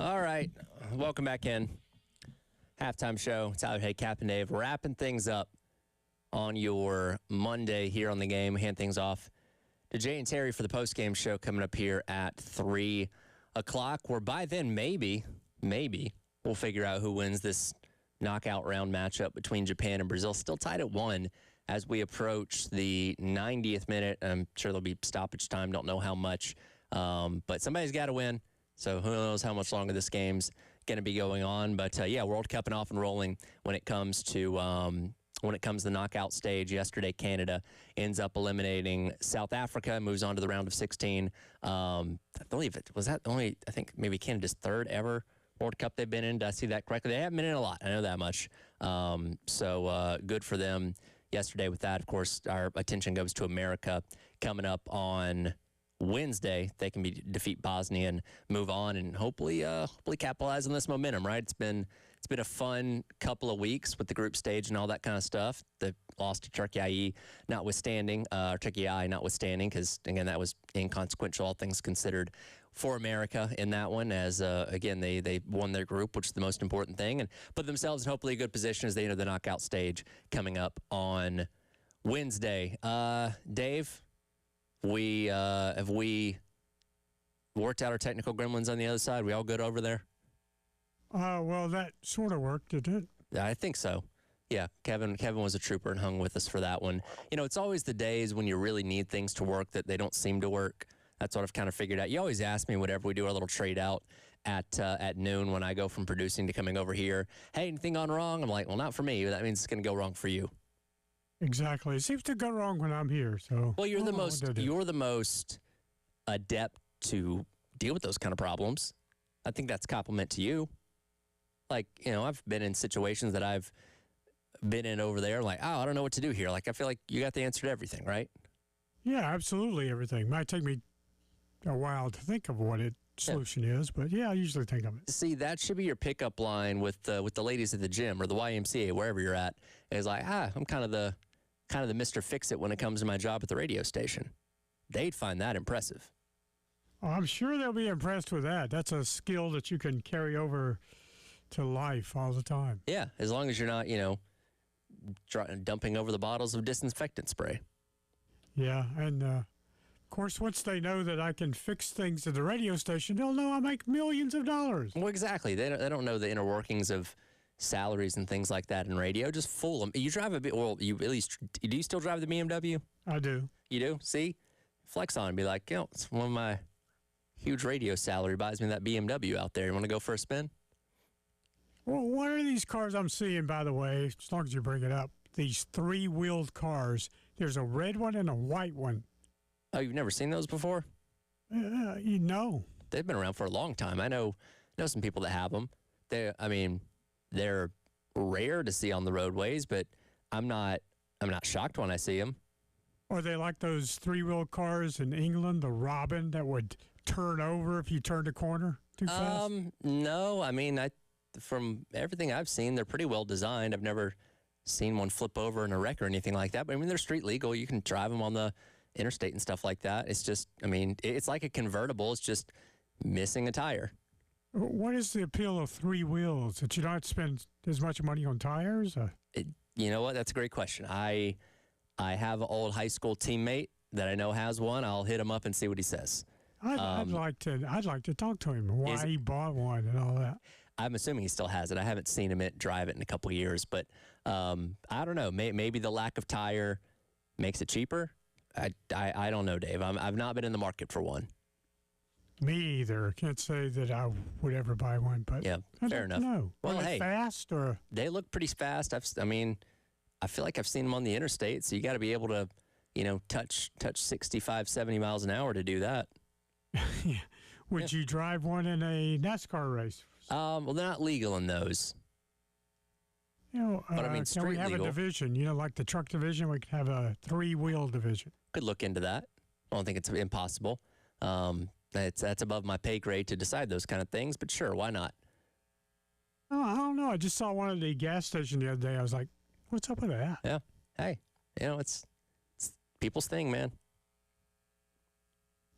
All right. Welcome back in. Halftime show. Tyler Hay, Captain Dave, wrapping things up on your Monday here on the game. Hand things off to Jay and Terry for the postgame show coming up here at 3 o'clock. Where by then, maybe we'll figure out who wins this knockout round matchup between Japan and Brazil. Still tied at 1 as we approach the 90th minute. I'm sure there'll be stoppage time. Don't know how much, but somebody's got to win. So who knows how much longer this game's going to be going on. But, yeah, World Cup and off and rolling when it comes to the knockout stage. Yesterday, Canada ends up eliminating South Africa, moves on to the round of 16. I believe it was that only, I think maybe Canada's third ever World Cup they've been in. Did I see that correctly? They haven't been in a lot. I know that much. So good for them yesterday with that. Of course, our attention goes to America coming up on Wednesday. They can defeat Bosnia and move on and hopefully capitalize on this momentum, right? It's been a fun couple of weeks with the group stage and all that kind of stuff. The loss to Turkey notwithstanding, because, again, that was inconsequential, all things considered, for America in that one, as, again, they won their group, which is the most important thing, and put themselves in hopefully a good position as they enter the knockout stage coming up on Wednesday. Dave, have we worked out our technical gremlins on the other side? We all good over there? Well, that sort of worked, didn't it? I think so. Yeah, Kevin was a trooper and hung with us for that one. You know, it's always the days when you really need things to work that they don't seem to work. That's what I've kind of figured out. You always ask me whenever we do our little trade out at noon when I go from producing to coming over here, hey, anything gone wrong? I'm like, well, not for me. That means it's going to go wrong for you. Exactly. It seems to go wrong when I'm here. So well, you're the most adept to deal with those kind of problems. I think that's a compliment to you. Like, you know, I've been in situations that I've been in over there, like, oh, I don't know what to do here. Like, I feel like you got the answer to everything, right? Yeah, absolutely everything. Might take me a while to think of what its solution is, but yeah, I usually think of it. See, that should be your pickup line with the ladies at the gym or the YMCA, wherever you're at. Is like, I'm kind of the Mr. Fix-It when it comes to my job at the radio station. They'd find that impressive. Oh, I'm sure they'll be impressed with that. That's a skill that you can carry over to life all the time. Yeah, as long as you're not, dumping over the bottles of disinfectant spray. Yeah, and of course, once they know that I can fix things at the radio station, they'll know I make millions of dollars. Well, exactly. They don't know the inner workings of salaries and things like that in radio. Just fool them. You drive a bit. Well, do you still drive the BMW? I do. You do? See? Flex on and be like, it's one of my huge radio salary buys me that BMW out there. You want to go for a spin? Well, what are these cars I'm seeing, by the way, as long as you bring it up? These three-wheeled cars. There's a red one and a white one. Oh, you've never seen those before? No. They've been around for a long time. I know some people that have them. They're rare to see on the roadways, but I'm not shocked when I see them. Are they like those three-wheeled cars in England, the Robin, that would turn over if you turned a corner too fast? No. I mean, from everything I've seen, they're pretty well designed. I've never seen one flip over in a wreck or anything like that. But I mean, they're street legal. You can drive them on the interstate and stuff like that. It's just, I mean, it's like a convertible. It's just missing a tire. What is the appeal of three wheels? That you don't have to spend as much money on tires? You know what? That's a great question. I have an old high school teammate that I know has one. I'll hit him up and see what he says. I'd like to talk to him why he bought one and all that. I'm assuming he still has it. I haven't seen him drive it in a couple of years, but I don't know. Maybe the lack of tire makes it cheaper. I don't know, Dave. I've not been in the market for one. Me either. Can't say that I would ever buy one, but yeah, fair enough. No. Well, hey, fast or they look pretty fast. I feel like I've seen them on the interstate, so you got to be able to, touch 65, 70 miles an hour to do that. Yeah. Would you drive one in a NASCAR race? Well, they're not legal in those. But I mean, can we have legal. A division? Like the truck division, we can have a three-wheel division. Could look into that. I don't think it's impossible. That's above my pay grade to decide those kind of things, but sure, why not? Oh, I don't know. I just saw one at the gas station the other day. I was like, what's up with that? Yeah. Hey, it's people's thing, man.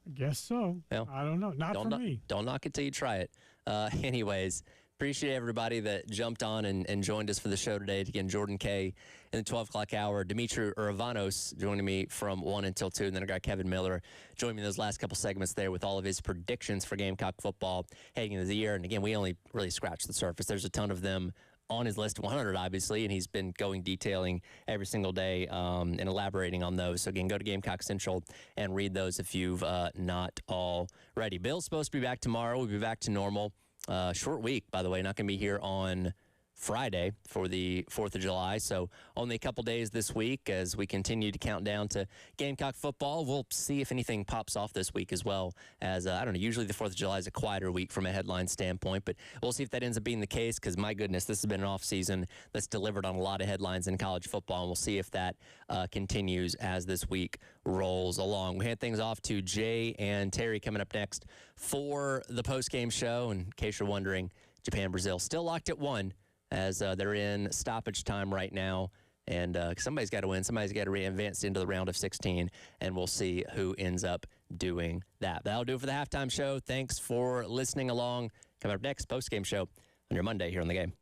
I guess so. Yeah. I don't know. Not for me. Don't knock it till you try it. Anyways, appreciate everybody that jumped on and joined us for the show today. Again, Jordan Kaye in the 12 o'clock hour. Demetri Uravanos joining me from 1 until 2. And then I got Kevin Miller joining me in those last couple segments there with all of his predictions for Gamecock football heading into the year. And again, we only really scratched the surface. There's a ton of them on his list of 100, obviously, and he's been detailing every single day and elaborating on those. So, again, go to Gamecock Central and read those if you've not already. Bill's supposed to be back tomorrow. We'll be back to normal. Short week, by the way, not going to be here on Friday for the 4th of July. So only a couple days this week as we continue to count down to Gamecock football. We'll see if anything pops off this week as well as, I don't know, usually the 4th of July is a quieter week from a headline standpoint, but we'll see if that ends up being the case because, my goodness, this has been an off season that's delivered on a lot of headlines in college football, and we'll see if that continues as this week rolls along. We hand things off to Jay and Terry coming up next for the post-game show. And in case you're wondering, Japan-Brazil still locked at 1. As they're in stoppage time right now. And somebody's got to win. Somebody's got to advance into the round of 16. And we'll see who ends up doing that. That'll do it for the halftime show. Thanks for listening along. Coming up next, post-game show on your Monday here on The Game.